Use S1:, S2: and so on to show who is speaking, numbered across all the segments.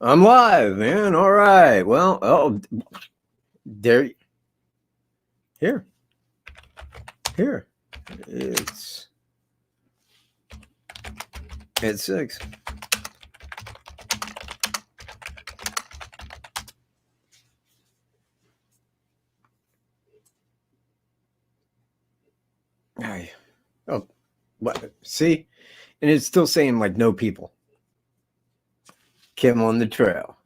S1: I'm live, man. All right. Well, there, here, here. It's at 6. Ay, oh, what? See, and it's still saying like no people. Kim on the trail.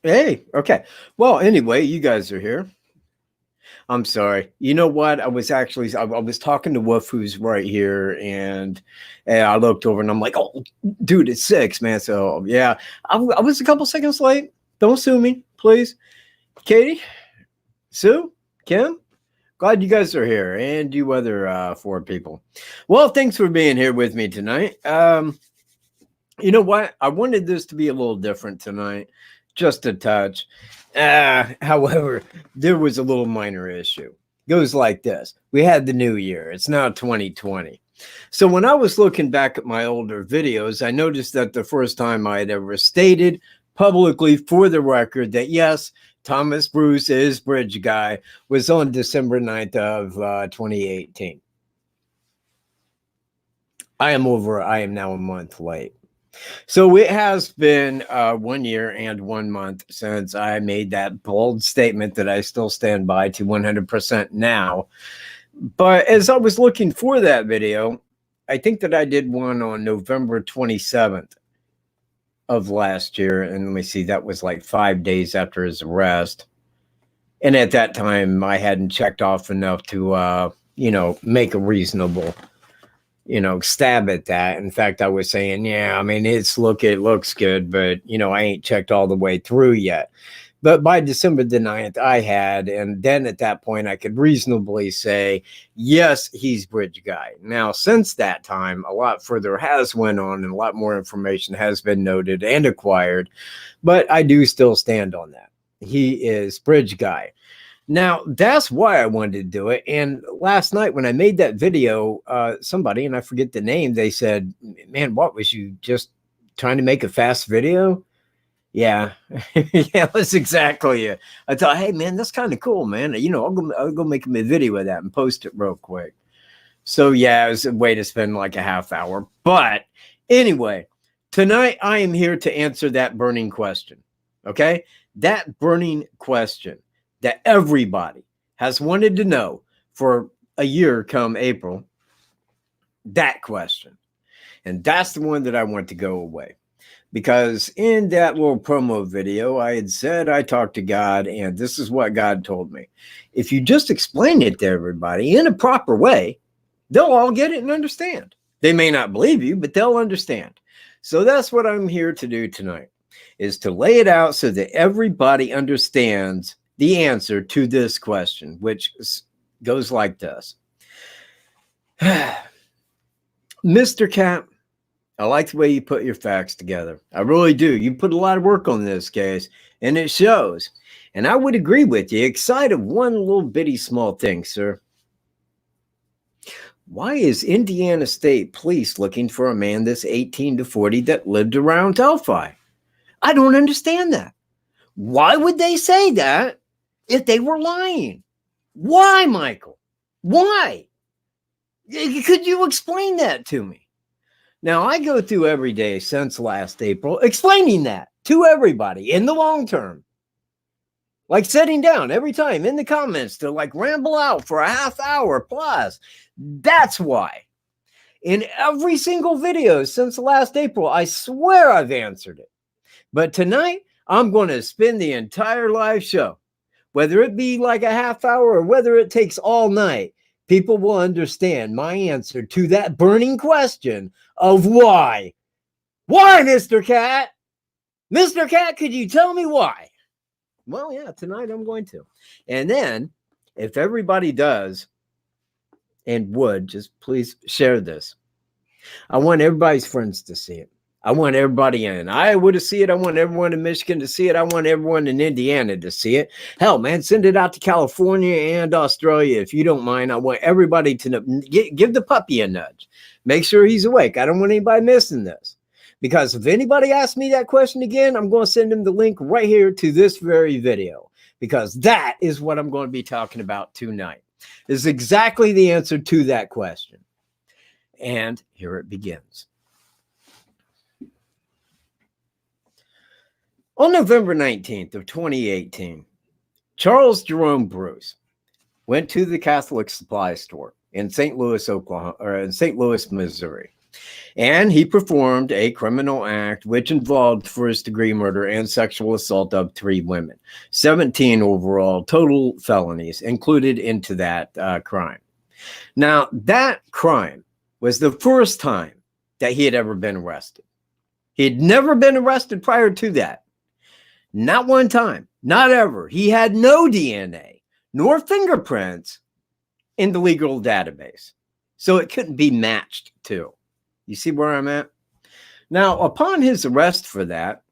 S1: Hey, okay. Well, anyway, you guys are here. I'm sorry. You know what? I was talking to Wolf, who's right here, and I looked over and I'm like, oh, dude, it's 6, man. So yeah, I was a couple seconds late. Don't sue me, please. Katie, Sue, Kim, glad you guys are here, and you other 4 people. Well, thanks for being here with me tonight. You know what? I wanted this to be a little different tonight, just a touch. However, there was a little minor issue. It goes like this. We had the new year. It's now 2020. So when I was looking back at my older videos, I noticed that the first time I had ever stated publicly for the record that yes, Thomas Bruce is Bridge Guy was on December 9th of 2018. I am now a month late. So it has been 1 year and 1 month since I made that bold statement that I still stand by to 100% now. But as I was looking for that video, I think that I did one on November 27th of last year. And let me see, that was like 5 days after his arrest. And at that time, I hadn't checked off enough to, make a reasonable stab at that. In fact, I was saying, yeah, I mean, it looks good, but I ain't checked all the way through yet. But by December the 9th, I had, and then at that point, I could reasonably say, yes, he's Bridge Guy. Now, since that time, a lot further has went on, and a lot more information has been noted and acquired. But I do still stand on that. He is Bridge Guy. Now, that's why I wanted to do it. And last night when I made that video, somebody, and I forget the name, they said, man, what was you just trying to make a fast video? Yeah, yeah, that's exactly it. I thought, hey, man, that's kind of cool, man. I'll go make me a video of that and post it real quick. So, yeah, it was a way to spend like a half hour. But anyway, tonight I am here to answer that burning question. Okay? That burning question that everybody has wanted to know for a year come April, that question. And that's the one that I want to go away. Because in that little promo video, I had said I talked to God, and this is what God told me. If you just explain it to everybody in a proper way, they'll all get it and understand. They may not believe you, but they'll understand. So that's what I'm here to do tonight, is to lay it out so that everybody understands the answer to this question, which goes like this. Mr. Cat, I like the way you put your facts together. I really do. You put a lot of work on this case, and it shows. And I would agree with you, except of one little bitty small thing, sir. Why is Indiana State Police looking for a man that's 18 to 40 that lived around Delphi? I don't understand that. Why would they say that if they were lying? Why, Michael? Why? Could you explain that to me? Now, I go through every day since last April explaining that to everybody in the long term. Like sitting down every time in the comments to like ramble out for a half hour plus. That's why. In every single video since last April, I swear I've answered it. But tonight, I'm going to spend the entire live show, whether it be like a half hour or whether it takes all night. People will understand my answer to that burning question of why. Why, Mr. Cat? Mr. Cat, could you tell me why? Well, yeah, tonight I'm going to. And then, if everybody does and would, just please share this. I want everybody's friends to see it. I want everybody in Iowa to see it. I want everyone in Michigan to see it. I want everyone in Indiana to see it. Hell, man, send it out to California and Australia if you don't mind. I want everybody to know. Give the puppy a nudge. Make sure he's awake. I don't want anybody missing this. Because if anybody asks me that question again, I'm going to send them the link right here to this very video. Because that is what I'm going to be talking about tonight. This is exactly the answer to that question. And here it begins. On November 19th of 2018, Charles Jerome Bruce went to the Catholic supply store in St. Louis, Oklahoma, or in St. Louis, Missouri, and he performed a criminal act which involved first-degree murder and sexual assault of 3 women, 17 overall total felonies included into that crime. Now, that crime was the first time that he had ever been arrested. He had never been arrested prior to that. Not one time, not ever. He had no DNA nor fingerprints in the legal database. So it couldn't be matched to. You see where I'm at? Now, upon his arrest for that,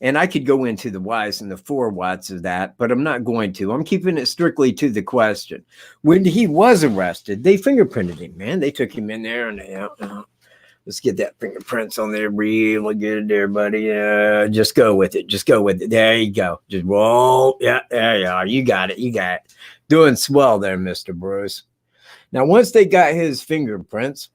S1: and I could go into the whys and the for whats of that, but I'm not going to. I'm keeping it strictly to the question. When he was arrested, they fingerprinted him, man. They took him in there and let's get that fingerprints on there real good there, buddy. Just go with it. Just go with it. There you go. Just roll. Yeah, there you are. You got it. You got it. Doing swell there, Mr. Bruce. Now, once they got his fingerprints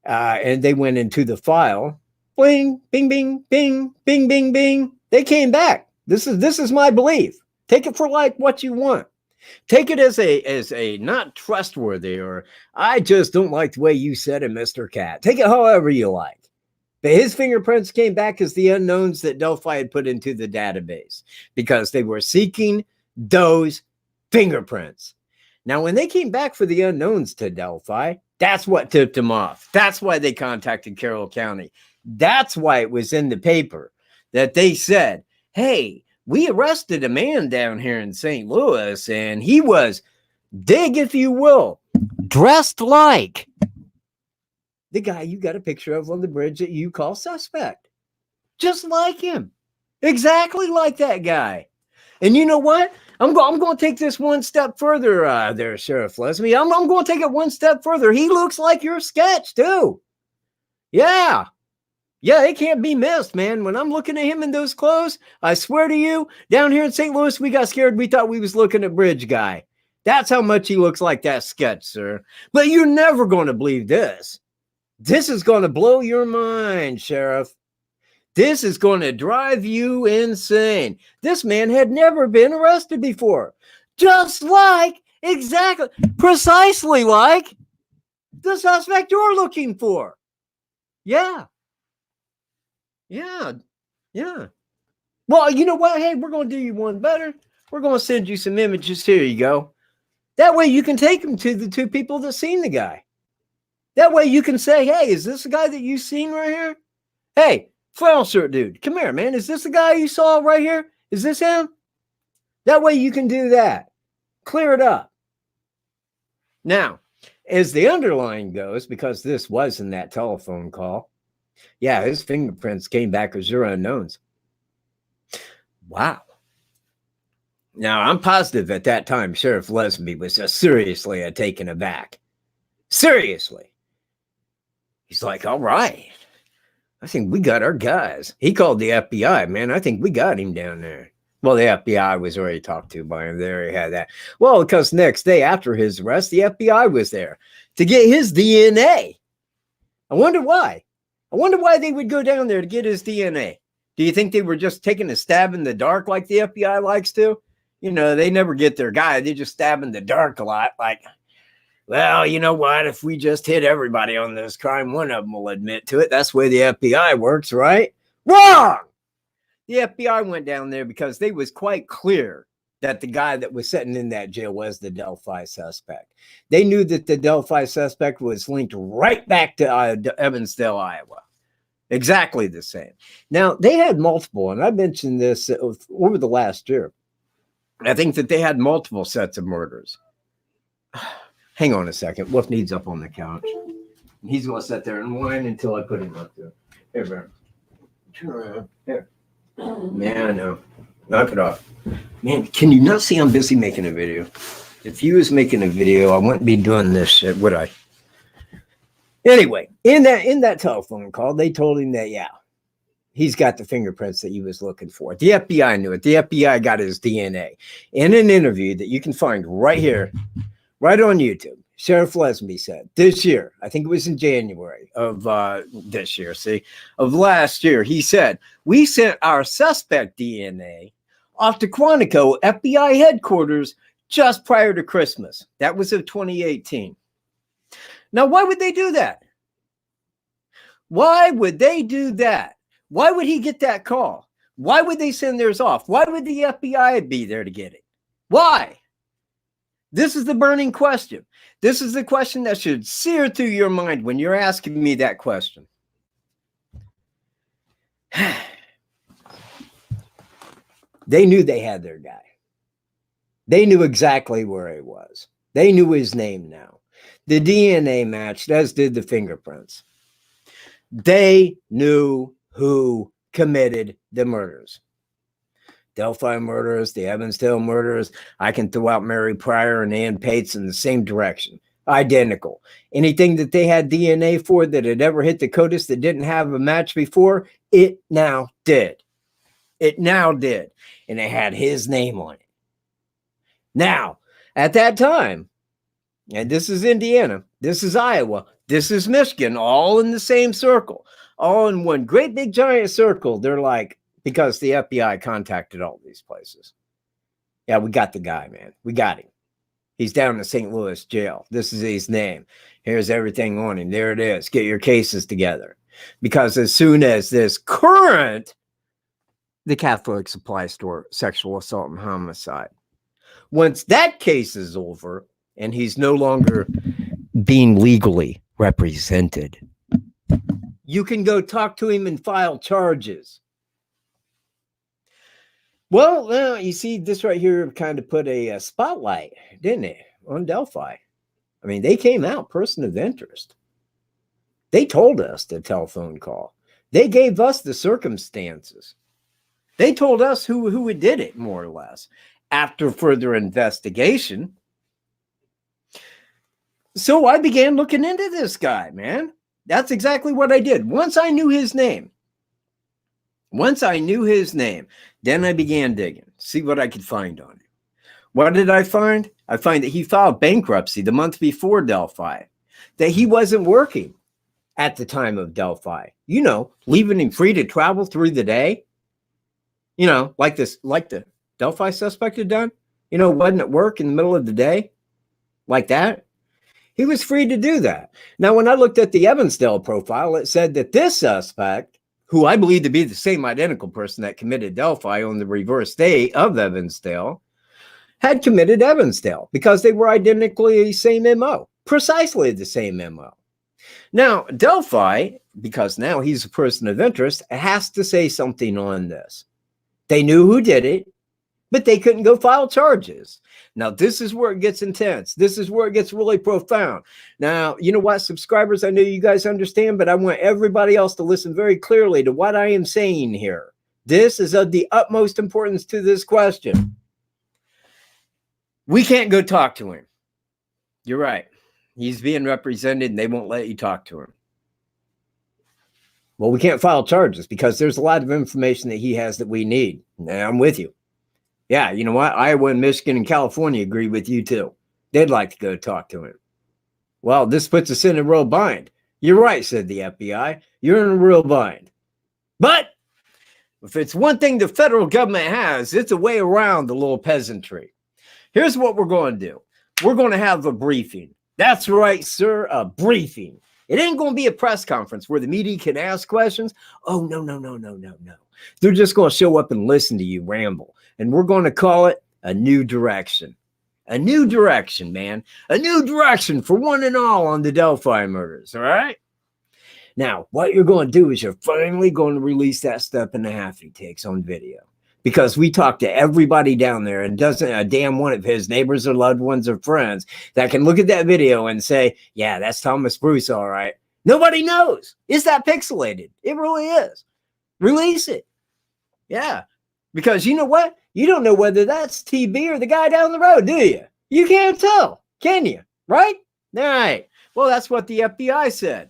S1: and they went into the file, bling, bing, bing, bing, bing, bing, bing, they came back. This is my belief. Take it for like what you want. Take it as a not trustworthy, or I just don't like the way you said it, Mr. Cat. Take it however you like. But his fingerprints came back as the unknowns that Delphi had put into the database because they were seeking those fingerprints. Now, when they came back for the unknowns to Delphi, that's what tipped them off. That's why they contacted Carroll County. That's why it was in the paper that they said, hey, we arrested a man down here in St. Louis, and he was, dig if you will, dressed like the guy you got a picture of on the bridge that you call suspect. Just like him. Exactly like that guy. And you know what? I'm going to take this one step further there, Sheriff Leslie. I'm going to take it one step further. He looks like your sketch, too. Yeah. Yeah, it can't be missed, man. When I'm looking at him in those clothes, I swear to you, down here in St. Louis, we got scared. We thought we was looking at Bridge Guy. That's how much he looks like that sketch, sir. But you're never going to believe this. This is going to blow your mind, Sheriff. This is going to drive you insane. This man had never been arrested before. Just like, exactly, precisely like the suspect you're looking for. Yeah. Yeah. Yeah. Well, you know what? Hey, we're going to do you one better. We're going to send you some images. Here you go. That way you can take them to the 2 people that seen the guy. That way you can say, hey, is this the guy that you seen right here? Hey, flannel shirt dude, come here, man. Is this the guy you saw right here? Is this him? That way you can do that. Clear it up. Now, as the underlying goes, because this was in that telephone call, yeah, his fingerprints came back as your unknowns. Wow. Now, I'm positive at that time, Sheriff Lesby was seriously taken aback. Seriously. He's like, all right. I think we got our guys. He called the FBI, man. I think we got him down there. Well, the FBI was already talked to by him. They already had that. Well, because next day after his arrest, the FBI was there to get his DNA. I wonder why. I wonder why they would go down there to get his DNA. Do you think they were just taking a stab in the dark like the FBI likes to? You know, they never get their guy. They just stab in the dark a lot. Like, well, you know what? If we just hit everybody on this crime, one of them will admit to it. That's the way the FBI works, right? Wrong! The FBI went down there because they was quite clear that the guy that was sitting in that jail was the Delphi suspect. They knew that the Delphi suspect was linked right back to Evansville, Iowa. Exactly the same. Now, they had multiple, and I mentioned this over the last year. I think that they had multiple sets of murders. Hang on a second. Wolf needs up on the couch. He's going to sit there and whine until I put him up there. Here, bro. Turn around. Here. Man, I know. Knock it off. Man, can you not see I'm busy making a video? If you was making a video, I wouldn't be doing this shit, would I? Anyway, in that telephone call, they told him that, yeah, he's got the fingerprints that he was looking for. The FBI knew it. The FBI got his DNA. In an interview that you can find right here, right on YouTube, Sheriff Lesby said this year, I think it was in January of this year, of last year, he said, we sent our suspect DNA off to Quantico FBI headquarters just prior to Christmas. That was of 2018. Now, why would they do that? Why would they do that? Why would he get that call? Why would they send theirs off? Why would the FBI be there to get it? Why? This is the burning question. This is the question that should sear through your mind when you're asking me that question. They knew they had their guy. They knew exactly where he was. They knew his name now. The DNA matched, as did the fingerprints. They knew who committed the murders. Delphi murders, the Evansdale murders. I can throw out Mary Pryor and Ann Pates in the same direction. Identical. Anything that they had DNA for that had ever hit the CODIS that didn't have a match before, it now did. It now did. And it had his name on it. Now, at that time, and this is Indiana, this is Iowa, this is Michigan, all in the same circle, all in one great big giant circle. They're like, because the FBI contacted all these places. Yeah, we got the guy, man. We got him. He's down in the St. Louis jail. This is his name. Here's everything on him. There it is. Get your cases together. Because as soon as this current, the Catholic Supply Store sexual assault and homicide, once that case is over and he's no longer being legally represented, you can go talk to him and file charges. Well, you see, this right here kind of put a spotlight, didn't it, on Delphi? I mean, they came out person of interest. They told us the telephone call. They gave us the circumstances. They told us who did it, more or less. After further investigation. So I began looking into this guy, man. That's exactly what I did. Once I knew his name, then I began digging, see what I could find on him. What did I find? I find that he filed bankruptcy the month before Delphi, that he wasn't working at the time of Delphi, you know, leaving him free to travel through the day, you know, like the Delphi suspect had done, you know, wasn't at work in the middle of the day like that. He was free to do that. Now, when I looked at the Evansdale profile, it said that this suspect, who I believe to be the same identical person that committed Delphi on the reverse day of Evansdale, had committed Evansdale because they were identically the same MO, precisely the same MO. Now, Delphi, because now he's a person of interest, has to say something on this. They knew who did it, but they couldn't go file charges. Now, this is where it gets intense. This is where it gets really profound. Now, you know what, subscribers, I know you guys understand, but I want everybody else to listen very clearly to what I am saying here. This is of the utmost importance to this question. We can't go talk to him. You're right. He's being represented and they won't let you talk to him. Well, we can't file charges because there's a lot of information that he has that we need. And I'm with you. Yeah, you know what? Iowa and Michigan and California agree with you too. They'd like to go talk to him. Well, this puts us in a real bind. You're right, said the FBI. You're in a real bind. But if it's one thing the federal government has, it's a way around the little peasantry. Here's what we're going to do. We're going to have a briefing. That's right, sir, a briefing. It ain't going to be a press conference where the media can ask questions. Oh, no. They're just going to show up and listen to you ramble. And we're going to call it a new direction. A new direction, man. A new direction for one and all on the Delphi murders, all right? Now, what you're going to do is you're finally going to release that step and a half he takes on video. Because we talked to everybody down there and doesn't a damn one of his neighbors or loved ones or friends that can look at that video and say, yeah, that's Thomas Bruce, all right. Nobody knows. It's that pixelated. It really is. Release it. Yeah. Because you know what? You don't know whether that's TB or the guy down the road, do you? You can't tell, can you? Right? All right. Well, that's what the FBI said.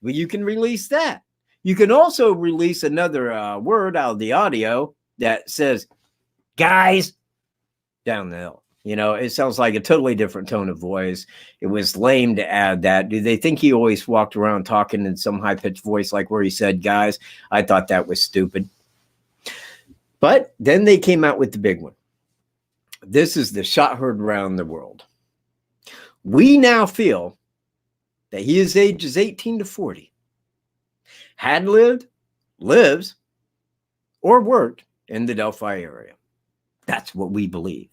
S1: Well, you can release that. You can also release another word out of the audio that says, guys, down the hill. You know, it sounds like a totally different tone of voice. It was lame to add that. Do they think he always walked around talking in some high-pitched voice like where he said, guys? I thought that was stupid. But then they came out with the big one. This is the shot heard around the world. We now feel that he is ages 18 to 40, had lived, lives, or worked in the Delphi area. That's what we believe.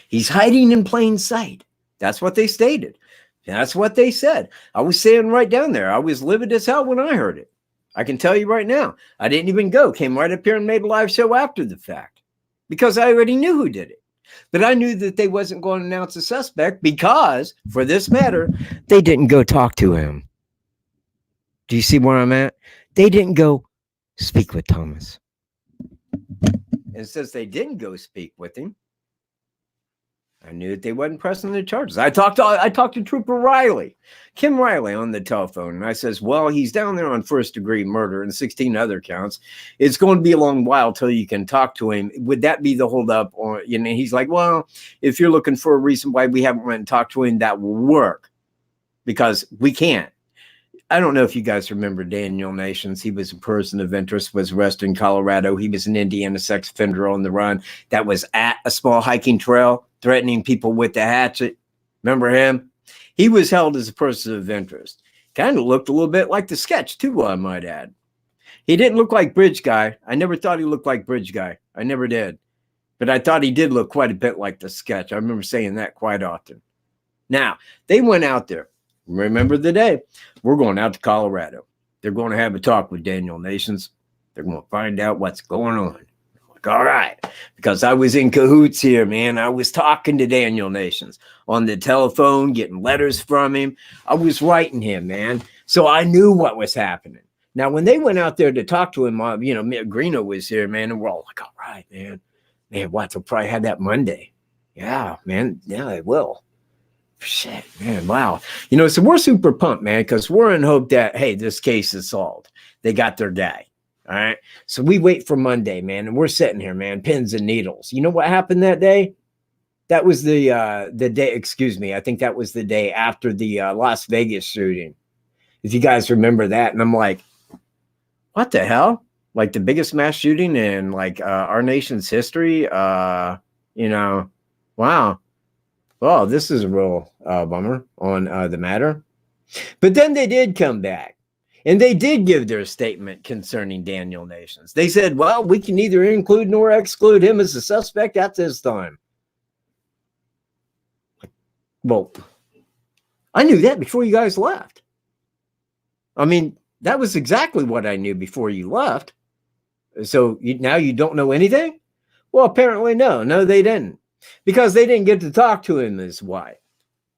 S1: He's hiding in plain sight. That's what they stated. That's what they said. I was saying right down there. I was livid as hell when I heard it. I can tell you right now. I didn't even go. Came right up here and made a live show after the fact because I already knew who did it. But I knew that they wasn't going to announce a suspect because, for this matter, they didn't go talk to him. Do you see where I'm at? They didn't go speak with Thomas. And since they didn't go speak with him, I knew that they wasn't pressing the charges. I talked to Trooper Riley, Kim Riley, on the telephone, and I says, well, he's down there on first-degree murder and 16 other counts. It's going to be a long while till you can talk to him. Would that be the holdup? Or, you know, he's like, well, if you're looking for a reason why we haven't went and talked to him, that will work because we can't. I don't know if you guys remember Daniel Nations. He was a person of interest, was arrested in Colorado. He was an Indiana sex offender on the run that was at a small hiking trail, threatening people with the hatchet. Remember him? He was held as a person of interest. Kind of looked a little bit like the sketch, too, I might add. He didn't look like Bridge Guy. I never thought he looked like Bridge Guy. I never did. But I thought he did look quite a bit like the sketch. I remember saying that quite often. Now, they went out there. Remember the day. We're going out to Colorado. They're going to have a talk with Daniel Nations. They're going to find out what's going on. I'm like, all right. Because I was in cahoots here, man. I was talking to Daniel Nations on the telephone, getting letters from him. I was writing him, man. So I knew what was happening. Now, when they went out there to talk to him, you know, Greeno was here, man. And we're all like, all right, man. Man, what? They'll probably have that Monday. Yeah, man. Yeah, they will. Shit, man, wow. You know, so we're super pumped, man, because we're in hope that, hey, this case is solved. They got their guy, all right? So we wait for Monday, man, and we're sitting here, man, pins and needles. You know what happened that day? That was the day, excuse me, I think that was the day after the Las Vegas shooting, if you guys remember that. And I'm like, what the hell? Like the biggest mass shooting in, like, our nation's history? You know, wow. Oh, this is a real bummer on the matter. But then they did come back, and they did give their statement concerning Daniel Nations. They said, well, we can neither include nor exclude him as a suspect at this time. Well, I knew that before you guys left. I mean, that was exactly what I knew before you left. So now you don't know anything? Well, apparently no. No, they didn't. Because they didn't get to talk to him is why.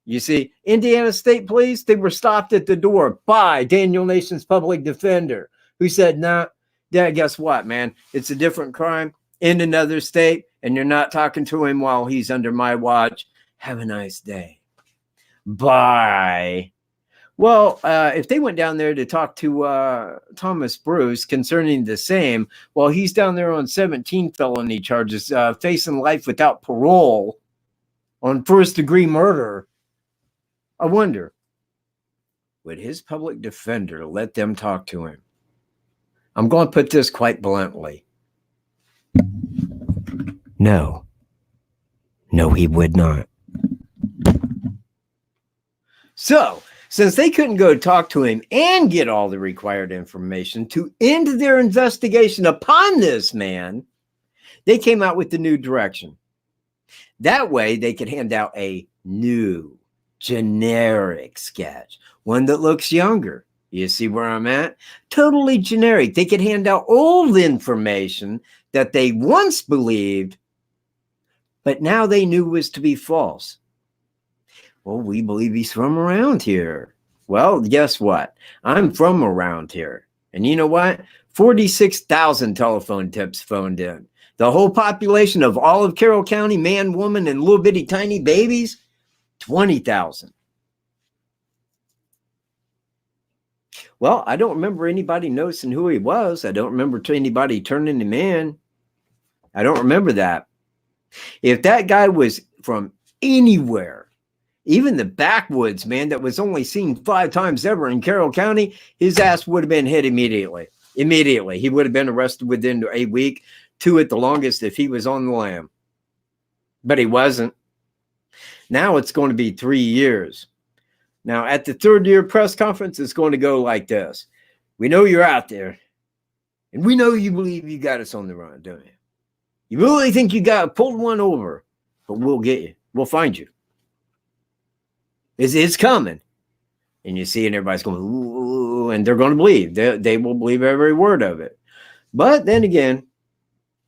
S1: You see, Indiana State Police, they were stopped at the door by Daniel Nations' public defender, who said, nah, yeah, guess what, man? It's a different crime in another state, and you're not talking to him while he's under my watch. Have a nice day. Bye. Well, if they went down there to talk to Thomas Bruce concerning the same, well, he's down there on 17 felony charges, facing life without parole on first-degree murder. I wonder, would his public defender let them talk to him? I'm going to put this quite bluntly. No. No, he would not. So, since they couldn't go talk to him and get all the required information to end their investigation upon this man, they came out with the new direction. That way, they could hand out a new, generic sketch, one that looks younger. You see where I'm at? Totally generic. They could hand out old information that they once believed, but now they knew was to be false. Well, we believe he's from around here. Well, guess what? I'm from around here. And you know what? 46,000 telephone tips phoned in. The whole population of all of Carroll County, man, woman, and little bitty tiny babies, 20,000. Well, I don't remember anybody noticing who he was. I don't remember anybody turning him in. I don't remember that. If that guy was from anywhere, even the backwoods, man, that was only seen 5 times ever in Carroll County, his ass would have been hit immediately. Immediately. He would have been arrested within a week, 2 at the longest, if he was on the lam. But he wasn't. Now it's going to be 3 years. Now, at the 3rd year press conference, it's going to go like this. We know you're out there, and we know you believe you got us on the run, don't you? You really think you got pulled one over, but we'll get you. We'll find you. It's coming. And you see, and everybody's going, ooh, and they're going to believe. They will believe every word of it. But then again,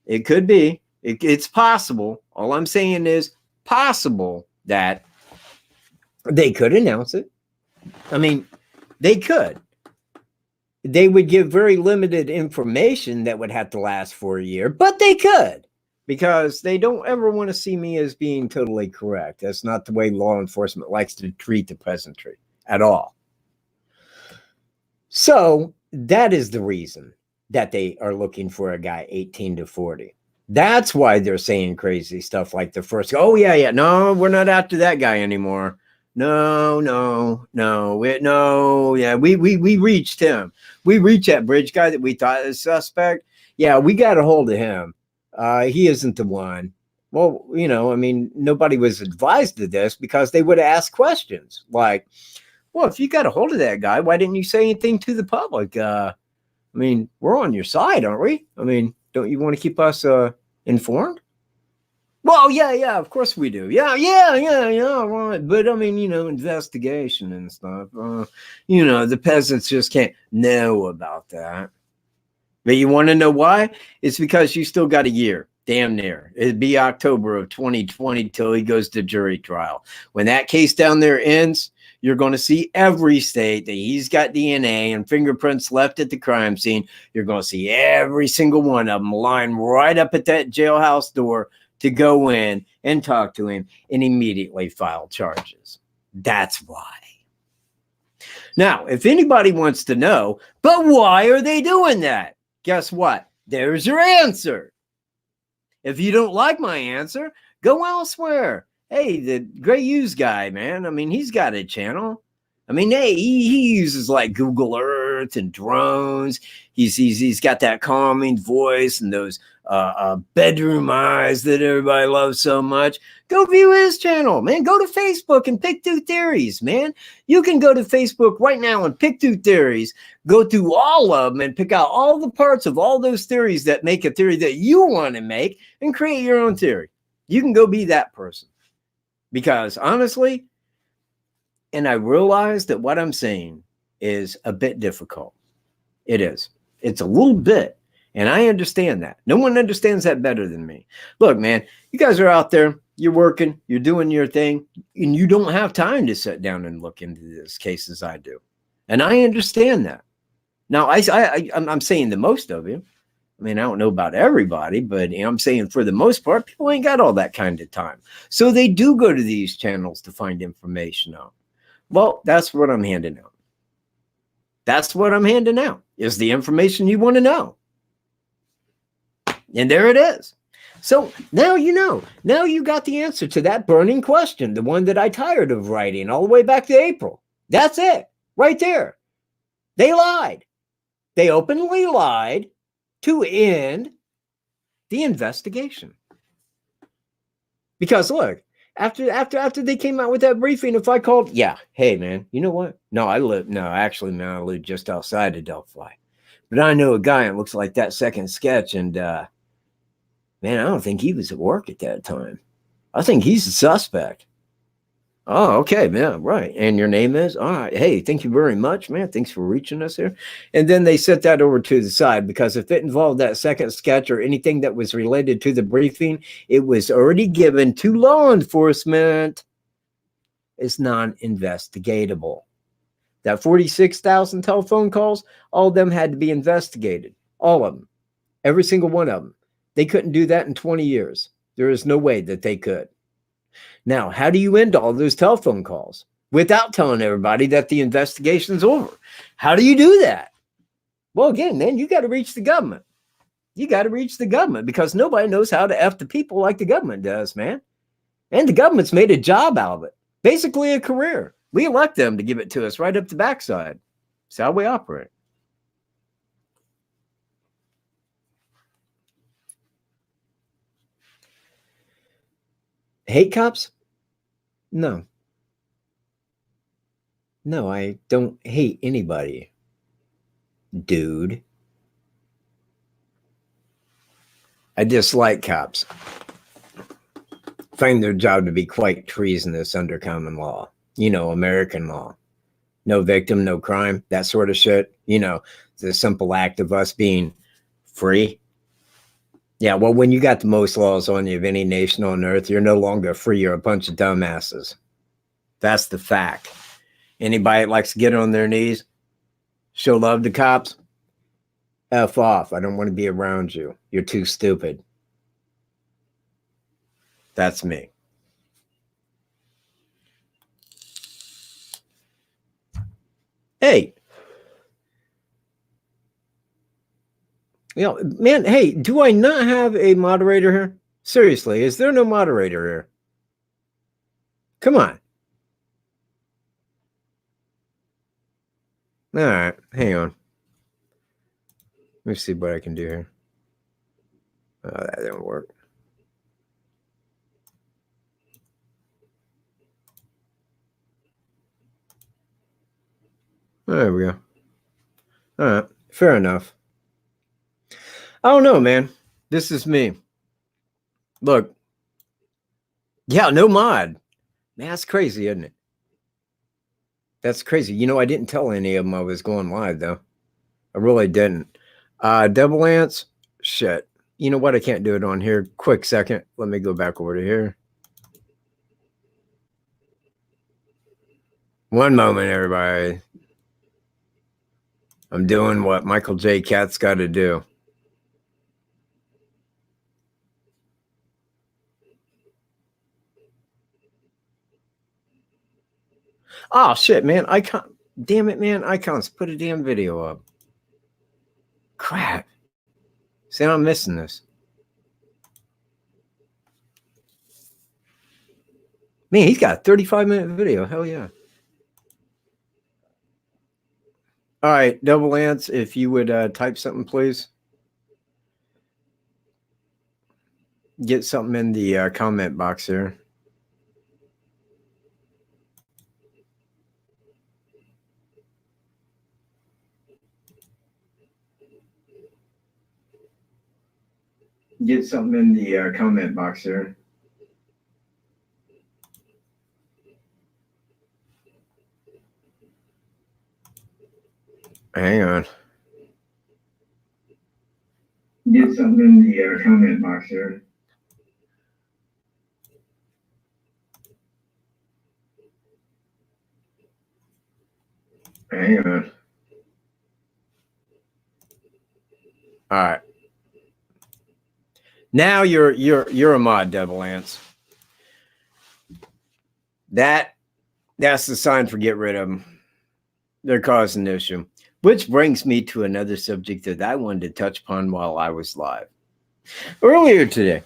S1: it could be. It's possible. All I'm saying is possible that they could announce it. I mean, they could. They would give very limited information that would have to last for a year, but they could, because they don't ever want to see me as being totally correct. That's not the way law enforcement likes to treat the peasantry at all. So that is the reason that they are looking for a guy 18 to 40. That's why they're saying crazy stuff like the first, oh, yeah, no, we're not after that guy anymore. No, yeah, we reached him. We reached that bridge guy that we thought was suspect. Yeah, we got a hold of him. He isn't the one. Well, you know, I mean, nobody was advised of this because they would ask questions like, well, if you got a hold of that guy, why didn't you say anything to the public? I mean, we're on your side, aren't we? I mean, don't you want to keep us informed? Well, yeah, of course we do. Yeah, right. But I mean, you know, investigation and stuff. You know, the peasants just can't know about that. But you want to know why? It's because you still got a year, damn near. It'd be October of 2020 till he goes to jury trial. When that case down there ends, you're going to see every state that he's got DNA and fingerprints left at the crime scene. You're going to see every single one of them lined right up at that jailhouse door to go in and talk to him and immediately file charges. That's why. Now, if anybody wants to know, but why are they doing that? Guess what? There's your answer. If you don't like my answer, go elsewhere. Hey, the Gray Hughes guy, man. I mean, he's got a channel. I mean, hey, he uses like Google Earth and drones. He's got that calming voice and those bedroom eyes that everybody loves so much. Go view his channel, man. Go to Facebook and pick through theories, man. You can go to Facebook right now and pick through theories. Go through all of them and pick out all the parts of all those theories that make a theory that you want to make and create your own theory. You can go be that person. Because honestly, and I realize that what I'm saying is a bit difficult. It is. It's a little bit. And I understand that. No one understands that better than me. Look, man, you guys are out there. You're working. You're doing your thing. And you don't have time to sit down and look into this case as I do. And I understand that. Now, I'm saying the most of you. I mean, I don't know about everybody, but you know, I'm saying for the most part, people ain't got all that kind of time. So they do go to these channels to find information out. Well, that's what I'm handing out. That's what I'm handing out, is the information you want to know. And there it is. So now you know. Now you got the answer to that burning question, the one that I tired of writing all the way back to April. That's it, right there. They lied. They openly lied to end the investigation. Because look, after they came out with that briefing, if I called, yeah, hey man, you know what? No, I live just outside of Delphi. But I know a guy that looks like that second sketch, and man, I don't think he was at work at that time. I think he's a suspect. Oh, okay, man, right. And your name is? All right. Hey, thank you very much, man. Thanks for reaching us here. And then they set that over to the side, because if it involved that second sketch or anything that was related to the briefing, it was already given to law enforcement. It's non-investigatable. That 46,000 telephone calls, all of them had to be investigated. All of them. Every single one of them. They couldn't do that in 20 years. There is no way that they could. Now, how do you end all those telephone calls without telling everybody that the investigation's over? How do you do that? Well, again, man, you got to reach the government. You got to reach the government because nobody knows how to F the people like the government does, man. And the government's made a job out of it. Basically a career. We elect them to give it to us right up the backside. That's how we operate. Hate cops? No. No, I don't hate anybody, dude. I dislike cops. Find their job to be quite treasonous under common law. You know, American law. No victim, no crime, that sort of shit. You know, the simple act of us being free. Yeah, well, when you got the most laws on you of any nation on earth, you're no longer free. You're a bunch of dumbasses. That's the fact. Anybody that likes to get on their knees, show love to cops, F off. I don't want to be around you. You're too stupid. That's me. Hey. You know, man, hey, do I not have a moderator here? Seriously, is there no moderator here? Come on. All right, hang on. Let me see what I can do here. Oh, that didn't work. There we go. All right, fair enough. I don't know, man. This is me. Look. Yeah, no mod. Man, that's crazy, isn't it? That's crazy. You know, I didn't tell any of them I was going live, though. I really didn't. Double ants? Shit. You know what? I can't do it on here. Quick second. Let me go back over to here. One moment, everybody. I'm doing what Michael J. Cat's got to do. Oh, shit, man. Icon. Damn it, man. Icons. Put a damn video up. Crap. See, I'm missing this. Man, he's got a 35-minute video. Hell yeah. All right, Double Ants, if you would type something, please. Get something in the comment box here. Get something in the comment box here. Hang on. Get something in the comment box here. Hang on. All right. Now you're a mod, Double Ants. That's the sign for get rid of them. They're causing an issue. Which brings me to another subject that I wanted to touch upon while I was live. Earlier today,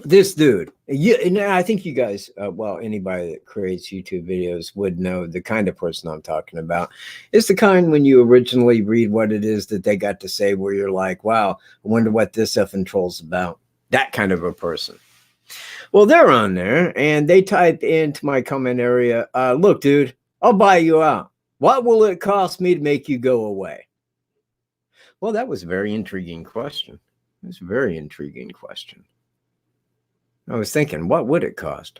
S1: this dude, and I think you guys, well, anybody that creates YouTube videos would know the kind of person I'm talking about. It's the kind when you originally read what it is that they got to say where you're like, wow, I wonder what this effing troll's about. That kind of a person. Well, they're on there, and they type into my comment area, look, dude, I'll buy you out. What will it cost me to make you go away? Well, that was a very intriguing question. It was a very intriguing question. I was thinking, what would it cost?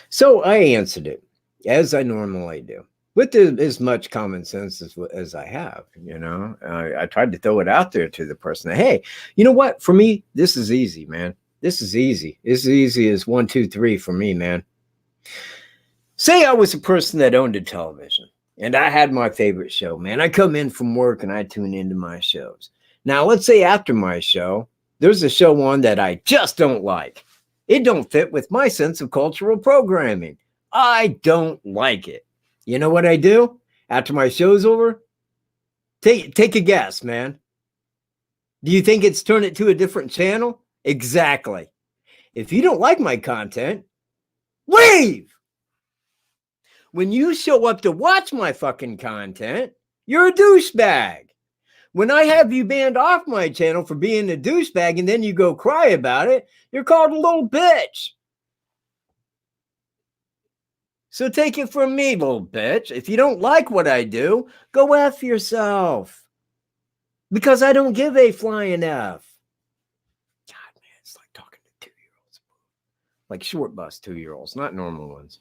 S1: So I answered it, as I normally do, with as much common sense as I have, you know. I tried to throw it out there to the person. Hey, you know what? For me, this is easy, man. This is easy. It's as easy as 1, 2, 3 for me, man. Say I was a person that owned a television. And I had my favorite show, man. I come in from work and I tune into my shows. Now, let's say after my show, there's a show on that I just don't like. It don't fit with my sense of cultural programming. I don't like it. You know what I do? After my show's over, take a guess, man. Do you think it's turned it to a different channel? Exactly. If you don't like my content, leave. When you show up to watch my fucking content, you're a douchebag. When I have you banned off my channel for being a douchebag and then you go cry about it, you're called a little bitch. So take it from me, little bitch. If you don't like what I do, go F yourself. Because I don't give a flying F. God, man, it's like talking to 2-year-olds. Like short bus 2-year-olds, not normal ones.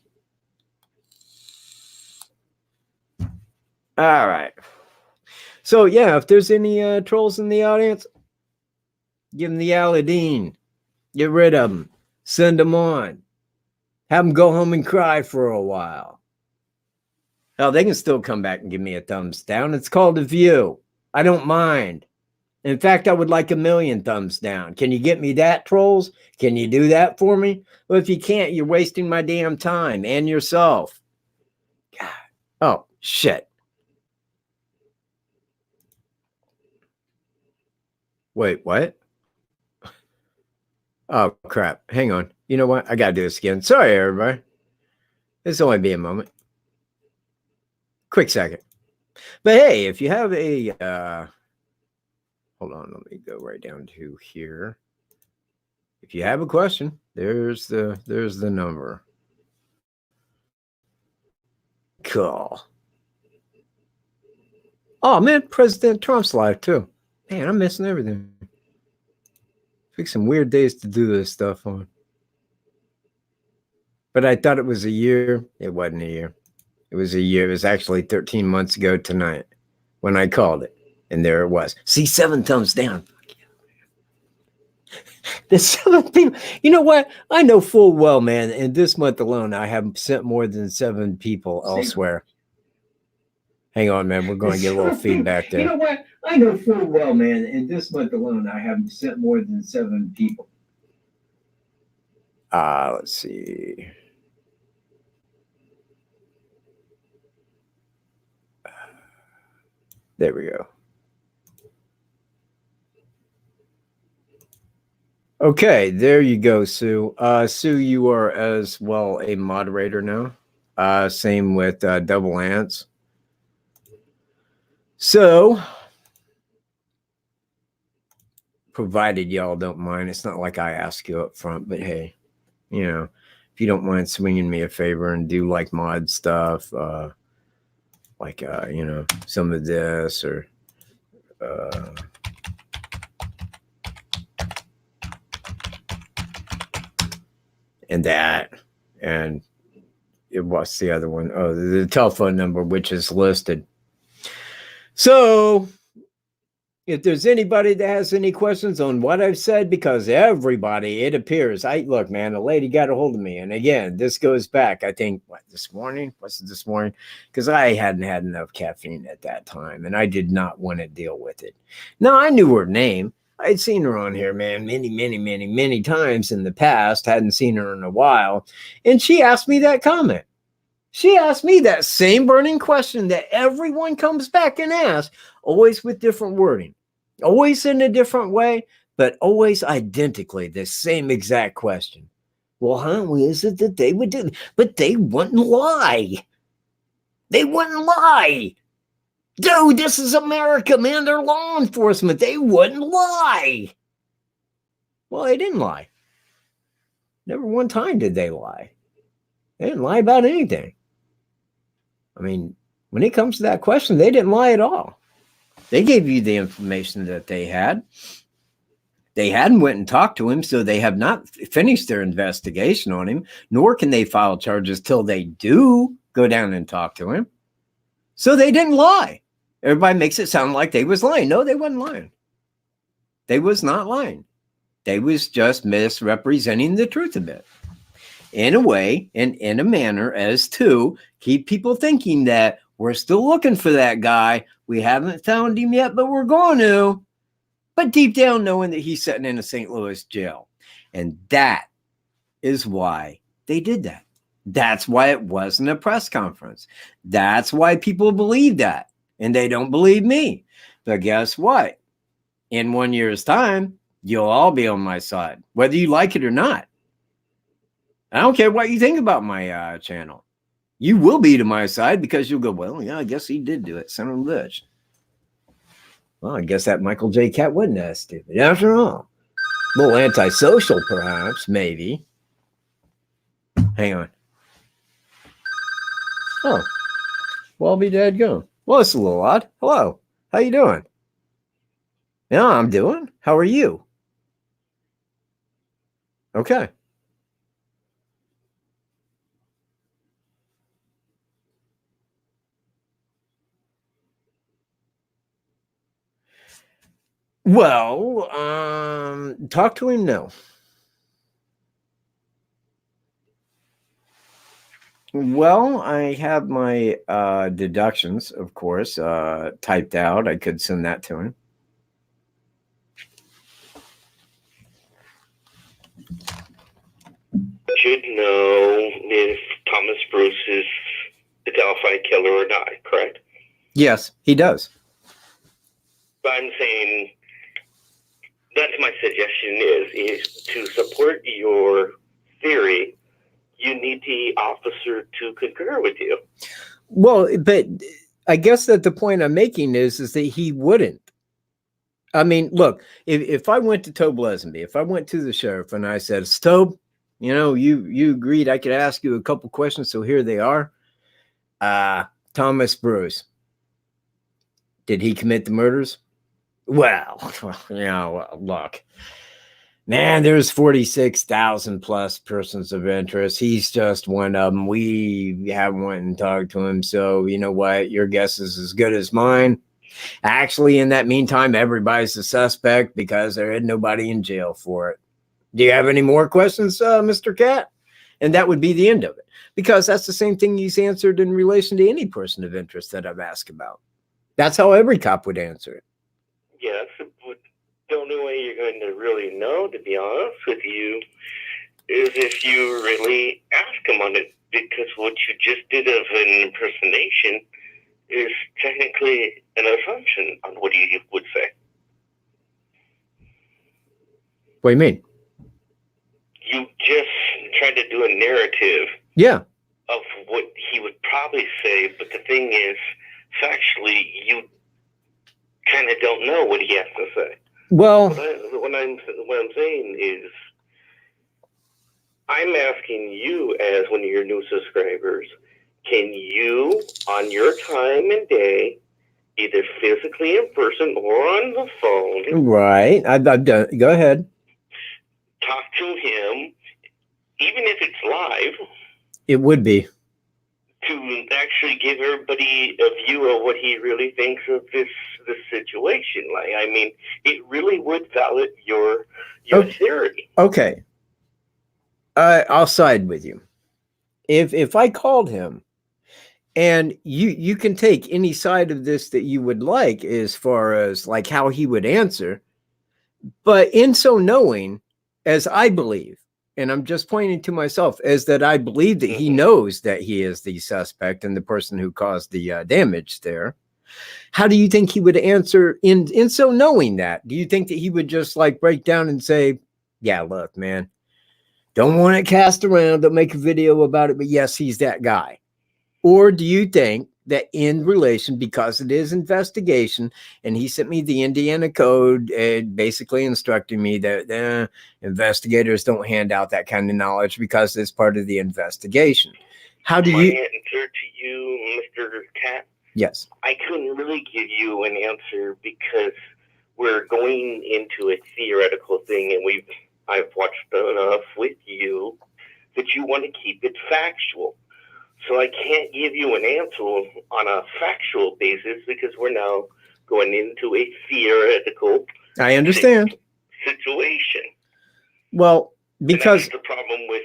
S1: All right. So, yeah, if there's any trolls in the audience, give them the Aladdin. Get rid of them. Send them on. Have them go home and cry for a while. Hell, they can still come back and give me a thumbs down. It's called a view. I don't mind. In fact, I would like 1,000,000 thumbs down. Can you get me that, trolls? Can you do that for me? Well, if you can't, you're wasting my damn time and yourself. God. Oh, shit. Wait, what? Oh, crap. Hang on. You know what? I got to do this again. Sorry, everybody. This will only be a moment. Quick second. But hey, if you have a... hold on. Let me go right down to here. If you have a question, there's the number. Cool. Oh, man. President Trump's live, too. Man, I'm missing everything. Pick some weird days to do this stuff on. But I thought it was a year. It wasn't a year. It was a year. It was actually 13 months ago tonight when I called it. And there it was. See, 7 thumbs down. There's 7 people. You know what? I know full well, man, in this month alone, I have sent more than 7 people elsewhere. Hang on, man. We're going to get a little feedback there. You know what? I know full well, man, in this month alone, I have sent more than 7 people. Let's see. There we go. Okay, there you go, Sue. Sue, you are as well a moderator now. Same with Double Ants. So, provided y'all don't mind, it's not like I ask you up front, but hey, you know, if you don't mind swinging me a favor and do like mod stuff, like, you know, some of this or, and that, and what's the other one? Oh, the telephone number, which is listed. So, if there's anybody that has any questions on what I've said, because everybody, it appears, look, man, a lady got a hold of me. And again, this goes back, I think, this morning? Was it this morning? Because I hadn't had enough caffeine at that time, and I did not want to deal with it. Now, I knew her name. I'd seen her on here, man, many times in the past. Hadn't seen her in a while. And she asked me that comment. She asked me that same burning question that everyone comes back and asks, always with different wording, always in a different way, but always identically the same exact question. Well, how is it that they would do? But they wouldn't lie. They wouldn't lie. Dude, this is America, man. They're law enforcement. They wouldn't lie. Well, they didn't lie. Never one time did they lie. They didn't lie about anything. I mean, when it comes to that question, they didn't lie at all. They gave you the information that they had. They hadn't went and talked to him, so they have not finished their investigation on him, nor can they file charges till they do go down and talk to him. So they didn't lie. Everybody makes it sound like they was lying. No, they wasn't lying. They was not lying. They was just misrepresenting the truth a bit. In a way, and in a manner as to keep people thinking that, We're still looking for that guy. We haven't found him yet, but we're going to. But deep down, knowing that he's sitting in a St. Louis jail. And that is why they did that. That's why it wasn't a press conference. That's why people believe that. And they don't believe me. But guess what? In 1 year's time, you'll all be on my side, whether you like it or not. I don't care what you think about my channel. You will be to my side because you'll go, well, yeah, I guess he did do it. Son of a bitch. Well, I guess that Michael J. Cat wasn't that stupid. After all, a little antisocial, perhaps, maybe. Hang on. Oh, well, I'll be dead gone. Well, it's a little odd. Hello. How you doing? Yeah, I'm doing. How are you? Okay. Well, talk to him now. Well, I have my deductions, of course, typed out. I could send that to him.
S2: Should know if Thomas Bruce is the Delphi killer or not, correct?
S1: Yes, he does.
S2: But I'm saying that's my suggestion is to support your theory, you need the officer to concur with you.
S1: Well, but I guess that the point I'm making is that he wouldn't. I mean, look, if I went to Tobe Lesenby, if I went to the sheriff and I said, Tobe, you know, you agreed I could ask you a couple questions, so here they are. Thomas Bruce, did he commit the murders? Well, you know, look, man, there's 46,000 plus persons of interest. He's just one of them. We haven't went and talked to him. So you know what? Your guess is as good as mine. Actually, in that meantime, everybody's a suspect because there ain't nobody in jail for it. Do you have any more questions, Mr. Cat? And that would be the end of it. Because that's the same thing he's answered in relation to any person of interest that I've asked about. That's how every cop would answer it.
S2: Yes, but the only way you're going to really know, to be honest with you, is if you really ask him on it, because what you just did of an impersonation is technically an assumption on what he would say.
S1: What do you mean?
S2: You just tried to do a narrative of what he would probably say, but the thing is, factually, you kind of don't know what he has to say.
S1: Well,
S2: what I'm saying is, I'm asking you as one of your new subscribers, can you, on your time and day, either physically in person or on the phone,
S1: right? I've done. Go ahead.
S2: Talk to him, even if it's live.
S1: It would be.
S2: To actually give everybody a view of what he really thinks of this situation. Like, I mean, it really would validate your theory.
S1: Okay. I'll side with you. If I called him, and you can take any side of this that you would like as far as like how he would answer, but in so knowing, as I believe, and I'm just pointing to myself, as that I believe that he knows that he is the suspect and the person who caused the damage there. How do you think he would answer in so knowing that? Do you think that he would just like break down and say, yeah, look, man, don't want it cast around, don't make a video about it, but yes, he's that guy? Or do you think that in relation, because it is investigation, and he sent me the Indiana code, basically instructing me that investigators don't hand out that kind of knowledge because it's part of the investigation. How do you
S2: answer to you, Mr. Cat?
S1: Yes.
S2: I couldn't really give you an answer because we're going into a theoretical thing, and I've watched enough with you that you want to keep it factual. So I can't give you an answer on a factual basis because we're now going into a theoretical
S1: I understand
S2: situation.
S1: Well, because
S2: and that's the problem with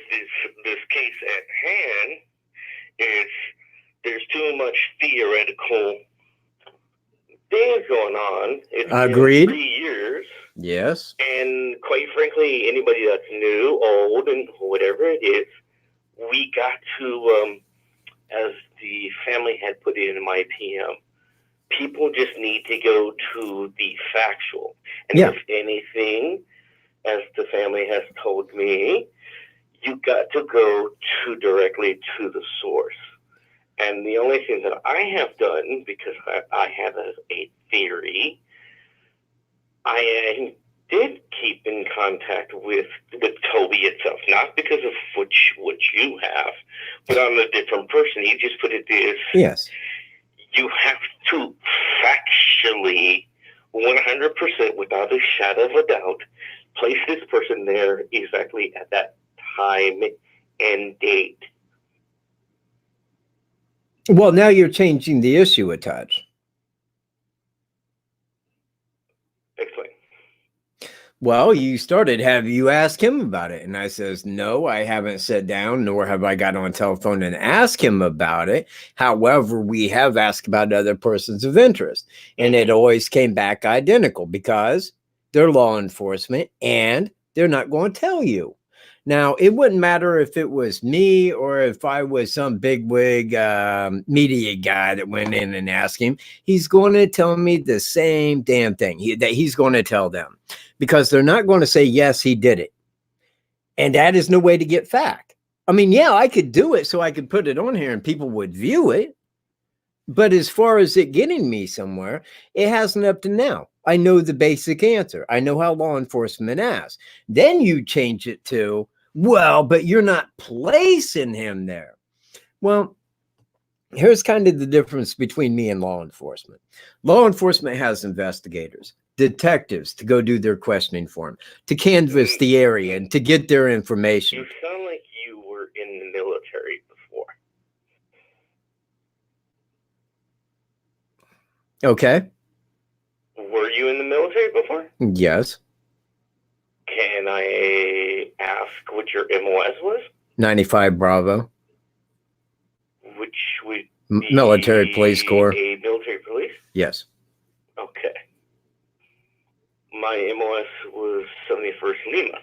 S2: this case at hand is there's too too much theoretical things going on. It's
S1: Agreed.
S2: been 3 years.
S1: Yes.
S2: And quite frankly, anybody that's new, old, and whatever it is, we got to, as the family had put it in my PM, people just need to go to the factual. And if anything, as the family has told me, you got to go directly to the source. And the only thing that I have done, because I have a theory, I did keep in contact with Toby itself, not because of what you have, but I'm a different person. He just put it this.
S1: Yes.
S2: You have to factually, 100% without a shadow of a doubt, place this person there exactly at that time and date.
S1: Well, now you're changing the issue a touch.
S2: Explain.
S1: Well, you started, have you asked him about it? And I says, no, I haven't sat down, nor have I got on telephone and asked him about it. However, we have asked about other persons of interest. And it always came back identical because they're law enforcement and they're not going to tell you. Now, it wouldn't matter if it was me or if I was some bigwig media guy that went in and asked him. He's going to tell me the same damn thing that he's going to tell them, because they're not going to say, yes, he did it. And that is no way to get fact. I mean, yeah, I could do it so I could put it on here and people would view it. But as far as it getting me somewhere, it hasn't up to now. I know the basic answer. I know how law enforcement asks. Then you change it to, well, but you're not placing him there. Well, here's kind of the difference between me and law enforcement. Law enforcement has investigators, detectives to go do their questioning for him, to canvass the area and to get their information.
S2: You sound like you were in the military before.
S1: Okay.
S2: Were you in the military before?
S1: Yes.
S2: Can I ask what your MOS was?
S1: 95 Bravo.
S2: Which would be
S1: Military Police Corps.
S2: A military police?
S1: Yes.
S2: Okay. My MOS was 71st Lima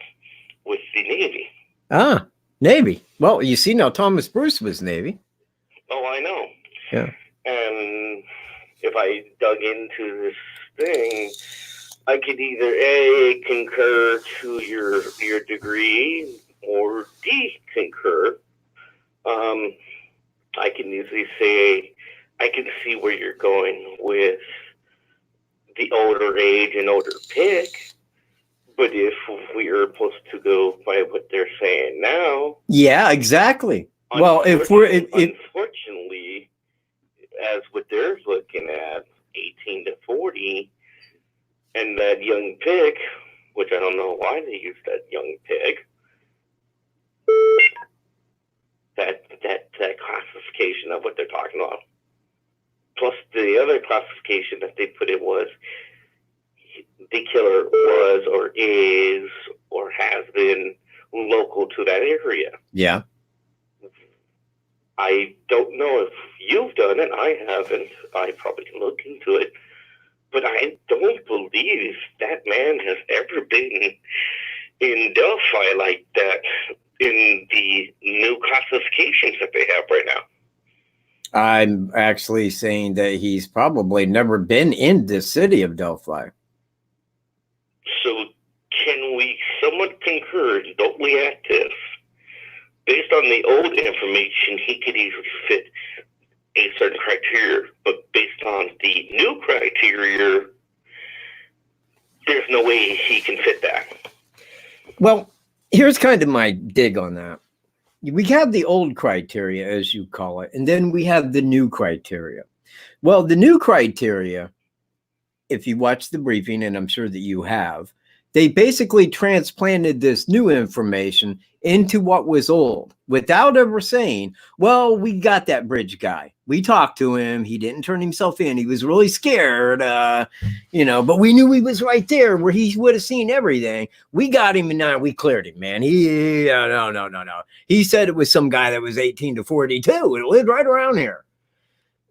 S2: with the Navy.
S1: Ah, Navy. Well, you see now, Thomas Bruce was Navy.
S2: Oh, I know.
S1: Yeah.
S2: And if I dug into this thing, I could either A, concur to your degree, or D, concur. I can easily say I can see where you're going with the older age and older pick, but if we are supposed to go by what they're saying now,
S1: yeah, exactly. Well, if we're
S2: unfortunately, as what they're looking at, 18 to 40, and that young pig, which I don't know why they use that young pig, that classification of what they're talking about. Plus the other classification that they put in was the killer was or is or has been local to that area.
S1: Yeah.
S2: I don't know if you've done it. I haven't. I probably can look into it. But I don't believe that man has ever been in Delphi like that in the new classifications that they have right now.
S1: I'm actually saying that he's probably never been in the city of Delphi.
S2: So can we somewhat concur, don't we, at this? Based on the old information, he could easily fit a certain criteria, but based on the new criteria, there's no way he can fit that.
S1: Well, here's kind of my dig on that. We have the old criteria, as you call it, and then we have the new criteria. Well, the new criteria, if you watch the briefing, and I'm sure that you have, they basically transplanted this new information into what was old without ever saying, well, we got that bridge guy. We talked to him. He didn't turn himself in. He was really scared, but we knew he was right there where he would have seen everything. We got him and now we cleared him, man. No. He said it was some guy that was 18 to 42 and lived right around here.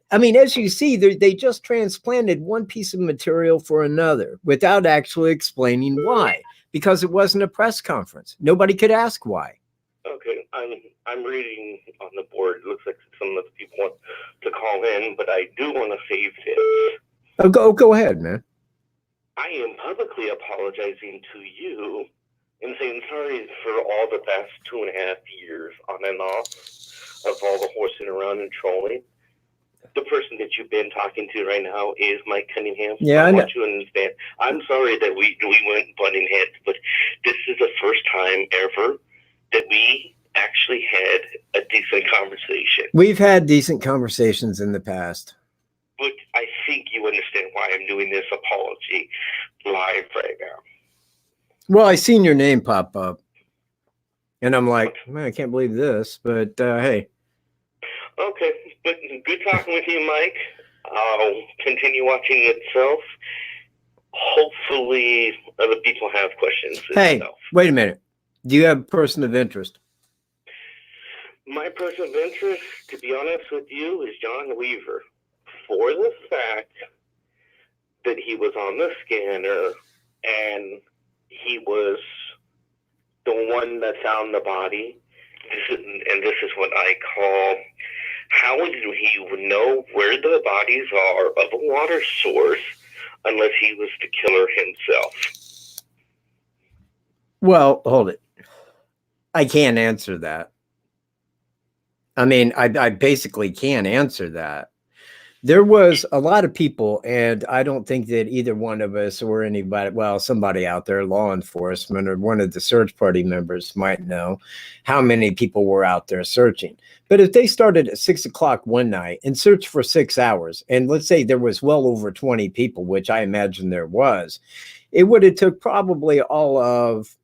S1: I mean, as you see, they just transplanted one piece of material for another without actually explaining why, because it wasn't a press conference. Nobody could ask why.
S2: Okay, I'm reading on the board. It looks like some of the people want to call in, but I do want to save this.
S1: Oh, go ahead, man.
S2: I am publicly apologizing to you and saying sorry for all the past 2.5 years on and off of all the horsing around and trolling. The person that you've been talking to right now is Mike Cunningham.
S1: Yeah,
S2: I want you to understand. I'm sorry that we went butting heads, but this is the first time ever that we actually had a decent conversation.
S1: We've had decent conversations in the past.
S2: But I think you understand why I'm doing this apology live right now.
S1: Well, I seen your name pop up, and I'm like, man, I can't believe this, but hey.
S2: Okay, but good talking with you, Mike. I'll continue watching itself. Hopefully other people have questions.
S1: Hey, wait a minute. Do you have a person of interest?
S2: My person of interest, to be honest with you, is John Weaver. For the fact that he was on the scanner and he was the one that found the body. This is what I call, how would he know where the bodies are of a water source unless he was the killer himself?
S1: Well, hold it. I can't answer that. I mean, I basically can't answer that. There was a lot of people, and I don't think that either one of us or anybody, well, somebody out there, law enforcement or one of the search party members might know how many people were out there searching. But if they started at 6 o'clock one night and searched for 6 hours, and let's say there was well over 20 people, which I imagine there was, it would have took probably all of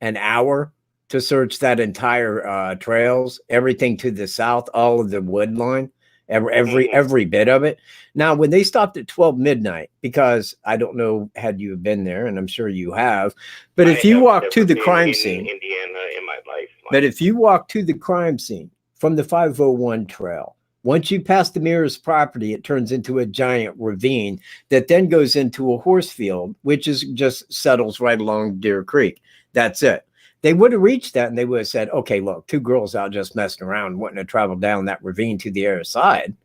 S1: an hour to search that entire trails, everything to the south, all of the wood line. Every bit of it. Now, when they stopped at 12 midnight, because I don't know had you been there, and I'm sure you have, but if you walk to the crime scene,
S2: Indiana in my life,
S1: but if you walk to the crime scene from the 501 trail, once you pass the Mears property, it turns into a giant ravine that then goes into a horse field, which is just settles right along Deer Creek. That's it. They would have reached that and they would have said, okay, look, two girls out just messing around wouldn't have traveled down that ravine to the other side.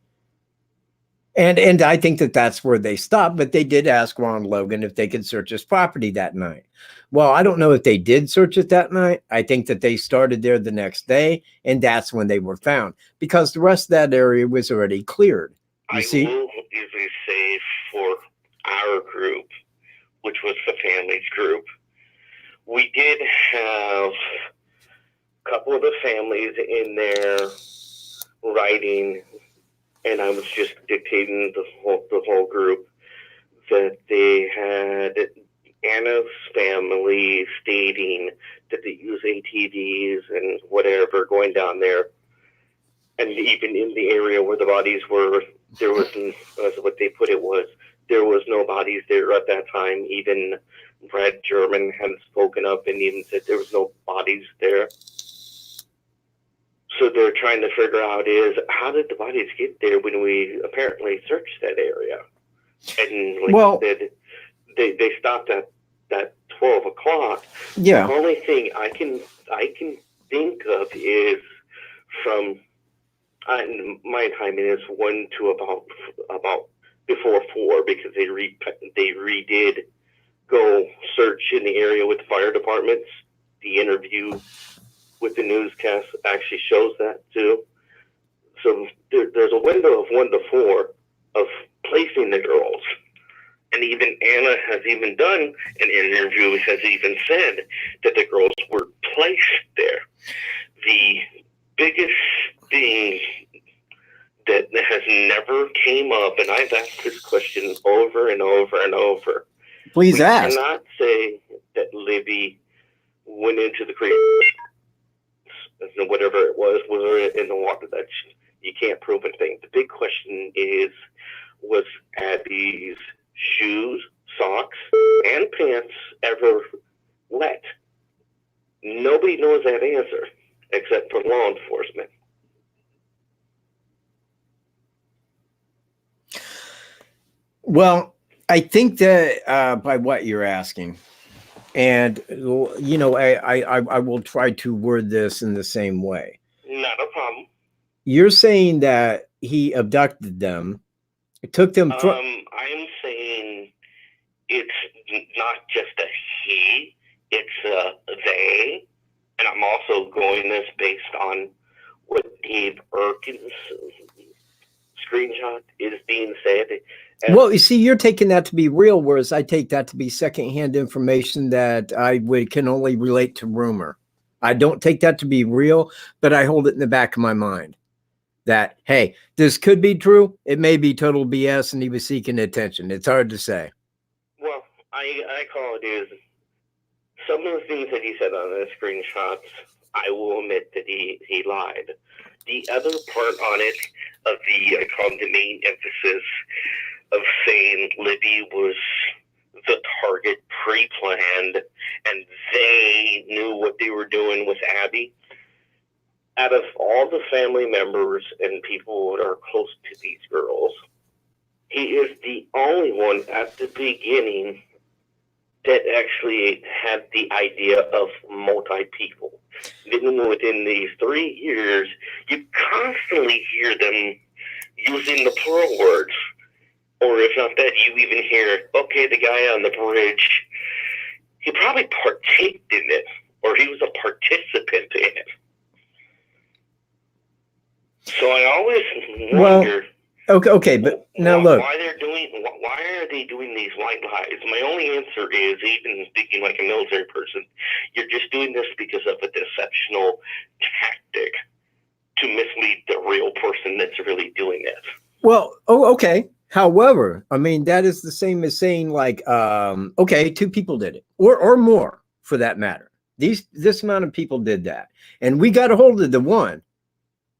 S1: And I think that that's where they stopped, but they did ask Ron Logan if they could search his property that night. Well, I don't know if they did search it that night. I think that they started there the next day, and that's when they were found because the rest of that area was already cleared. You see?
S2: I will easily say for our group, which was the family's group, we did have a couple of the families in there writing, and I was just dictating the whole group that they had Anna's family stating that they use ATVs and whatever going down there. And even in the area where the bodies were, there was, as what they put it was, there was no bodies there at that time. Even Brad German had spoken up and even said there was no bodies there. So they're trying to figure out is how did the bodies get there when we apparently searched that area? And like I said, they stopped at 12 o'clock.
S1: Yeah.
S2: The only thing I can think of is from my timing is 1 to about before 4 because they redid go search in the area with the fire departments. The interview with the newscast actually shows that too. So there's a window of 1 to 4 of placing the girls. And even Anna has even done an interview, has even said that the girls were placed there. The biggest thing that has never came up, and I've asked this question over and over and over.
S1: Please ask.
S2: I cannot say that Libby went into the creek, whatever it was in the water. That you can't prove anything. The big question is, was Abby's shoes, socks, and pants ever wet? Nobody knows that answer except for law enforcement.
S1: Well, I think that by what you're asking, and I will try to word this in the same way.
S2: Not a problem.
S1: You're saying that he abducted them, took them from.
S2: I'm saying it's not just a he, it's a they, and I'm also going this based on what Dave Erkin's screenshot is being said.
S1: Well, you see, you're taking that to be real, whereas I take that to be secondhand information that can only relate to rumor. I don't take that to be real, but I hold it in the back of my mind that, hey, this could be true. It may be total BS, and he was seeking attention. It's hard to say.
S2: Well, I call it is some of the things that he said on the screenshots. I will admit that he lied. The other part on it of I call the main emphasis of saying Libby was the target pre-planned and they knew what they were doing with Abby. Out of all the family members and people that are close to these girls, he is the only one at the beginning that actually had the idea of multi-people. Then within these 3 years, you constantly hear them using the plural words. Or if not that, you even hear, okay, the guy on the bridge, he probably partaked in it, or he was a participant in it. So I always wonder.
S1: Okay, but now look.
S2: Why are they doing these white lies? My only answer is, even speaking like a military person, you're just doing this because of a deceptional tactic to mislead the real person that's really doing it. Well,
S1: okay. However, I mean, that is the same as saying like, okay, 2 people did it or more for that matter. This amount of people did that. And we got a hold of the one,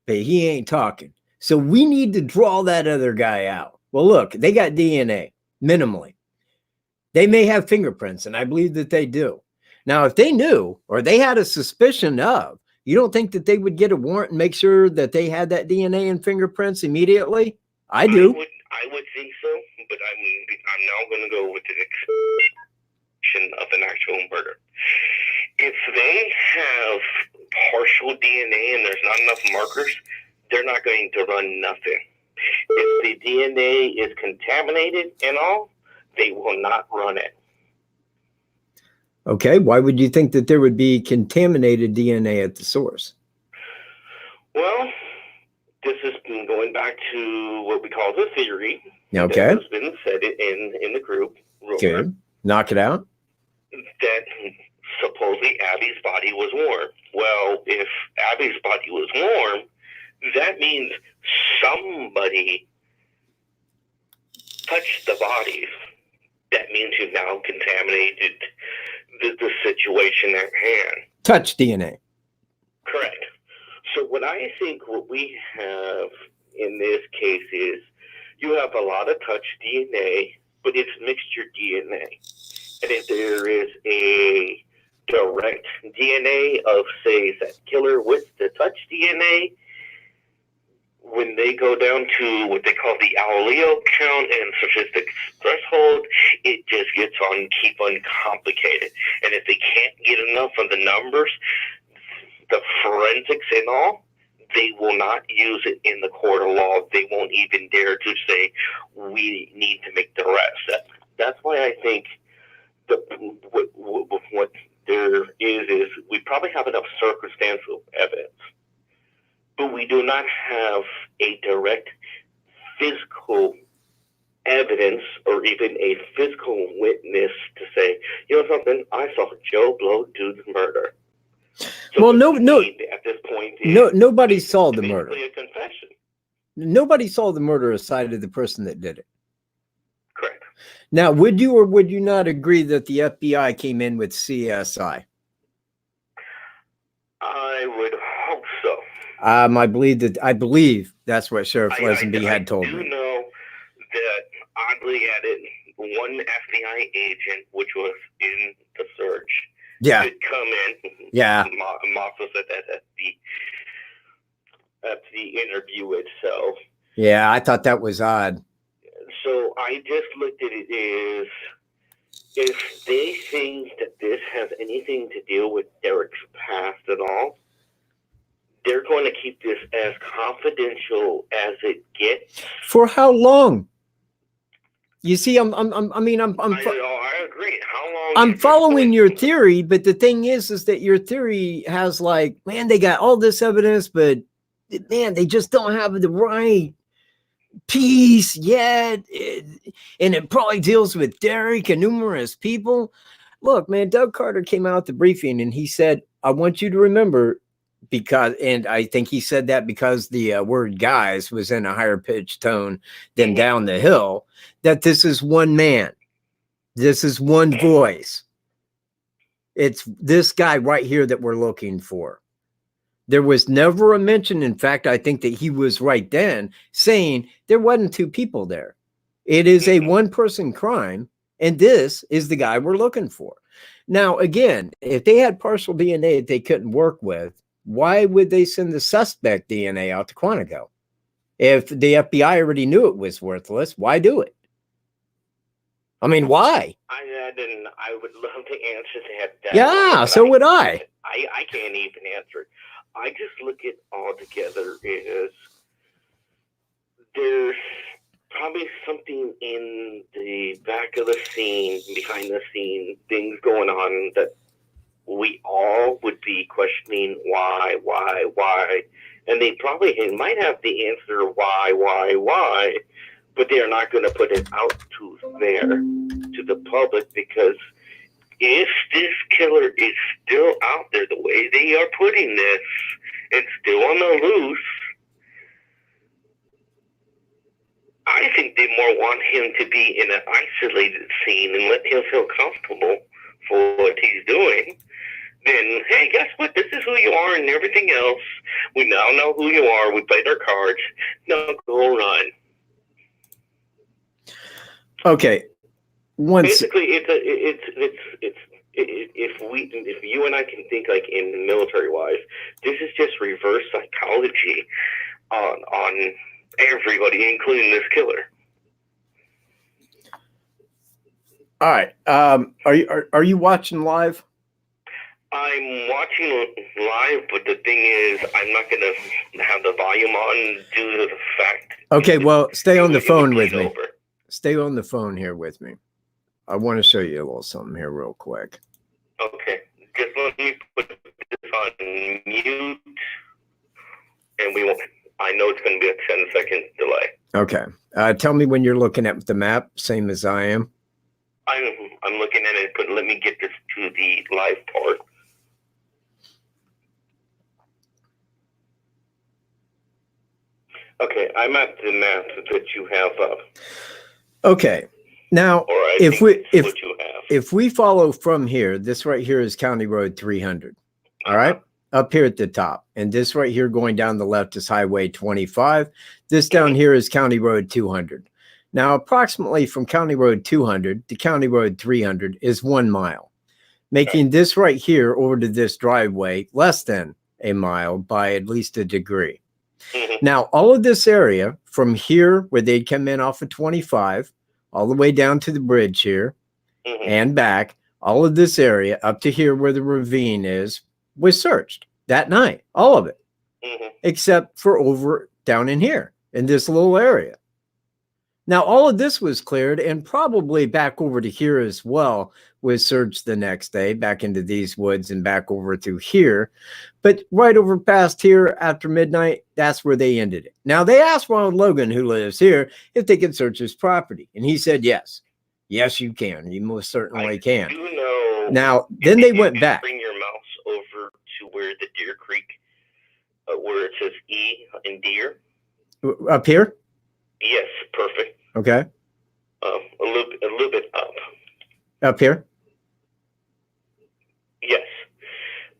S1: but he ain't talking. So we need to draw that other guy out. Well, look, they got DNA minimally. They may have fingerprints, and I believe that they do. Now, if they knew or they had a suspicion of, you don't think that they would get a warrant and make sure that they had that DNA and fingerprints immediately? I do.
S2: I would think so, but I'm now going to go with the explanation of an actual murder. If they have partial DNA and there's not enough markers, they're not going to run nothing. If the DNA is contaminated and all, they will not run it.
S1: Okay, why would you think that there would be contaminated DNA at the source?
S2: Well, this has been going back to what we call the theory.
S1: Okay.
S2: That has been said in the group.
S1: Okay, knock it out.
S2: That supposedly Abby's body was warm. Well, if Abby's body was warm, that means somebody touched the bodies. That means you've now contaminated the situation at hand.
S1: Touch DNA.
S2: Correct. So what we have in this case is you have a lot of touch DNA, but it's mixture DNA. And if there is a direct DNA of, say, that killer with the touch DNA, when they go down to what they call the allele count and statistics threshold, it just gets keep on complicated. And if they can't get enough of the numbers, the forensics and all, they will not use it in the court of law. They won't even dare to say, we need to make the rest. That's why I think what there is we probably have enough circumstantial evidence, but we do not have a direct physical evidence or even a physical witness to say, you know something, I saw Joe blow dude's murder. So
S1: well, no.
S2: At this point,
S1: nobody saw the murder.
S2: A confession.
S1: Nobody saw the murder aside of the person that did it.
S2: Correct.
S1: Now, would you or would you not agree that the FBI came in with CSI?
S2: I would hope so.
S1: I believe that's what Sheriff Lesenby had told me.
S2: I do know that oddly added one FBI agent, which was in the search, did come in.
S1: Yeah.
S2: Massa said that at the interview itself.
S1: Yeah, I thought that was odd.
S2: So I I just looked at it as if they think that this has anything to do with Derek's past at all, they're going to keep this as confidential as it gets.
S1: For how long? You see, I agree.
S2: How long?
S1: I'm following your theory, but the thing is that your theory has like, man, they got all this evidence, but man, they just don't have the right piece yet. And it probably deals with Derek and numerous people. Look, man, Doug Carter came out at the briefing and he said, I want you to remember, because, and I think he said that because the word guys was in a higher pitched tone than down the hill, that this is one man. This is one voice. It's this guy right here that we're looking for. There was never a mention. In fact, I think that he was right then saying there wasn't two people there. It is a one-person crime, and this is the guy we're looking for. Now, again, if they had partial DNA that they couldn't work with, why would they send the suspect DNA out to Quantico? If the FBI already knew it was worthless, why do it? I mean, why?
S2: I would love to answer that.
S1: Yeah, so would I.
S2: I can't even answer it. I just look at all together as there's probably something in the back of the scene, behind the scene, things going on that we all would be questioning why, and they probably might have the answer why, but they are not going to put it out to the public, because if this killer is still out there the way they are putting this and still on the loose, I think they more want him to be in an isolated scene and let him feel comfortable for what he's doing. Then, hey, guess what? This is who you are and everything else. We now know who you are. We played our cards. Now go run.
S1: Okay.
S2: Basically, if you and I can think like in military wise, this is just reverse psychology on everybody, including this killer.
S1: All right. Are you watching live?
S2: I'm watching live, but the thing is, I'm not going to have the volume on due to the fact.
S1: Okay, well, stay on the phone with me. Stay on the phone here with me. I want to show you a little something here real quick.
S2: Okay, just let me put this on mute, and we won't. I know it's going to be a 10-second delay.
S1: Okay. Tell me when you're looking at the map, same as I am.
S2: I'm looking at it, but let me get this to the live part. Okay, I'm at the map that you have up.
S1: Okay. Now, if we follow from here, this right here is County Road 300. All right. Up here at the top. And this right here going down the left is Highway 25. This down here is County Road 200. Now, approximately from County Road 200 to County Road 300 is 1 mile, making this right here over to this driveway less than a mile by at least a degree. Now, all of this area from here where they'd come in off of 25, all the way down to the bridge here and back, all of this area up to here where the ravine is was searched that night, all of it, except for over down in here in this little area. Now, all of this was cleared, and probably back over to here as well was searched the next day, back into these woods and back over to here. But right over past here after midnight, that's where they ended it. Now, they asked Ronald Logan, who lives here, if they could search his property. And he said, yes. Yes, you can. You most certainly can.
S2: Do know,
S1: now, then they went back.
S2: Bring your mouse over to where the Deer Creek, where it says E in deer.
S1: Up here?
S2: Yes, perfect.
S1: Okay.
S2: A little bit up.
S1: Up here?
S2: Yes.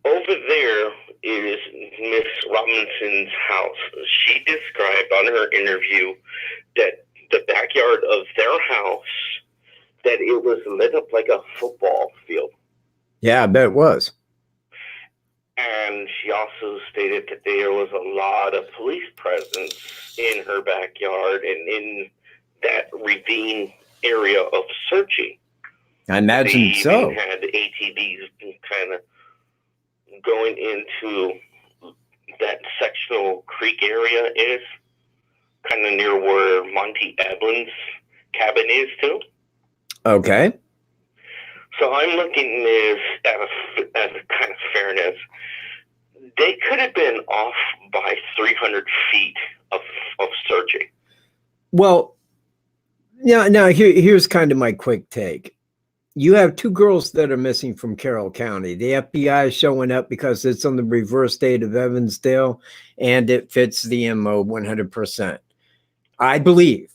S2: Over there is Miss Robinson's house. She described on her interview that the backyard of their house, that it was lit up like a football field.
S1: Yeah, I bet it was.
S2: And she also stated that there was a lot of police presence in her backyard and in that ravine area of searching.
S1: I imagine
S2: they
S1: so.
S2: Even had ATVs kind of going into that sectional creek area is, kind of near where Monty Eblin's cabin is too.
S1: Okay.
S2: So I'm looking at a kind of fairness. They could have been off by 300 feet of searching.
S1: Well, yeah. Now here's kind of my quick take. You have 2 girls that are missing from Carroll County. The FBI is showing up because it's on the reverse date of Evansdale, and it fits the MO 100%. I believe,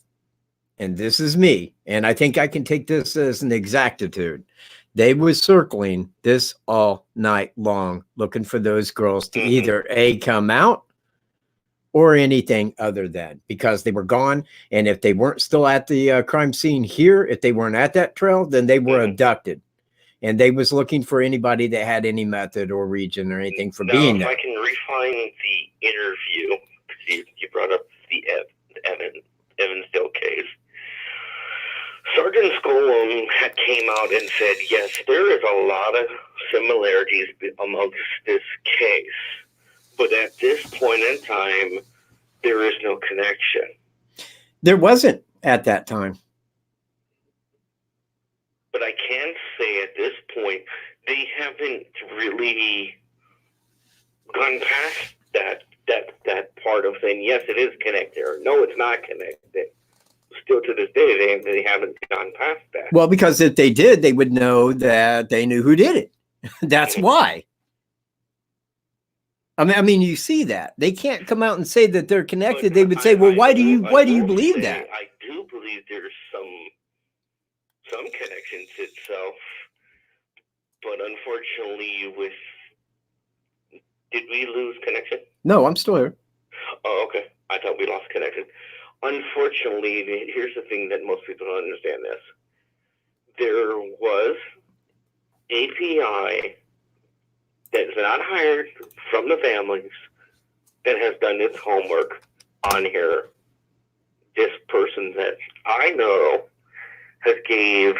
S1: and this is me, and I think I can take this as an exactitude. They were circling this all night long, looking for those girls to either A, come out, or anything other than, because they were gone. And if they weren't still at the crime scene here, if they weren't at that trail, then they were abducted. And they was looking for anybody that had any method or region or anything for being there.
S2: If I can refine the interview, you brought up the Evansdale case. Sergeant Skolum came out and said, yes, there is a lot of similarities amongst this case. But at this point in time, there is no connection.
S1: There wasn't at that time.
S2: But I can say at this point, they haven't really gone past that part of saying, yes, it is connected, or no, it's not connected. Still to this day, they haven't gone past that.
S1: Well, because if they did, they would know that they knew who did it. That's why. I mean, you see that they can't come out and say that they're connected. They would say, "Well, why do you believe that?"
S2: I do believe there's some connections itself, but unfortunately, did we lose connection?
S1: No, I'm still here.
S2: Oh, okay. I thought we lost connection. Unfortunately, here's the thing that most people don't understand this. There was API that is not hired from the families that has done its homework on here. This person that I know has gave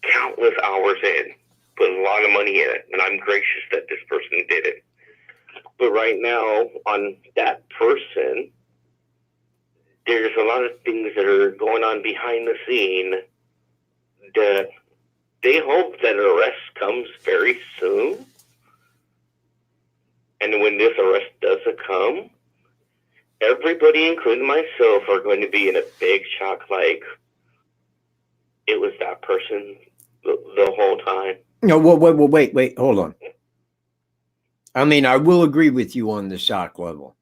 S2: countless hours in, put a lot of money in it, and I'm gracious that this person did it. But right now, on that person, there's a lot of things that are going on behind the scene that they hope that an arrest comes very soon. And when this arrest doesn't come, everybody, including myself, are going to be in a big shock, like it was that person the whole time.
S1: No, wait, hold on. I mean, I will agree with you on the shock level,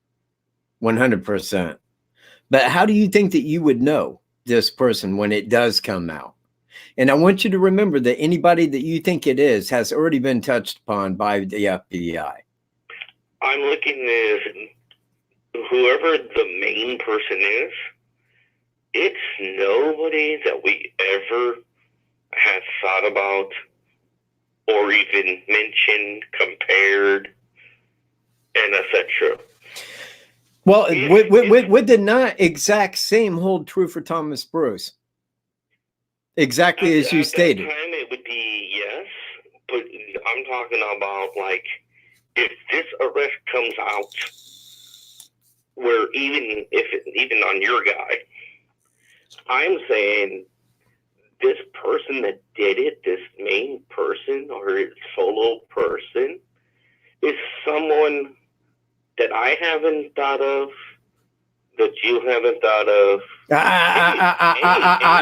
S1: 100%. But how do you think that you would know this person when it does come out? And I want you to remember that anybody that you think it is has already been touched upon by the FBI.
S2: I'm looking at whoever the main person is. It's nobody that we ever had thought about or even mentioned, compared, and etc.
S1: Well, would the not exact same hold true for Thomas Bruce? Exactly as you stated.
S2: At that time, it would be yes, but I'm talking about, like, if this arrest comes out, where even on your guy, I'm saying this person that did it, this main person or solo person, is someone that I haven't thought of, that you haven't thought of.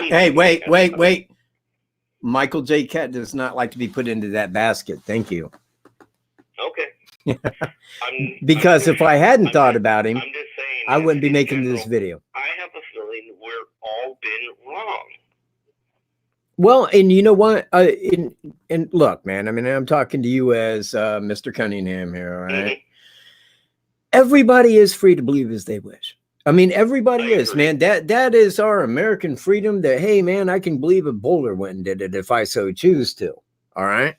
S1: Hey, wait. Michael J. Kett does not like to be put into that basket. Thank you.
S2: Okay.
S1: Because if I hadn't thought about him,
S2: I'm just saying,
S1: I wouldn't be making this video.
S2: I have a feeling we're all been wrong.
S1: Well, and you know what? And look, man, I mean, I'm talking to you as Mr. Cunningham here, all right? Mm-hmm. Everybody is free to believe as they wish. I mean, everybody is, man. That is our American freedom, that, hey, man, I can believe a Boulder went and did it if I so choose to. All right.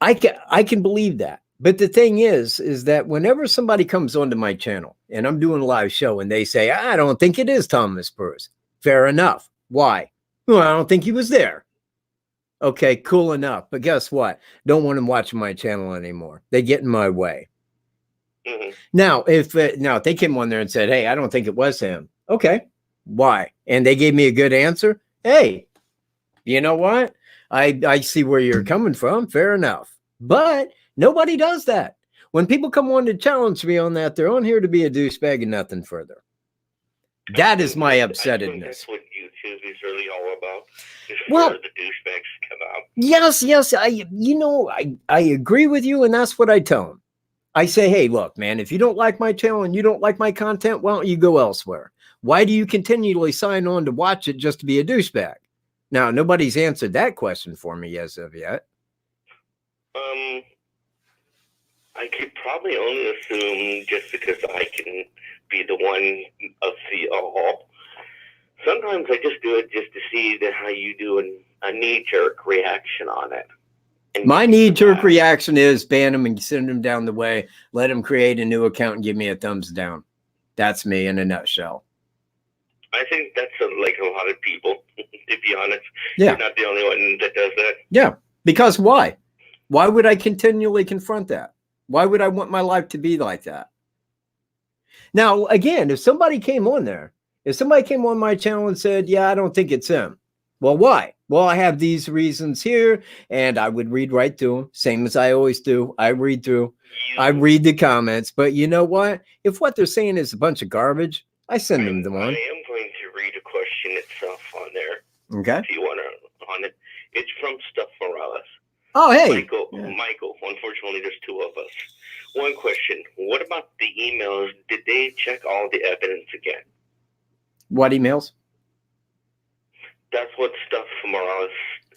S1: I can believe that. But the thing is that whenever somebody comes onto my channel and I'm doing a live show and they say, I don't think it is Thomas Bruce. Fair enough. Why? Well, I don't think he was there. Okay, cool enough. But guess what? Don't want him watching my channel anymore. They get in my way.
S2: Mm-hmm.
S1: Now, if they came on there and said, "Hey, I don't think it was him." Okay, why? And they gave me a good answer. Hey, you know what? I see where you're coming from. Fair enough. But nobody does that. When people come on to challenge me on that, they're on here to be a douchebag and nothing further. That is my upsetness.
S2: I think that's what YouTube is really all about. Is
S1: Well,
S2: where the douchebags come out.
S1: Yes. I agree with you, and that's what I tell them. I say, hey, look, man, if you don't like my channel and you don't like my content, why don't you go elsewhere? Why do you continually sign on to watch it just to be a douchebag? Now, nobody's answered that question for me as of yet.
S2: I could probably only assume just because I can be the one of the all. Sometimes I just do it just to see how you do a knee-jerk reaction on it. And
S1: my knee-jerk reaction is ban him and send him down the way, let him create a new account and give me a thumbs down. That's me in a nutshell.
S2: I think that's like a lot of people, to be honest.
S1: Yeah.
S2: You're not the only one that does that.
S1: Yeah, because why? Why would I continually confront that? Why would I want my life to be like that? Now, again, if somebody came on my channel and said, yeah, I don't think it's him. Well, why? Well, I have these reasons here, and I would read right through them, same as I always do. I read the comments, but you know what? If what they're saying is a bunch of garbage, I send them the one.
S2: I am going to read a question itself on there.
S1: Okay.
S2: If you want to, on it. It's from Stuff Morales.
S1: Oh, hey.
S2: Michael, unfortunately, there's two of us. One question. What about the emails? Did they check all the evidence again?
S1: What emails?
S2: That's what Stuff Morales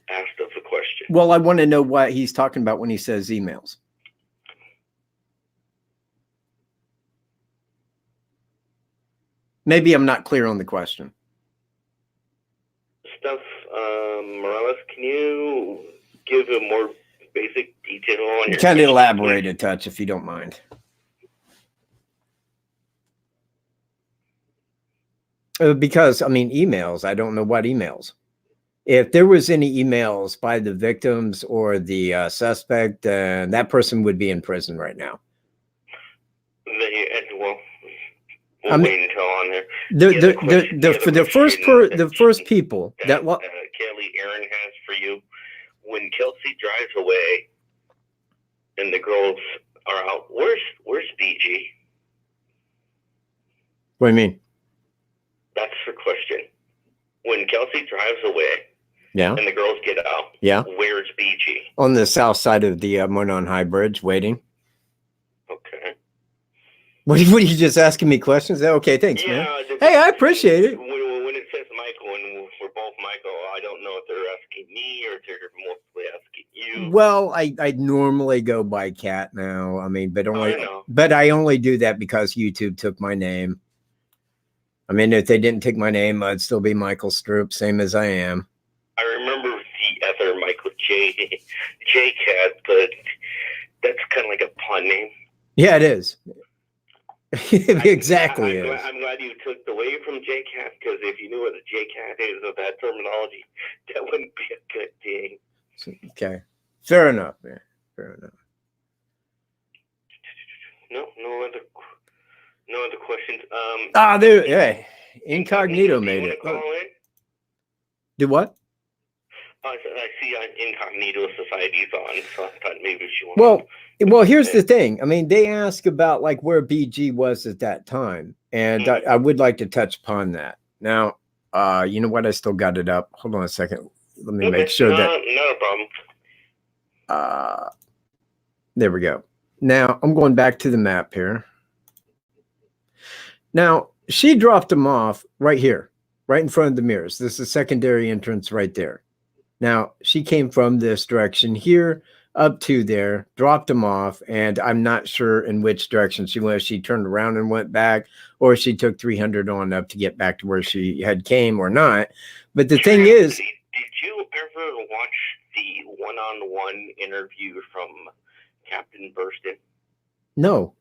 S2: asked of the question.
S1: Well, I want to know what he's talking about when he says emails. Maybe I'm not clear on the question.
S2: Stuff Morales, can you give a more basic detail on your
S1: kind of elaborate a touch if you don't mind? Because I mean, emails, I don't know what emails. If there was any emails by the victims or the suspect, that person would be in prison right now.
S2: We'll wait until on there.
S1: The first people that
S2: Kelly Aaron has for you. When Kelsey drives away and the girls are out, where's BG?
S1: What do you mean?
S2: That's the question. When Kelsey drives away, and the girls get out, where's BG?
S1: On the south side of the Monon High Bridge, waiting.
S2: Okay.
S1: What are you just asking me questions? Okay, thanks, man. Hey, I appreciate it.
S2: When it says Michael and we're both Michael, I don't know if they're asking me or if they're mostly asking you.
S1: Well, I normally go by Cat now. I mean, but I only do that because YouTube took my name. I mean, if they didn't take my name, I'd still be Michael Stroup, same as I am.
S2: I remember the other Michael J Cat, but that's kind of like a pun name.
S1: Yeah, it is. Exactly.
S2: I'm glad you took away from J Cat, because if you knew what a J Cat is with that terminology, that wouldn't be a good thing.
S1: Okay, fair enough, man. Fair enough.
S2: No other questions.
S1: Hey, Incognito made it. Do what?
S2: I see Incognito Society's on, so I thought maybe she wanted.
S1: Well, here's the thing. I mean, they ask about like where BG was at that time, and I would like to touch upon that. Now, you know what? I still got it up. Hold on a second. Let me make sure that.
S2: Not a problem.
S1: There we go. Now I'm going back to the map here. Now she dropped him off right here, right in front of the mirrors. This is a secondary entrance right there. Now she came from this direction here up to there, dropped him off, and I'm not sure in which direction she went. She turned around and went back, or she took 300 on up to get back to where she had came or not. But the thing is,
S2: did you ever watch the one-on-one interview from Captain Burston?
S1: No.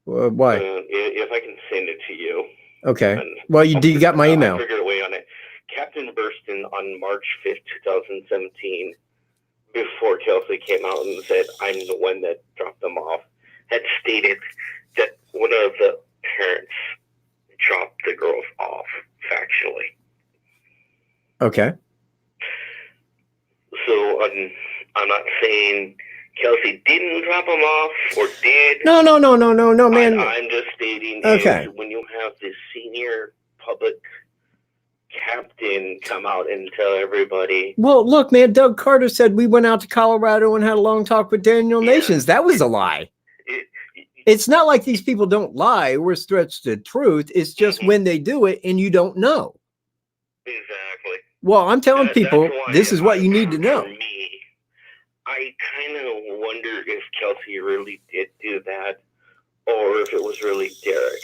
S1: Why?
S2: If I can send it to you.
S1: Okay. Well, you got my email.
S2: I'll figure a way on it. Captain Burston on March 5th, 2017, before Kelsey came out and said, I'm the one that dropped them off, had stated that one of the parents dropped the girls off factually.
S1: Okay.
S2: So I'm not saying Kelsey didn't drop them off or did.
S1: No, man.
S2: I'm just stating
S1: okay.
S2: When you have this senior public captain come out and tell everybody.
S1: Well, look, man, Doug Carter said we went out to Colorado and had a long talk with Daniel Nations. That was a lie. It's not like these people don't lie or stretch the truth. It's just when they do it and you don't know.
S2: Exactly.
S1: Well, I'm telling people this is what you need to know.
S2: For me, I kind of wonder if Kelsey really did do that or if it was really Derek.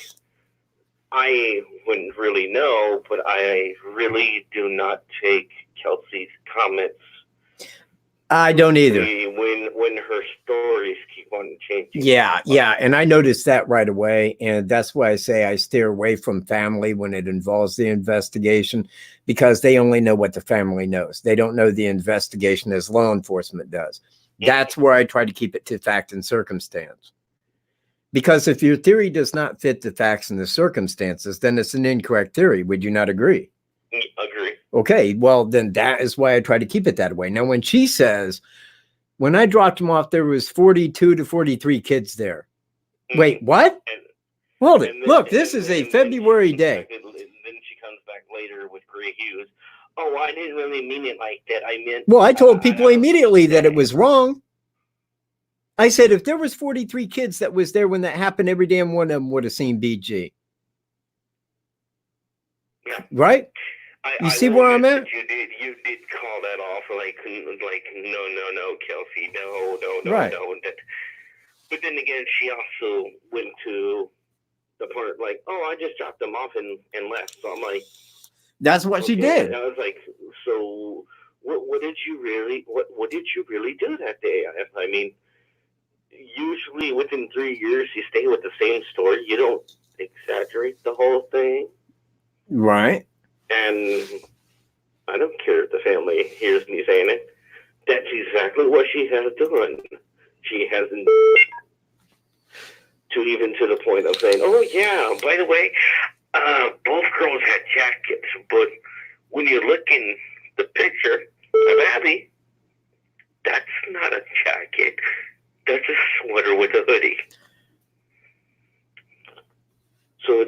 S2: I wouldn't really know, but I really do not take Kelsey's comments.
S1: I don't either.
S2: When her stories keep on changing.
S1: Yeah. And I noticed that right away. And that's why I say I steer away from family when it involves the investigation, because they only know what the family knows. They don't know the investigation as law enforcement does. That's where I try to keep it to fact and circumstance. Because if your theory does not fit the facts and the circumstances, then it's an incorrect theory. Would you not agree?
S2: Agree.
S1: Okay, well, then that is why I try to keep it that way. Now, when she says, when I dropped them off, there was 42 to 43 kids there. Wait, what? Hold it. Look, this is a February day.
S2: Then she comes back later with Gray Hughes. Oh, I didn't really mean it like that. I meant...
S1: Well, I told people immediately that it was wrong. I said, if there was 43 kids that was there when that happened, every damn one of them would have seen BG.
S2: Yeah.
S1: Right? You see where I'm at?
S2: You did call that off, like no, Kelsey, no.
S1: Right.
S2: No. But then again, she also went to the part like, oh, I just dropped them off and left. So I'm like,
S1: that's what she did.
S2: And I was like, so what did you really do that day? I mean, usually within 3 years, you stay with the same story. You don't exaggerate the whole thing.
S1: Right.
S2: And I don't care if the family hears me saying it. That's exactly what she has done. She hasn't, to the point of saying, oh, yeah, by the way, both girls had jackets, but when you look in the picture of Abby, that's not a jacket. That's a sweater with a hoodie. So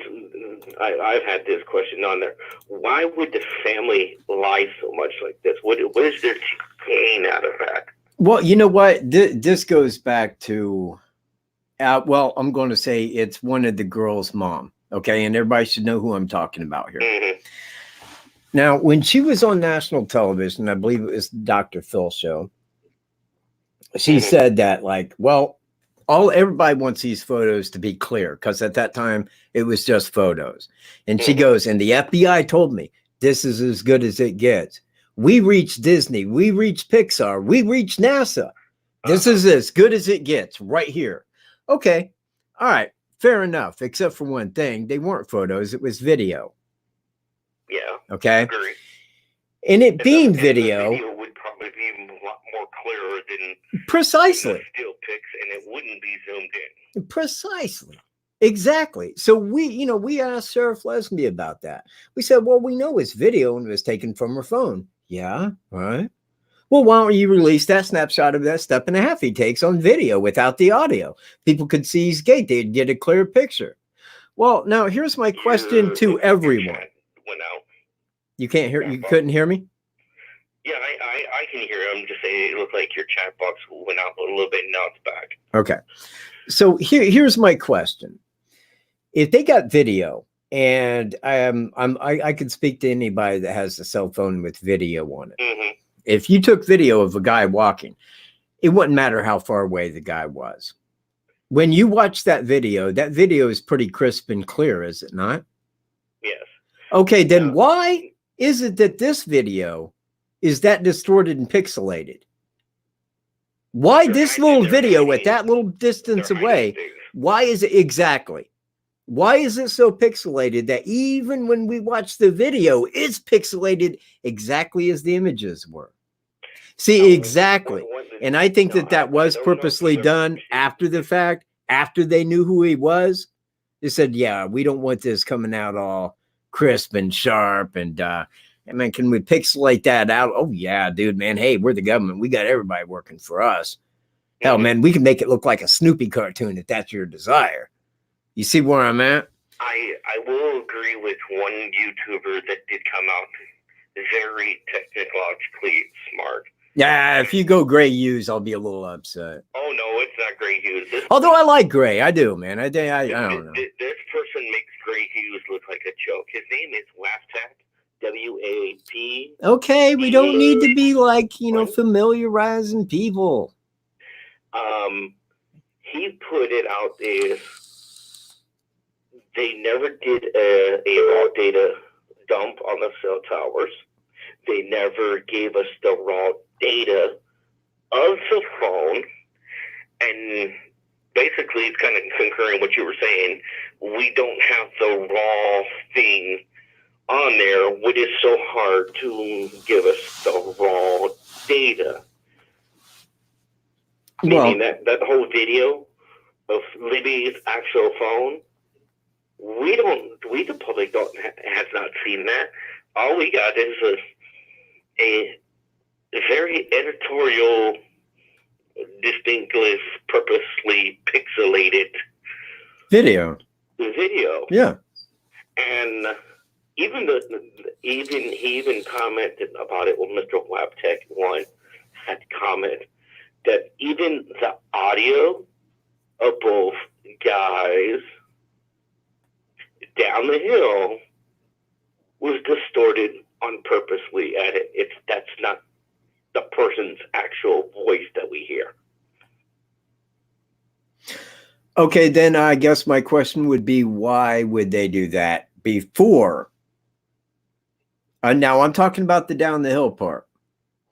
S2: I've had this question on there. Why would the family lie so much like this? What is there to gain out of that?
S1: Well, you know what? This goes back to, well, I'm going to say it's one of the girls' mom. Okay. And everybody should know who I'm talking about here.
S2: Mm-hmm.
S1: Now, when she was on national television, I believe it was Dr. Phil show, she said that, like, well, everybody wants these photos to be clear, because at that time it was just photos. And she goes, and the FBI told me this is as good as it gets. We reached Disney, we reached Pixar, we reached NASA. This is as good as it gets right here. Okay. All right. Fair enough. Except for one thing. They weren't photos. It was video.
S2: Yeah.
S1: Okay.
S2: Agree.
S1: And it being video,
S2: would probably be a lot more clearer than
S1: precisely
S2: still pics, and it wouldn't be zoomed in.
S1: Precisely. Exactly. So we asked Sheriff Leslie about that. We said, well, we know it's video and it was taken from her phone. Yeah. All right. Well, why don't you release that snapshot of that step and a half he takes on video without the audio? People could see his gait. They'd get a clear picture. Well, now here's my question to everyone.
S2: Went out.
S1: You can't hear, you couldn't hear me?
S2: Yeah, I can hear him. Just saying it looked like your chat box went out a little bit and now it's back.
S1: Okay. So here's my question. If they got video, and I could speak to anybody that has a cell phone with video on it.
S2: Mm-hmm.
S1: If you took video of a guy walking, it wouldn't matter how far away the guy was. When you watch that video is pretty crisp and clear, is it not?
S2: Yes.
S1: Okay, then why is it that this video is that distorted and pixelated? Why this little video at that little distance away? Why is it exactly? Why is it so pixelated that even when we watch the video, it's pixelated exactly as the images were? See, exactly. And I think that was purposely done after the fact, after they knew who he was. They said, yeah, we don't want this coming out all crisp and sharp. And man, can we pixelate that out? Oh, yeah, dude, man. Hey, we're the government. We got everybody working for us. Hell, man, we can make it look like a Snoopy cartoon if that's your desire. You see where I'm at?
S2: I will agree with one YouTuber that did come out very technologically smart.
S1: Yeah, if you go Gray Hughes, I'll be a little upset.
S2: Oh no, it's not Gray Hughes.
S1: Although I like Gray, I do, man. I don't know.
S2: This person makes Gray Hughes look like a joke. His name is Waptak, W-A-P.
S1: Okay, we don't need to be like, familiarizing people.
S2: He put it out there. They never did a raw data dump on the cell towers. They never gave us the raw data of the phone. And basically, it's kind of concurring what you were saying. We don't have the raw thing on there, which is so hard to give us the raw data. Meaning that whole video of Libby's actual phone, we the public has not seen that. All we got is a very editorial, distinctly, purposely pixelated
S3: video.
S1: Yeah.
S2: And he even commented about it when Mr. Waptek one had commented that even the audio of both guys down the hill was distorted on purposely at it. That's not the person's actual voice that we hear.
S1: Okay, then I guess my question would be, why would they do that before? Now I'm talking about the down the hill part.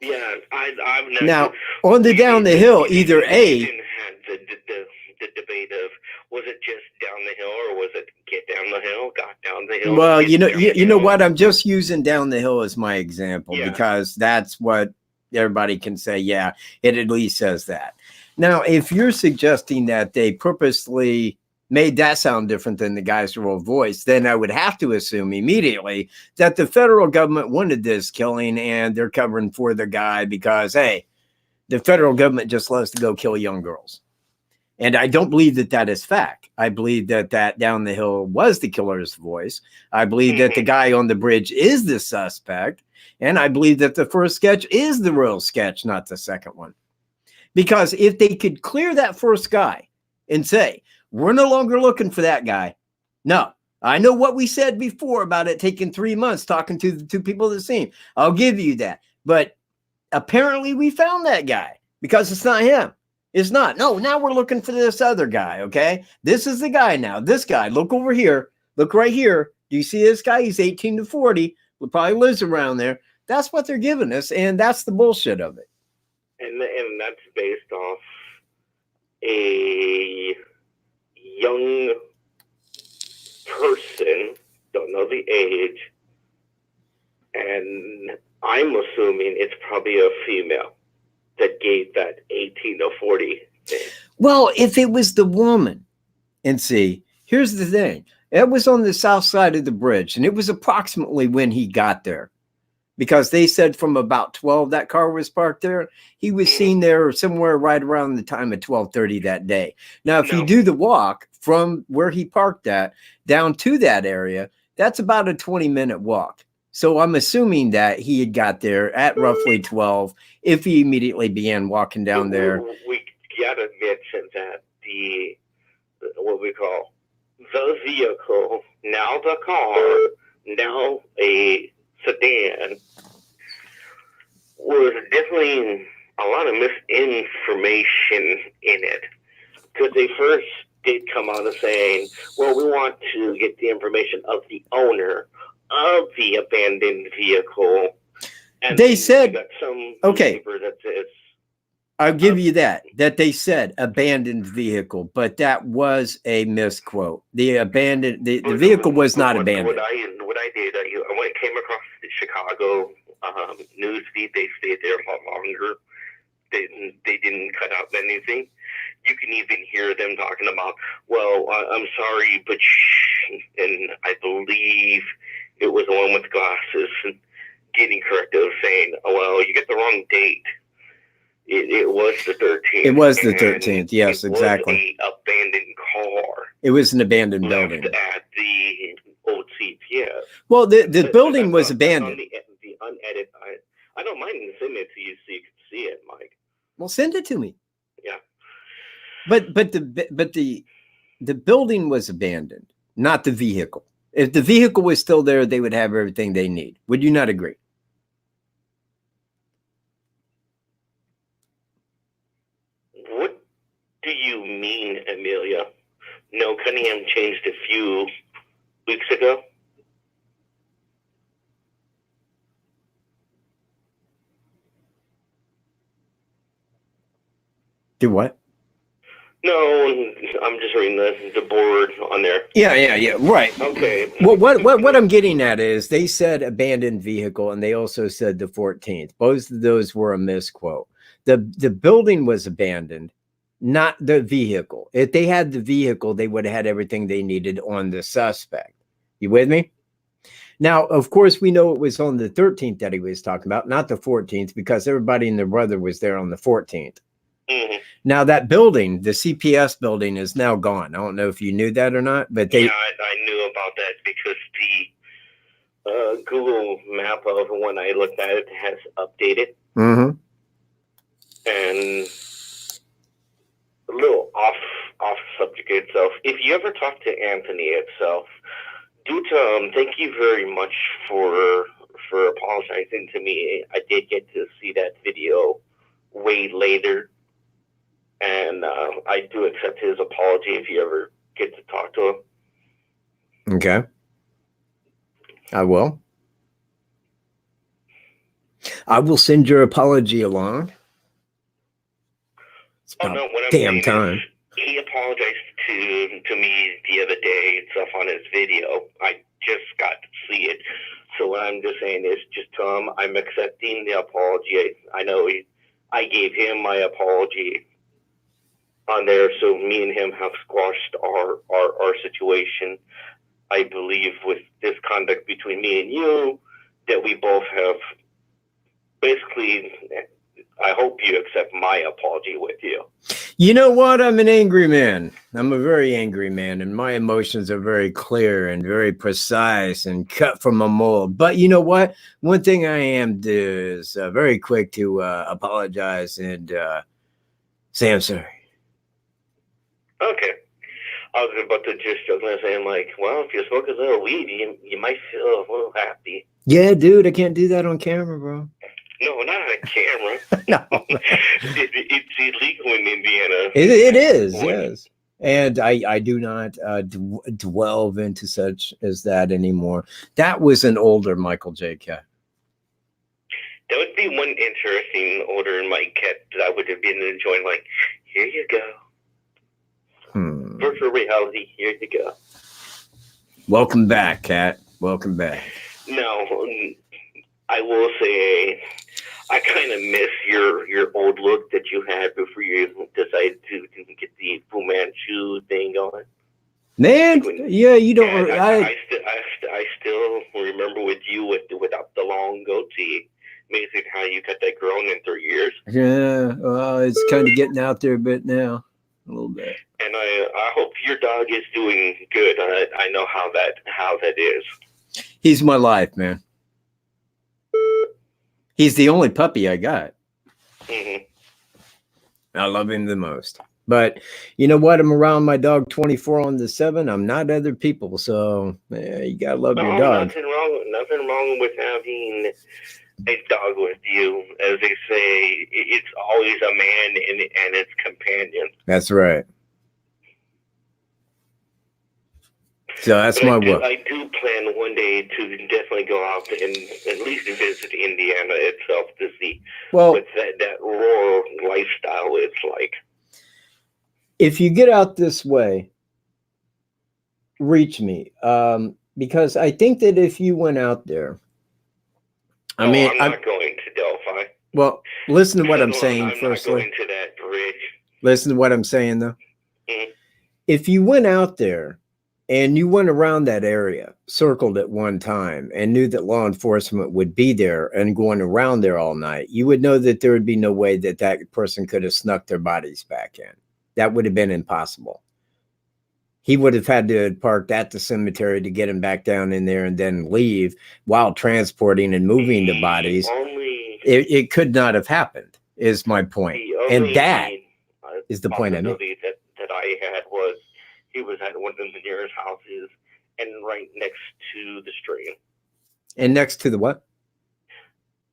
S2: Yeah, I've never.
S1: Now on the down the hill, either A.
S2: Had the debate of, was it just down the hill or was it get down the hill, got down the hill?
S1: Well, you know what? I'm just using down the hill as my example because that's what everybody can say. Yeah, it at least says that. Now, if you're suggesting that they purposely made that sound different than the guy's real voice, then I would have to assume immediately that the federal government wanted this killing and they're covering for the guy because, hey, the federal government just loves to go kill young girls. And I don't believe that that is fact. I believe that down the hill was the killer's voice. I believe that the guy on the bridge is the suspect. And I believe that the first sketch is the real sketch, not the second one. Because if they could clear that first guy and say, we're no longer looking for that guy. No, I know what we said before about it taking 3 months talking to the two people that seen. I'll give you that. But apparently we found that guy because it's not him. It's not. No, now we're looking for this other guy, okay? This is the guy now. This guy, look over here. Look right here. Do you see this guy? He's 18 to 40. He probably lives around there. That's what they're giving us, and that's the bullshit of it.
S2: And that's based off a young person, don't know the age, and I'm assuming it's probably a female that gave that 18 to 40 thing.
S1: Well, if it was the woman, and see, here's the thing. It was on the south side of the bridge, and it was approximately when he got there. Because they said from about 12, that car was parked there. He was seen there somewhere right around the time of 12:30 that day. Now, if you do the walk from where he parked at down to that area, that's about a 20-minute walk. So I'm assuming that he had got there at roughly 12 if he immediately began walking down there.
S2: We got to mention that what we call the vehicle, now the car, now a sedan, was definitely a lot of misinformation in it. Because they first did come out of saying, well, we want to get the information of the owner of the abandoned vehicle. And
S1: they said,
S2: got some
S1: okay,
S2: paper that says,
S1: I'll give you that they said abandoned vehicle, but that was a misquote. The vehicle was not abandoned.
S2: What I did, when it came across the Chicago news feed, they stayed there a lot longer. They didn't cut out anything. You can even hear them talking about, well, I'm sorry, but and I believe it was the one with glasses getting corrected, saying, oh, well, you get the wrong date. It was the 13th.
S1: It was the 13th. Yes, exactly.
S2: It was an abandoned car.
S1: It was an abandoned building
S2: At the old CPS.
S1: Well, the building was abandoned.
S2: The unedited. I don't mind sending it to you so you can see it, Mike.
S1: Well, send it to me.
S2: Yeah.
S1: But the building was abandoned, not the vehicle. If the vehicle was still there, they would have everything they need. Would you not agree?
S2: What do you mean, Amelia? No, Cunningham changed a few weeks ago.
S1: Do what?
S2: No, I'm just reading the board on there.
S1: Yeah. Right.
S2: Okay.
S1: Well, what I'm getting at is they said abandoned vehicle, and they also said the 14th. Both of those were a misquote. The building was abandoned, not the vehicle. If they had the vehicle, they would have had everything they needed on the suspect. You with me? Now, of course, we know it was on the 13th that he was talking about, not the 14th, because everybody and their brother was there on the 14th.
S2: Mm-hmm.
S1: Now that building, the CPS building, is now gone. I don't know if you knew that or not, but they.
S2: Yeah, I knew about that because the Google map of when I looked at it has updated.
S1: Mm-hmm.
S2: And a little off subject itself. If you ever talk to Anthony itself, do tell him thank you very much for apologizing to me. I did get to see that video way later. And I do accept his apology if you ever get to talk to him.
S1: Okay. I will. I will send your apology along. It's about
S2: what I'm
S1: damn time.
S2: He apologized to me the other day and stuff on his video. I just got to see it. So what I'm just saying is just tell him I'm accepting the apology. I know I gave him my apology on there, so me and him have squashed our situation. I believe with this conduct between me and you, that we both have basically, I hope you accept my apology with you.
S1: You know what? I'm an angry man. I'm a very angry man, and my emotions are very clear and very precise and cut from a mold. But you know what? One thing I am is very quick to apologize and say I'm sorry.
S2: Okay. I was about to just joke and saying, like, well, if you smoke a little weed, you might feel a little happy.
S1: Yeah, dude, I can't do that on camera, bro.
S2: No, not on camera.
S1: No.
S2: It's illegal in Indiana.
S1: It is, yes. And I do not delve into such as that anymore. That was an older Michael J. Cat.
S2: That would be one interesting older Mike Cat that I would have been enjoying, like, here you go. Virtual reality, here you go.
S1: Welcome back, Kat. Welcome back.
S2: No, I will say I kind of miss your old look that you had before you decided to get the Fu Manchu thing going.
S1: Man, yeah, you don't.
S2: I still remember with you without the long goatee. Amazing how you got that grown in 3 years.
S1: Yeah, well, it's kind of getting out there a bit now. A little bit.
S2: And I hope your dog is doing good. I know how that is.
S1: He's my life, man. He's the only puppy I got.
S2: Mm-hmm.
S1: I love him the most. But you know what? I'm around my dog 24/7. I'm not other people, so you gotta love your dog.
S2: Nothing wrong with having a dog with you. As they say, it's always a man and its companion.
S1: That's right. So that's my work.
S2: I do plan one day to definitely go out and at least visit Indiana itself to see what that rural lifestyle is like.
S1: If you get out this way, reach me. Because I think that if you went out there,
S2: I'm not going to Delphi.
S1: Well, listen to what I'm saying.
S2: I'm
S1: Firstly,
S2: not going to that bridge.
S1: Listen to what I'm saying, though.
S2: Mm-hmm.
S1: If you went out there and you went around that area, circled at one time, and knew that law enforcement would be there and going around there all night, you would know that there would be no way that that person could have snuck their bodies back in. That would have been impossible. He would have had to have parked at the cemetery to get him back down in there and then leave while transporting and moving the bodies. It could not have happened, is my point. And that is the point I made.
S2: That I had was he was at one of the nearest houses and right next to the stream.
S1: And next to the what?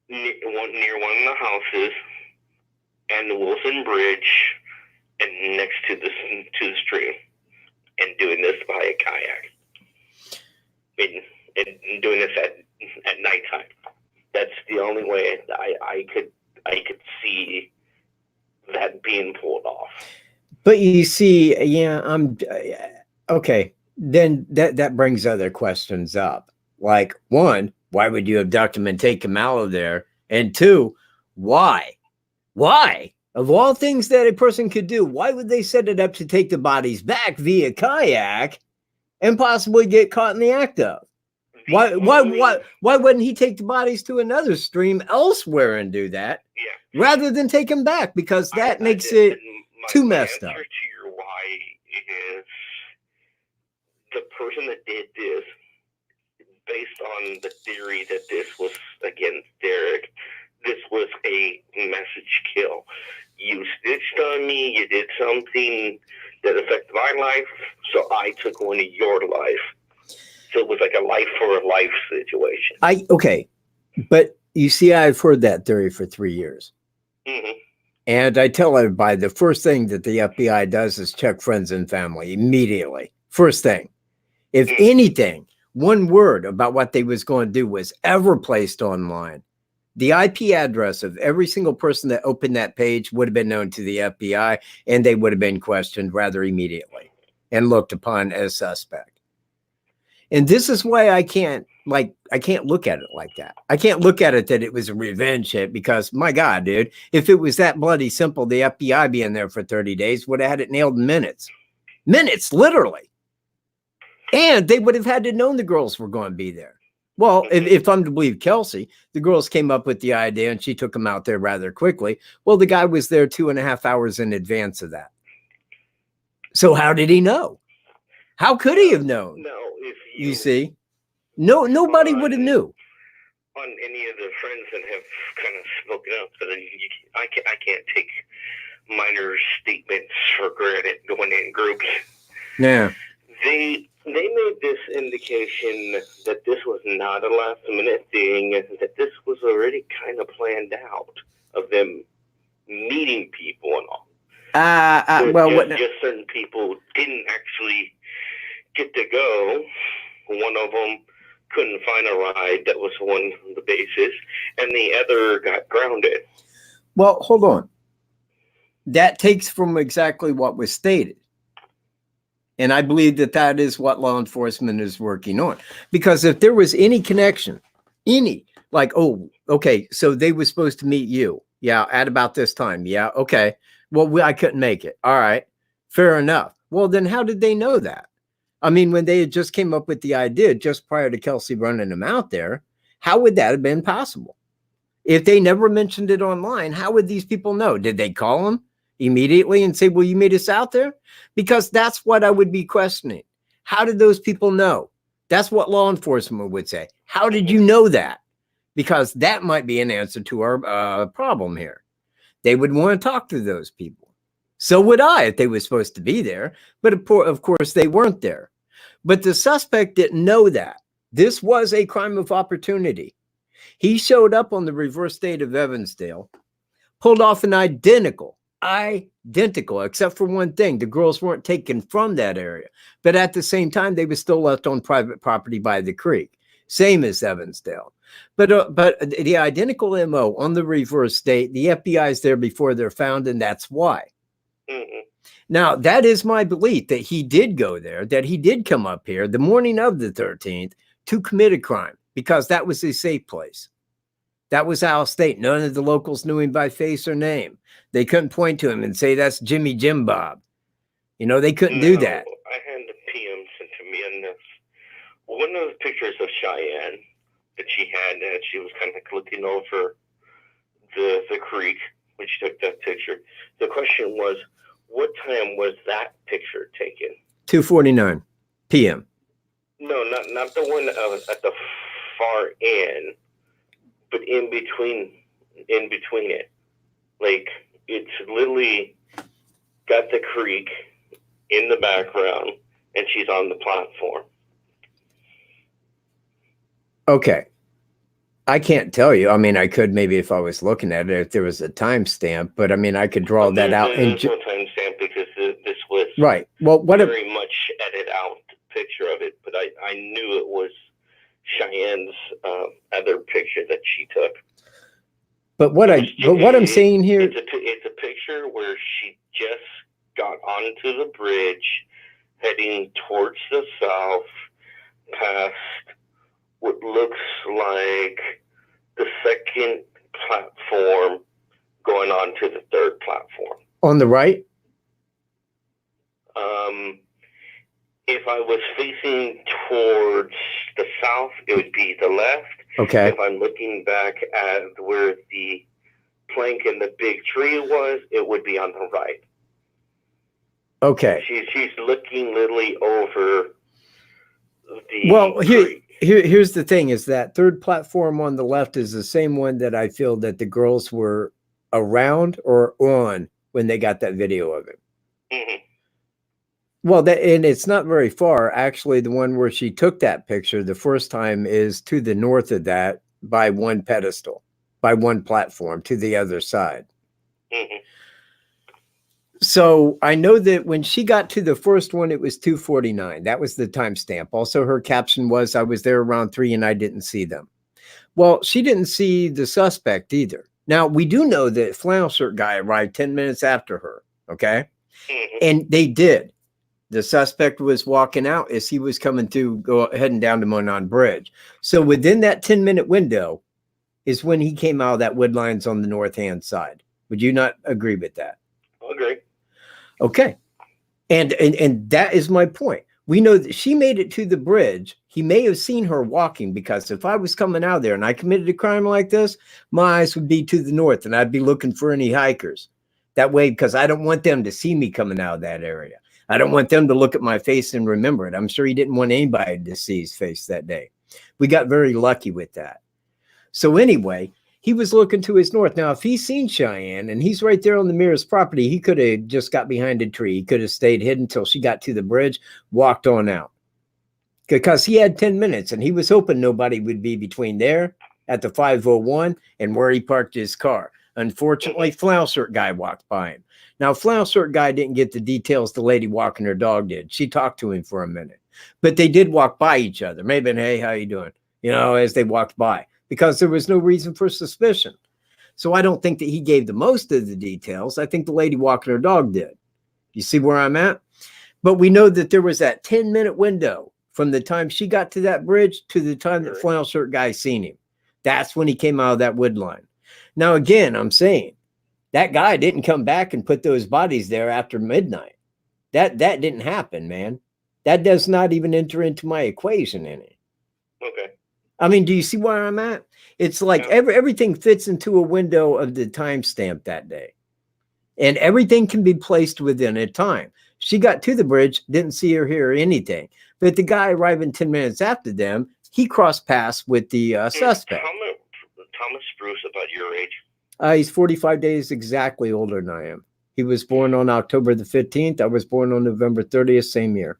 S2: Near one of the houses and the Wilson Bridge and next to the stream. And doing this by a kayak, and doing this at nighttime. That's the only way I could see that being pulled off.
S1: But you see, yeah, okay. Then that brings other questions up. Like, one, why would you abduct him and take him out of there? And two, why? Why? Of all things that a person could do, why would they set it up to take the bodies back via kayak and possibly get caught in the act of? Why wouldn't he take the bodies to another stream elsewhere and do that rather than take them back? Because that makes it too messed up.
S2: My answer to your why is the person that did this, based on the theory that this was against Derek, this was a message kill. You snitched on me, you did something that affected my life, so I took one of your life. So it was like a life for a life situation.
S1: Okay, but you see, I've heard that theory for 3 years.
S2: Mm-hmm.
S1: And I tell everybody the first thing that the FBI does is check friends and family immediately. First thing. If anything, one word about what they was going to do was ever placed online, the IP address of every single person that opened that page would have been known to the FBI, and they would have been questioned rather immediately and looked upon as suspect. And this is why I can't look at it like that. I can't look at it that it was a revenge hit because, my God, dude, if it was that bloody simple, the FBI being there for 30 days would have had it nailed in minutes. Minutes, literally. And they would have had to know the girls were going to be there. Well, if I'm to believe Kelsey, the girls came up with the idea and she took them out there rather quickly. Well, the guy was there 2.5 hours in advance of that. So how did he know? How could he have known?
S2: No, if
S1: you see, nobody would have knew.
S2: On any of the friends that have kind of spoken up, but I can't take minor statements for granted going in groups.
S1: Yeah.
S2: They made this indication that this was not a last minute thing, that this was already kind of planned out of them meeting people and all. Just certain people didn't actually get to go. One of them couldn't find a ride. That was one of the bases, and the other got grounded.
S1: Well, hold on. That takes from exactly what was stated. And I believe that that is what law enforcement is working on. Because if there was any connection, oh, okay, so they were supposed to meet you. Yeah, at about this time. Yeah, okay. Well, I couldn't make it. All right, fair enough. Well, then how did they know that? I mean, when they had just came up with the idea just prior to Kelsey running them out there, how would that have been possible? If they never mentioned it online, how would these people know? Did they call them immediately and say, well, you meet us out there? Because that's what I would be questioning. How did those people know? That's what law enforcement would say. How did you know that? Because that might be an answer to our problem here. They would want to talk to those people. So would I if they were supposed to be there. But of course, they weren't there. But the suspect didn't know that. This was a crime of opportunity. He showed up on the reverse date of Evansdale, pulled off an identical, except for one thing. The girls weren't taken from that area. But at the same time, they were still left on private property by the creek. Same as Evansdale. But the identical MO on the reverse date, the FBI is there before they're found, and that's why.
S2: Mm-hmm.
S1: Now, that is my belief that he did go there, that he did come up here the morning of the 13th to commit a crime because that was his safe place. That was Al State. None of the locals knew him by face or name. They couldn't point to him and say, that's Jimmy Jim Bob. You know, they couldn't do that.
S2: I had the PM sent to me, and one of the pictures of Cheyenne that she had, and she was kind of looking over the creek when she took that picture. The question was, what time was that picture taken?
S1: 2:49 p.m.
S2: No, not the one at the far end, but in between it. Like, it's literally got the creek in the background, and she's on the platform.
S1: Okay. I can't tell you. I mean, I could maybe if I was looking at it, if there was a timestamp, but I mean, I could draw that out.
S2: There's no timestamp because this was
S1: right. Well,
S2: very much edited out picture of it, but I knew it was Cheyenne's other picture that she took.
S1: But what I'm saying here,
S2: it's a picture where she just got onto the bridge, heading towards the south, past what looks like the second platform, going on to the third platform.
S1: On the right?
S2: If I was facing towards the south, it would be the left.
S1: Okay.
S2: If I'm looking back at where the plank and the big tree was, it would be on the right.
S1: Okay.
S2: She's looking literally over the
S1: well,
S2: tree.
S1: Here's the thing is that third platform on the left is the same one that I feel that the girls were around or on when they got that video of it.
S2: Mm-hmm.
S1: Well, and it's not very far. Actually, the one where she took that picture the first time is to the north of that by one pedestal, by one platform to the other side.
S2: Mm-hmm.
S1: So I know that when she got to the first one, it was 2:49. That was the timestamp. Also, her caption was, I was there around 3 and I didn't see them. Well, she didn't see the suspect either. Now, we do know that flannel shirt guy arrived 10 minutes after her. Okay.
S2: Mm-hmm.
S1: And they did. The suspect was walking out as he was coming through, heading down to Monon Bridge. So within that 10-minute window is when he came out of that wood lines on the north-hand side. Would you not agree with that?
S2: I agree.
S1: Okay. And that is my point. We know that she made it to the bridge. He may have seen her walking, because if I was coming out there and I committed a crime like this, my eyes would be to the north and I'd be looking for any hikers. That way, because I don't want them to see me coming out of that area. I don't want them to look at my face and remember it. I'm sure he didn't want anybody to see his face that day. We got very lucky with that. So anyway, he was looking to his north. Now, if he's seen Cheyenne and he's right there on the Mears property, he could have just got behind a tree. He could have stayed hidden until she got to the bridge, walked on out. Because he had 10 minutes and he was hoping nobody would be between there at the 501 and where he parked his car. Unfortunately, flannel shirt guy walked by him. Now, flannel shirt guy didn't get the details the lady walking her dog did. She talked to him for a minute, but they did walk by each other. Maybe, hey, how you doing? You know, as they walked by, because there was no reason for suspicion. So I don't think that he gave the most of the details. I think the lady walking her dog did. You see where I'm at? But we know that there was that 10-minute window from the time she got to that bridge to the time that flannel shirt guy seen him. That's when he came out of that wood line. Now, again, I'm saying that guy didn't come back and put those bodies there after midnight. That didn't happen, man. That does not even enter into my equation in it.
S2: Okay.
S1: I mean, do you see where I'm at? It's like everything fits into a window of the timestamp that day. And everything can be placed within a time. She got to the bridge, didn't see or hear anything. But the guy arriving 10 minutes after them, he crossed paths with the suspect.
S2: Thomas Bruce, about your age?
S1: He's 45 days exactly older than I am. He was born on October the 15th. I was born on November 30th, same year.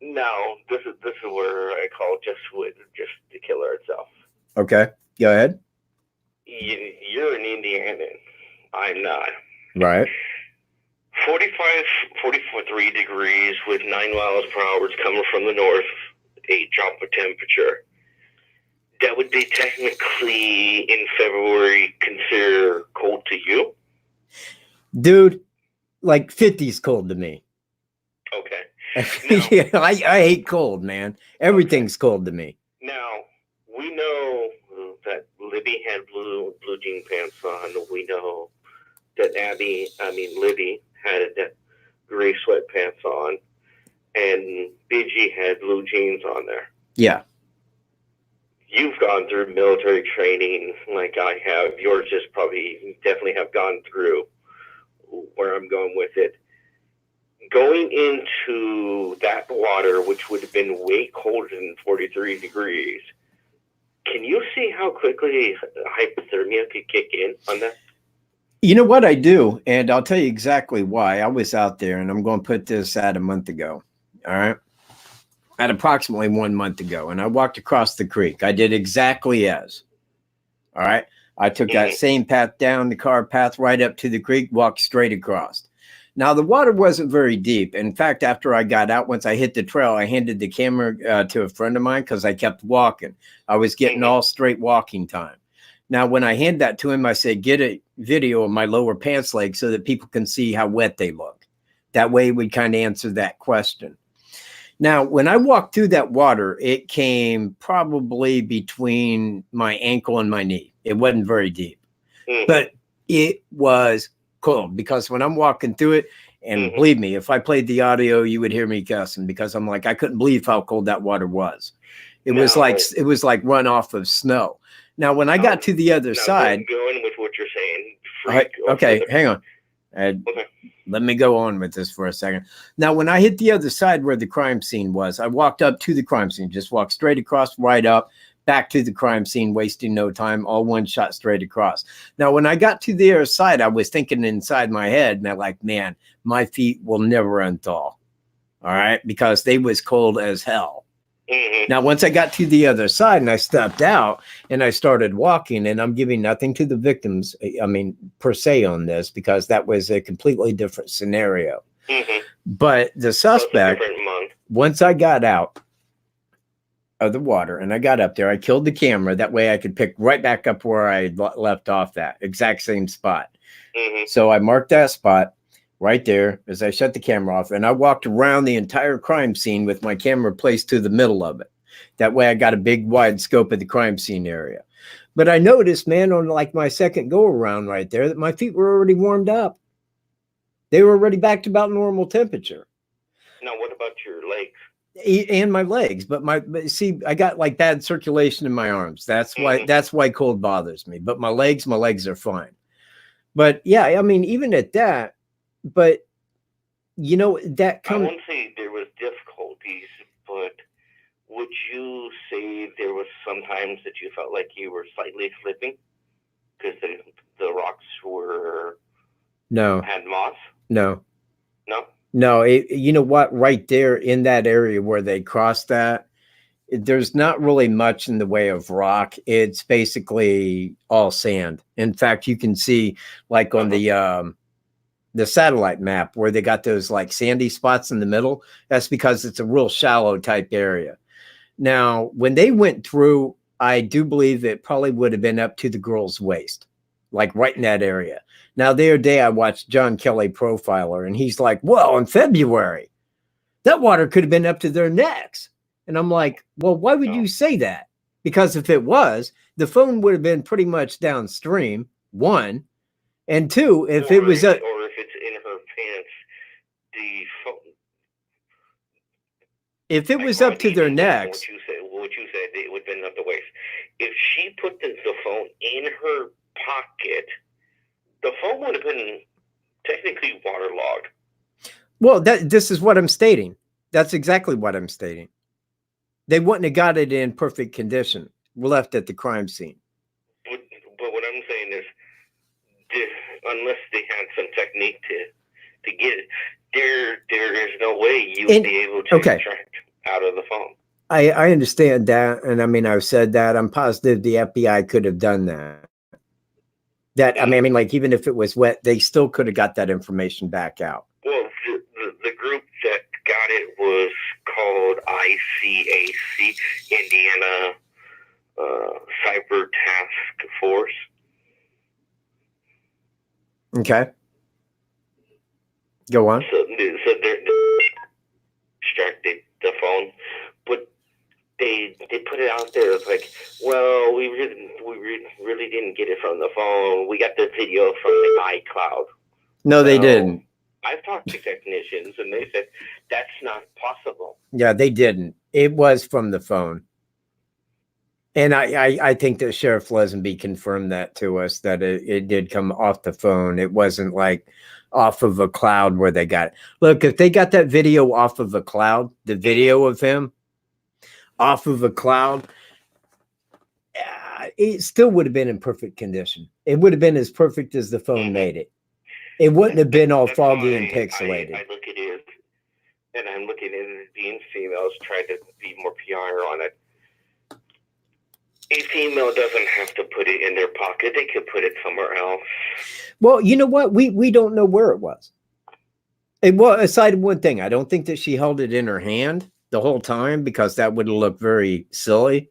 S2: No, this is where I call just the killer itself.
S1: Okay, go ahead.
S2: You're an Indianan. I'm not.
S1: Right.
S2: 43 degrees with 9 miles per hour coming from the north, 8 drop of temperature. that would be technically in February consider cold to you?
S1: Dude, like 50's cold to me.
S2: Okay.
S1: Yeah, I hate cold, man. Everything's cold to me.
S2: Now, we know that Libby had blue jean pants on. We know that Libby had gray sweatpants on. And BG had blue jeans on there.
S1: Yeah.
S2: You've gone through military training like I have. Yours just definitely have gone through where I'm going with it. Going into that water, which would have been way colder than 43 degrees, can you see how quickly hypothermia could kick in on that?
S1: You know what I do, and I'll tell you exactly why. I was out there, and I'm going to put this out a month ago. All right. At approximately 1 month ago, and I walked across the creek. I did exactly as. All right. I took that same path down the car path right up to the creek, walked straight across. Now, the water wasn't very deep. In fact, after I got out, once I hit the trail, I handed the camera to a friend of mine because I kept walking. I was getting all straight walking time. Now, when I hand that to him, I said, get a video of my lower pants leg so that people can see how wet they look. That way we kind of answer that question. Now, when I walked through that water, it came probably between my ankle and my knee. It wasn't very deep, but it was cold because when I'm walking through it, and believe me, if I played the audio, you would hear me cussing because I'm like, I couldn't believe how cold that water was. It was like run off of snow. Now, when I got to the other side,
S2: going with what you're saying.
S1: Okay, hang on. Let me go on with this for a second. Now, when I hit the other side where the crime scene was, I walked up to the crime scene, just walked straight across, right up, back to the crime scene, wasting no time, all one shot straight across. Now, when I got to the other side, I was thinking inside my head, and I'm like, man, my feet will never unthaw. All right, because they was cold as hell. Now, once I got to the other side and I stepped out and I started walking, and I'm giving nothing to the victims, I mean, per se on this, because that was a completely different scenario. But the suspect, once I got out of the water and I got up there, I killed the camera. That way I could pick right back up where I left off, that exact same spot. So I marked that spot right there as I shut the camera off, and I walked around the entire crime scene with my camera placed to the middle of it. That way I got a big wide scope of the crime scene area. But I noticed, man, on like my second go around right there, that my feet were already warmed up. They were already back to about normal temperature.
S2: Now, what about your legs?
S1: And my legs, but see, I got like bad circulation in my arms. That's why cold bothers me. But my legs are fine. But yeah, I mean, even at that, but you know, that
S2: I won't say there was difficulties, but would you say there was sometimes that you felt like you were slightly slipping because the rocks had moss?
S1: No, you know what? Right there in that area where they crossed that, there's not really much in the way of rock. It's basically all sand. In fact, you can see like on the satellite map where they got those like sandy spots in the middle. That's because it's a real shallow type area. Now, when they went through, I do believe it probably would have been up to the girl's waist, like right in that area. Now, the other day I watched John Kelly Profiler, and he's like, well, in February, that water could have been up to their necks. And I'm like, well, why would you say that? Because if it was, the phone would have been pretty much downstream, one. And two, if it was
S2: or if it's in her pants, the phone.
S1: If it was up to their necks,
S2: what you said, it would have been up the waist. If she put the phone in her pocket, the phone would have been technically waterlogged.
S1: Well, this is what I'm stating. That's exactly what I'm stating. They wouldn't have got it in perfect condition. We're left at the crime scene.
S2: But what I'm saying is, unless they had some technique to get it, there is no way you would be able to extract out of the phone.
S1: I understand that, and I mean, I've said that. I'm positive the FBI could have done that. I mean, like even if it was wet, they still could have got that information back out.
S2: Well, the group that got it was called ICAC, Indiana cyber task force.
S1: Okay. Go on.
S2: So they're extracted the phone, but they put it out there. It's like, well, we really didn't get it from the phone. We got the video from the iCloud.
S1: No, they didn't.
S2: I've talked to technicians, and they said that's not possible.
S1: Yeah, they didn't. It was from the phone. And I think that Sheriff Lesenby confirmed that to us, that it did come off the phone. It wasn't like off of a cloud where they got it. Look, if they got that video off of a cloud, the video of him off of a cloud, it still would have been in perfect condition. It would have been as perfect as the phone made it. It wouldn't have been all foggy and pixelated.
S2: I look at it, and I'm looking at it being females, trying to be more PR on it. A female doesn't have to put it in their pocket. They could put it somewhere else.
S1: Well, you know what? We don't know where it was. Well, aside from one thing, I don't think that she held it in her hand the whole time, because that would look very silly.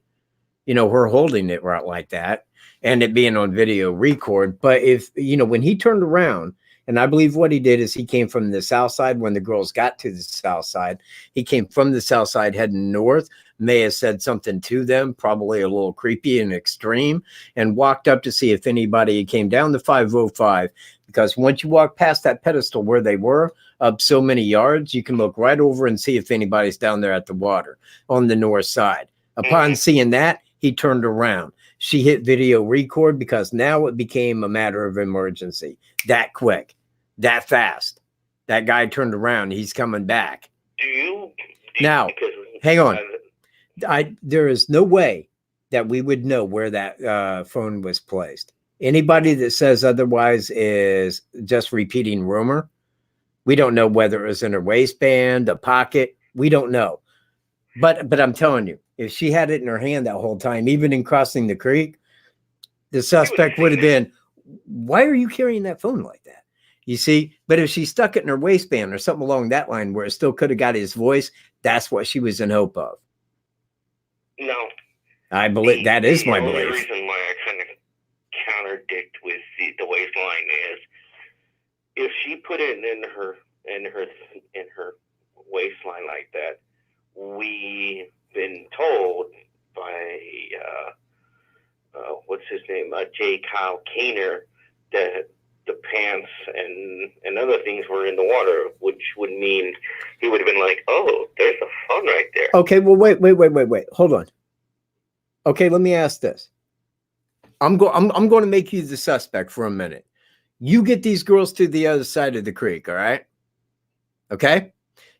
S1: You know, her holding it right like that and it being on video record. But if, you know, when he turned around, and I believe what he did is he came from the south side when the girls got to the south side. He came from the south side heading north, may have said something to them, probably a little creepy and extreme, and walked up to see if anybody came down the 505. Because once you walk past that pedestal where they were, up so many yards, you can look right over and see if anybody's down there at the water on the north side. Upon seeing that, he turned around. She hit video record because now it became a matter of emergency. That quick. That fast. That guy turned around. He's coming back. Now, hang on. There is no way that we would know where that phone was placed. Anybody that says otherwise is just repeating rumor. We don't know whether it was in her waistband, a pocket. We don't know. But I'm telling you, if she had it in her hand that whole time, even in crossing the creek, the suspect would have been, why are you carrying that phone like that? You see, but if she stuck it in her waistband or something along that line where it still could have got his voice, that's what she was in hope of.
S2: No.
S1: I believe that is my belief.
S2: The only reason why I kind of contradict with the waistline is if she put it in her waistline like that, we've been told by what's his name, J. Kyle Kaner, that the pants and other things were in the water, which would mean he would have been like, oh, there's a phone right there.
S1: Okay, well, wait. Hold on. Okay, let me ask this. I'm going to make you the suspect for a minute. You get these girls to the other side of the creek, all right? Okay?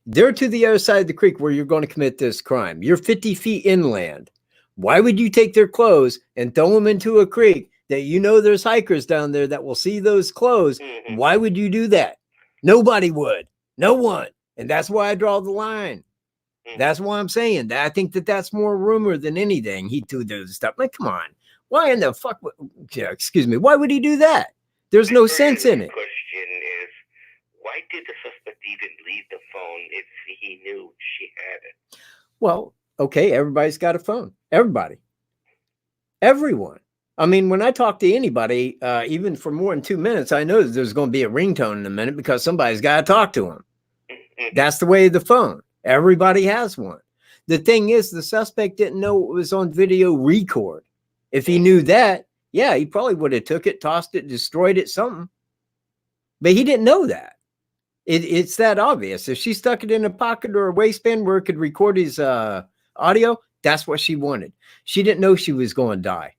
S1: They're to the other side of the creek where you're going to commit this crime. You're 50 feet inland. Why would you take their clothes and throw them into a creek that you know there's hikers down there that will see those clothes? Mm-hmm. Why would you do that? Nobody would. No one. And that's why I draw the line. Mm-hmm. That's why I'm saying that. I think that that's more rumor than anything. He threw those stuff. Like, come on. Why in the fuck? Why would he do that? There's no sense in it.
S2: The question is, why did the suspect even leave the phone if he knew she had it?
S1: Well, okay, everybody's got a phone. Everybody. Everyone. I mean, when I talk to anybody, even for more than 2 minutes, I know there's going to be a ringtone in a minute because somebody's got to talk to them. That's the way of the phone. Everybody has one. The thing is, the suspect didn't know it was on video record. If he knew that, yeah, he probably would have took it, tossed it, destroyed it, something. But he didn't know that. It's that obvious. If she stuck it in a pocket or a waistband where it could record his audio, that's what she wanted. She didn't know she was going to die.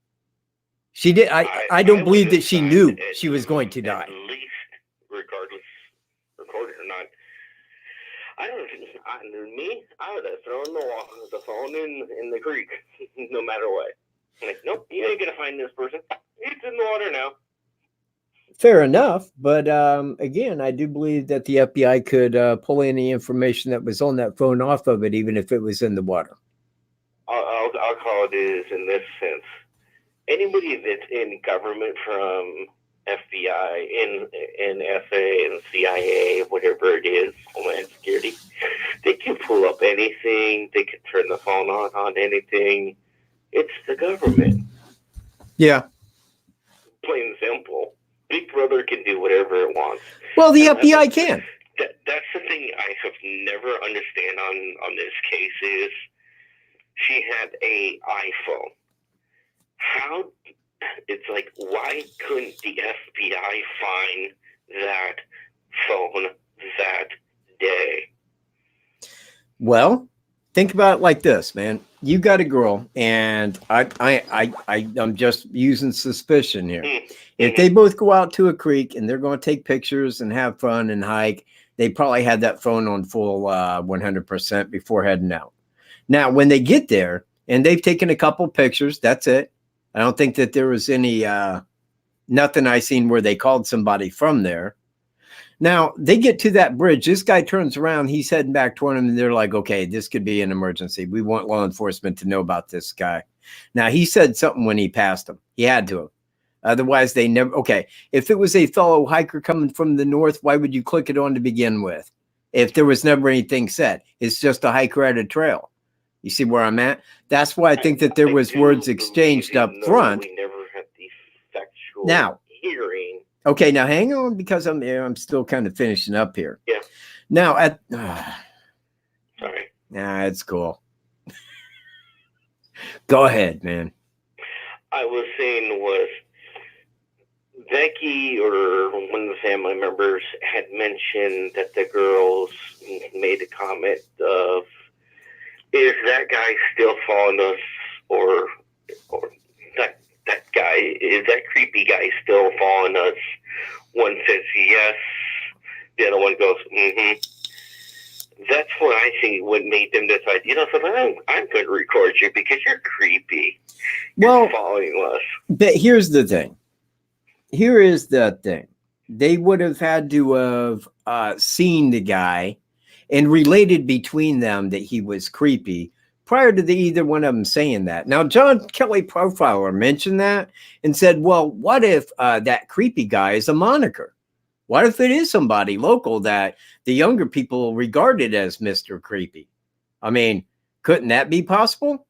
S1: She did. I don't believe that she knew she was going to die.
S2: At least, regardless, recorded or not, I would have thrown the phone in the creek, no matter what. Like, nope, you ain't gonna find this person. It's in the water now.
S1: Fair enough, but again, I do believe that the FBI could pull any information that was on that phone off of it, even if it was in the water.
S2: I'll call it is in this sense. Anybody that's in government, from FBI, NSA, and CIA, whatever it is, Homeland Security, they can pull up anything. They can turn the phone on anything. It's the government.
S1: Yeah.
S2: Plain and simple. Big Brother can do whatever it wants.
S1: Well, the FBI can.
S2: That's the thing I have never understand on this case is she had a iPhone. How it's like why couldn't the FBI find that phone that day?
S1: Well, think about it like this, man. You got a girl, and I'm just using suspicion here. If they both go out to a creek and they're going to take pictures and have fun and hike, they probably had that phone on full 100% before heading out. Now, when they get there and they've taken a couple pictures, that's it. I don't think that there was any nothing I seen where they called somebody from there. Now, they get to that bridge. This guy turns around. He's heading back toward him, and they're like, okay, this could be an emergency. We want law enforcement to know about this guy. Now, he said something when he passed him. He had to have. Otherwise, they never. Okay, if it was a fellow hiker coming from the north, why would you click it on to begin with? If there was never anything said, it's just a hiker at a trail. You see where I'm at? That's why I think that there was words exchanged up front.
S2: We never had the factual
S1: now,
S2: hearing.
S1: Okay, now hang on because I'm still kind of finishing up here.
S2: Yeah.
S1: Now
S2: Sorry.
S1: Nah, it's cool. Go ahead, man.
S2: I was saying was Becky or one of the family members had mentioned that the girls made a comment of, is that guy still following us or that guy, is that creepy guy still following us? One says yes, the other one goes, mm-hmm. That's what I think what made them decide, so I'm going to record you because you're creepy. You're following us.
S1: But here's the thing. Here is the thing. They would have had to have seen the guy and related between them that he was creepy prior to either one of them saying that. Now, John Kelly Profiler mentioned that and said, well, what if that creepy guy is a moniker? What if it is somebody local that the younger people regarded as Mr. Creepy? I mean, couldn't that be possible?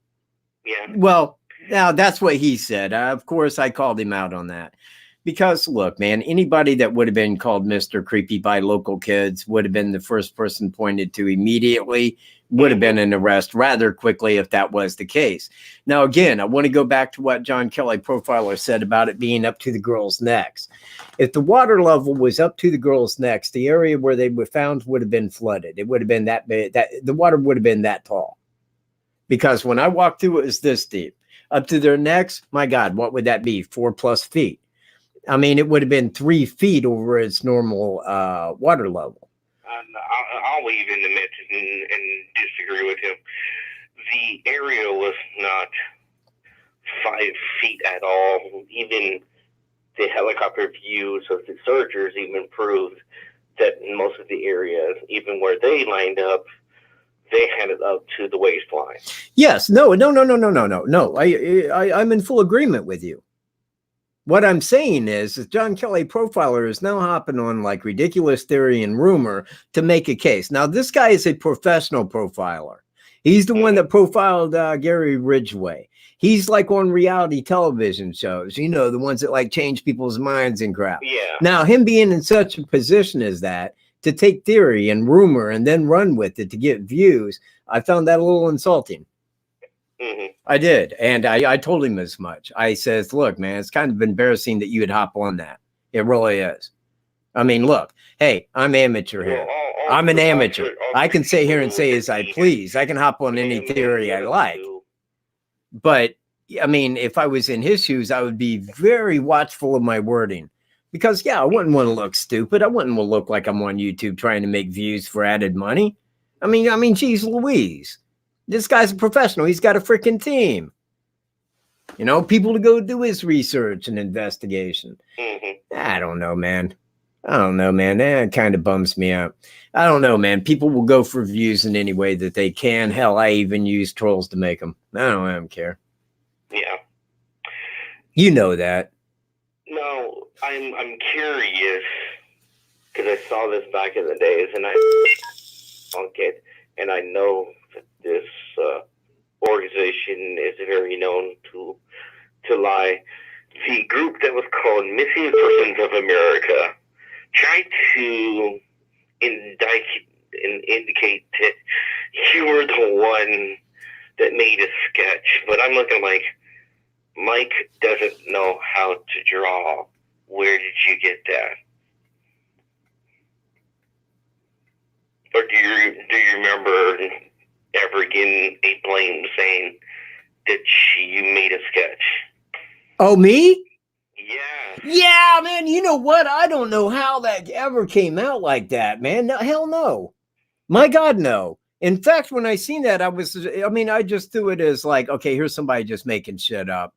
S2: Yeah.
S1: Well, now that's what he said. Of course, I called him out on that. Because, look, man, anybody that would have been called Mr. Creepy by local kids would have been the first person pointed to immediately, would have been an arrest rather quickly if that was the case. Now, again, I want to go back to what John Kelly Profiler said about it being up to the girls' necks. If the water level was up to the girls' necks, the area where they were found would have been flooded. It would have been that big, that the water would have been that tall. Because when I walked through, it was this deep. Up to their necks, my God, what would that be? 4+ feet. I mean, it would have been 3 feet over its normal water level.
S2: I'll even admit and disagree with him. The area was not 5 feet at all. Even the helicopter views of the searchers even proved that in most of the areas, even where they lined up, they had it up to the waistline.
S1: Yes. No. I'm in full agreement with you. What I'm saying is John Kelly Profiler is now hopping on like ridiculous theory and rumor to make a case. Now, this guy is a professional profiler. He's the one that profiled Gary Ridgway. He's like on reality television shows, the ones that like change people's minds and crap.
S2: Yeah.
S1: Now, him being in such a position as that to take theory and rumor and then run with it to get views, I found that a little insulting.
S2: Mm-hmm.
S1: I did. And I told him as much. I says, look, man, it's kind of embarrassing that you would hop on that. It really is. I mean, look, hey, I'm amateur here. I'm an amateur. I can sit here and say as I please. I can hop on any theory I like. But, I mean, if I was in his shoes, I would be very watchful of my wording. Because, yeah, I wouldn't want to look stupid. I wouldn't want to look like I'm on YouTube trying to make views for added money. I mean, geez Louise. This guy's a professional. He's got a freaking team. People to go do his research and investigation.
S2: Mm-hmm.
S1: I don't know, man. That kind of bums me out. I don't know, man. People will go for views in any way that they can. Hell, I even use trolls to make them. I don't care.
S2: Yeah.
S1: You know that.
S2: No, I'm curious because I saw this back in the days, and I know that this organization is very known to lie. The group that was called Missing Persons of America tried to indicate that you were the one that made a sketch, but I'm looking like Mike doesn't know how to draw. Where did you get that? Or do you remember ever getting a blame saying that you made a sketch?
S1: Oh, me?
S2: Yeah.
S1: Yeah, man. You know what? I don't know how that ever came out like that, man. No, hell no. My God, no. In fact, when I seen that, I just threw it as like, okay, here's somebody just making shit up.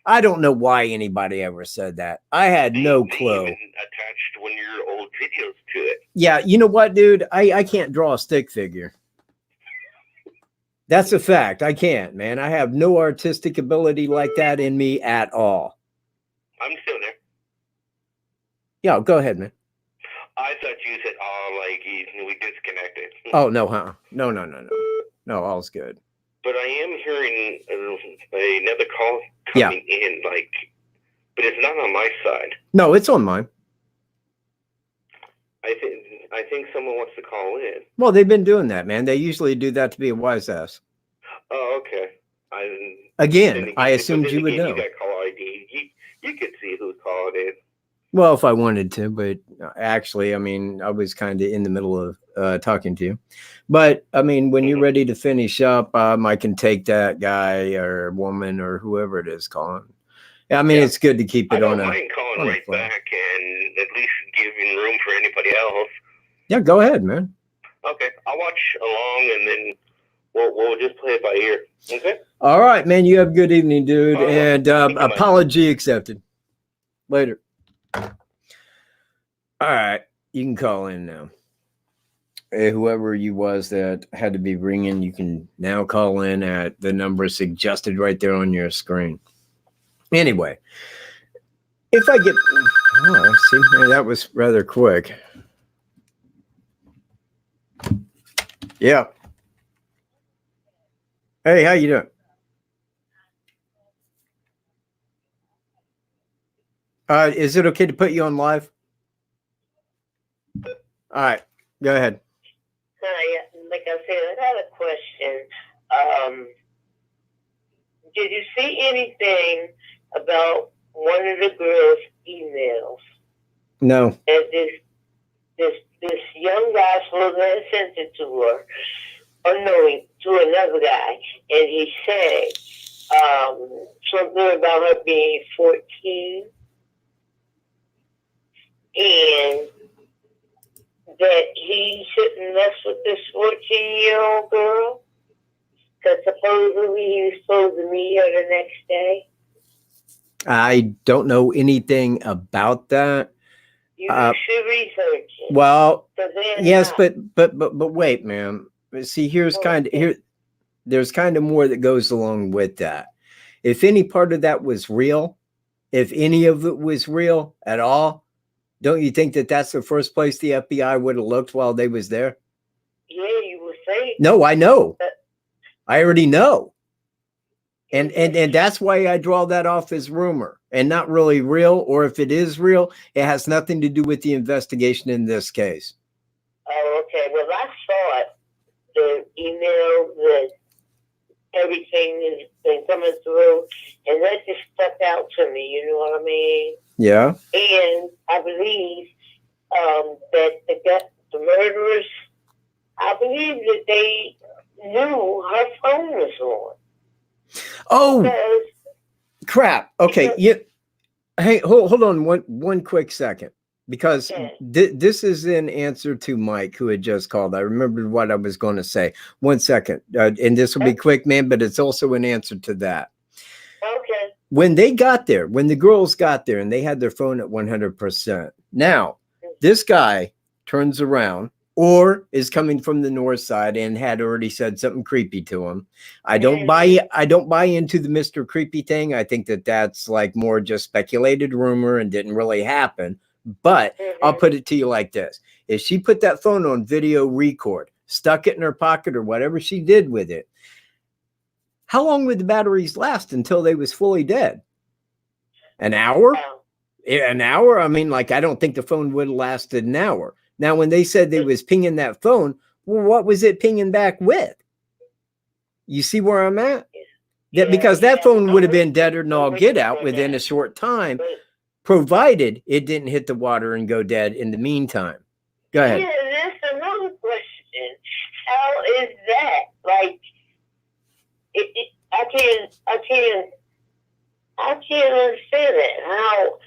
S1: I don't know why anybody ever said that. I had no clue.
S2: They even attached one of your old videos to it.
S1: Yeah, you know what, dude? I can't draw a stick figure. That's a fact. I can't, man. I have no artistic ability like that in me at all.
S2: I'm still there.
S1: Yeah, go ahead, man.
S2: I thought you said, oh, like we disconnected.
S1: Oh, no, huh? No. No, all's good.
S2: But I am hearing another call coming in, like, but it's not on my side.
S1: No, it's on mine.
S2: I think someone wants to call in.
S1: Well, they've been doing that, man. They usually do that to be a wise ass.
S2: Oh, okay.
S1: I assumed you would know.
S2: You got call ID. You could see who's calling in.
S1: Well, if I wanted to, but actually, I mean, I was kind of in the middle of talking to you. But I mean, when you're ready to finish up, I can take that guy or woman or whoever it is calling. I mean, it's good to keep it on. I don't
S2: mind calling right back and at least giving room for anybody else.
S1: Yeah, go ahead, man.
S2: Okay, I'll watch along and then we'll just play it by ear. Okay.
S1: All right, man. You have a good evening, dude. And apology accepted. Later. All right, you can call in now. Whoever you was that had to be ringing, you can now call in at the number suggested right there on your screen. Anyway, if I get, see, that was rather quick. Yeah. Hey, how you doing? Is it okay to put you on live? All right, go ahead.
S4: Hi, like I said, I had a question. Did you see anything about one of the girls' emails?
S1: No.
S4: And this young guy supposedly had sent it to her, unknowing to another guy, and he said something about her being 14, and that he shouldn't mess with this 14-year-old girl, because supposedly he was supposed to meet her the next day.
S1: I don't know anything about that.
S4: You should research it.
S1: Well, yes, but wait, man. See, there's kind of more that goes along with that. If any part of that was real, if any of it was real at all, don't you think that that's the first place the FBI would have looked while they was there?
S4: Yeah, you would say.
S1: No, I know. I already know. And that's why I draw that off as rumor and not really real. Or if it is real, it has nothing to do with the investigation in this case.
S4: Oh, okay. Well, I saw it, the email that everything has been coming through, and that just stuck out to me, you know what I mean?
S1: Yeah.
S4: And I believe that the murderers, I believe that they knew her phone was on.
S1: Oh, crap. Okay. Yeah. Hey, hold on one quick second, because this is in answer to Mike, who had just called. I remembered what I was going to say. 1 second. And this will be quick, man, but it's also an answer to that.
S4: Okay.
S1: When they got there, when the girls got there and they had their phone at 100%. Now, this guy turns around or is coming from the north side and had already said something creepy to him. I don't buy into the Mr. Creepy thing. I think that that's like more just speculated rumor and didn't really happen. But I'll put it to you like this. If she put that phone on video record, stuck it in her pocket or whatever she did with it, How long would the batteries last until they was fully dead? An hour? An hour? I mean, like, I don't think the phone would have lasted an hour. Now, when they said they was pinging that phone, well, what was it pinging back with? You see where I'm at? That because that phone would have been deader than all get out within a short time, provided it didn't hit the water and go dead in the meantime. Go ahead.
S4: Yeah, that's another question. How is that? Like, I can't understand that. How?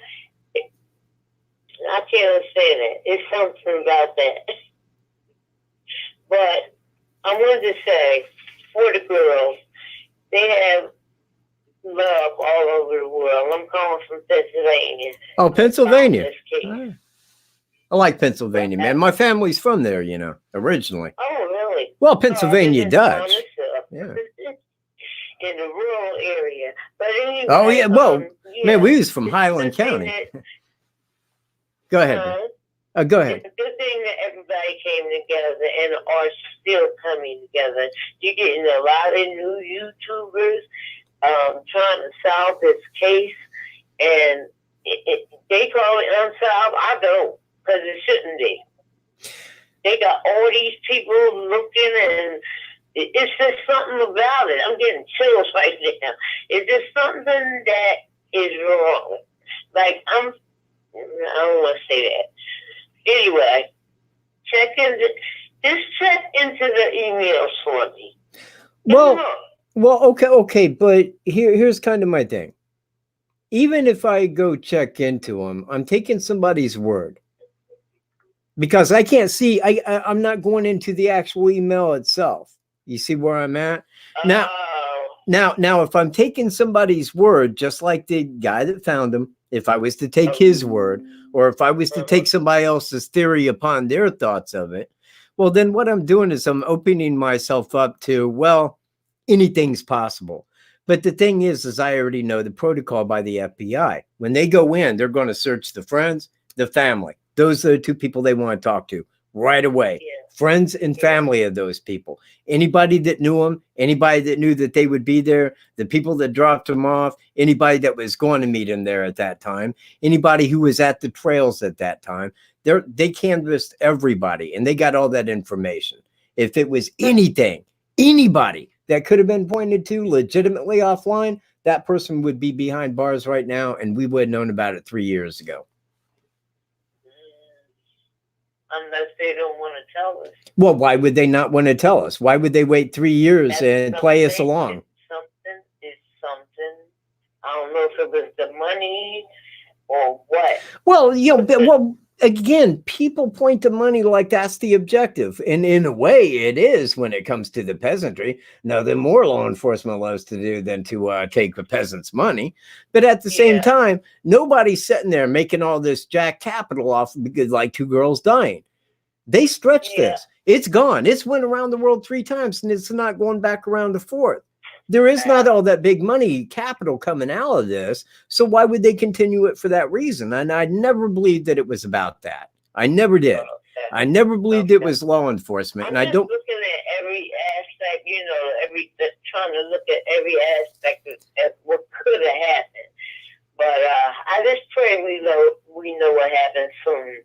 S4: I can't understand that. It's something about that. But I wanted to say, for the girls, they have love all over the world. I'm calling from Pennsylvania.
S1: Oh, Pennsylvania. I like Pennsylvania, man. My family's from there, you know, originally.
S4: Oh, really?
S1: Well, Pennsylvania Dutch.
S4: Yeah. In the rural area. But anyway,
S1: oh, yeah. Well, man, we was from Highland County. Go ahead. Go ahead.
S4: It's a good thing that everybody came together and are still coming together. You're getting a lot of new YouTubers trying to solve this case, and they call it unsolved. I don't, because it shouldn't be. They got all these people looking, and it's just something about it. I'm getting chills right now. It's just something that is wrong. Like, I don't want to say that. Anyway, check into the emails for me.
S1: Well, okay, but here's kind of my thing. Even if I go check into them, I'm taking somebody's word. Because I can't see, I'm not going into the actual email itself. You see where I'm at? Now, if I'm taking somebody's word, just like the guy that found him, if I was to take his word, or if I was to take somebody else's theory upon their thoughts of it, well, then what I'm doing is I'm opening myself up to, well, anything's possible. But the thing is I already know the protocol by the FBI. When they go in, they're going to search the friends, the family. Those are the two people they want to talk to right away. Yeah. Friends and family of those people. Anybody that knew them, anybody that knew that they would be there, the people that dropped them off, anybody that was going to meet him there at that time, anybody who was at the trails at that time, they canvassed everybody and they got all that information. If it was anything, anybody that could have been pointed to legitimately offline, that person would be behind bars right now, and we would have known about it 3 years ago.
S4: Unless they don't want to tell us.
S1: Well, why would they not want to tell us? Why would they wait 3 years and play us along?
S4: It's something. I don't know if it was the money or what.
S1: Well, again, people point to money like that's the objective. And in a way, it is when it comes to the peasantry. Nothing more law enforcement loves to do than to take the peasants' money. But at the same time, nobody's sitting there making all this jack capital off because like 2 girls dying. They stretched this. It's gone. It's went around the world 3 times, and it's not going back around the 4th. There is not all that big money capital coming out of this. So why would they continue it for that reason? And I never believed that it was about that. I never did. I never believed it was law enforcement. And I don't
S4: looking at every aspect, trying to look at every aspect of what could have happened. But I just pray we know what happened soon.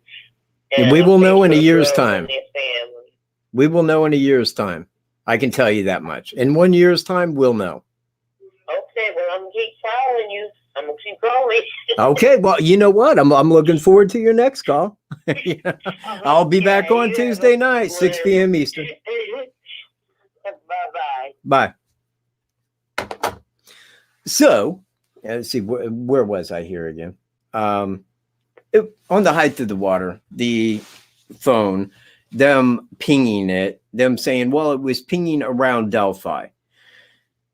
S1: And we will know in a year's time. We will know in a year's time. I can tell you that much. In 1 year's time, we'll know.
S4: Okay, well, I'm going to keep following you. I'm going to keep calling.
S1: Okay, well, you know what? I'm looking forward to your next call. I'll be back on Tuesday night, 6 p.m. Eastern.
S4: Bye-bye.
S1: Bye. So, let's see, where was I here again? On the height of the water, the phone, them pinging it, them saying, well, it was pinging around Delphi.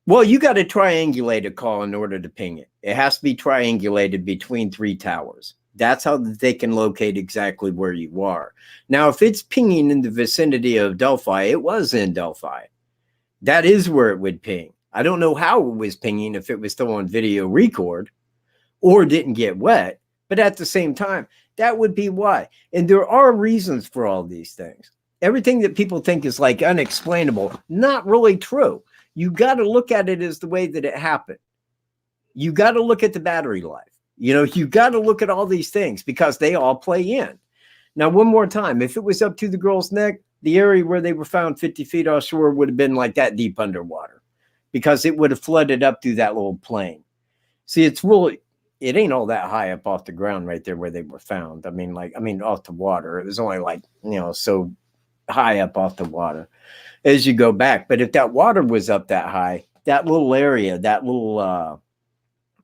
S1: Well, you got to triangulate a call in order to ping it. It has to be triangulated between 3 towers. That's how they can locate exactly where you are. Now, if it's pinging in the vicinity of Delphi, it was in Delphi. That is where it would ping. I don't know how it was pinging if it was still on video record or didn't get wet. But at the same time, that would be why. And there are reasons for all these things. Everything that people think is like unexplainable, not really true. you got to look at it as the way that it happened. You got to look at the battery life. You know, you got to look at all these things because they all play in. Now, one more time, if it was up to the girl's neck, the area where they were found 50 feet offshore would have been like that deep underwater because it would have flooded up through that little plain. See, it's really, it ain't all that high up off the ground right there where they were found. I mean, off the water. It was only like, so high up off the water as you go back. But if that water was up that high, that little area, that little, I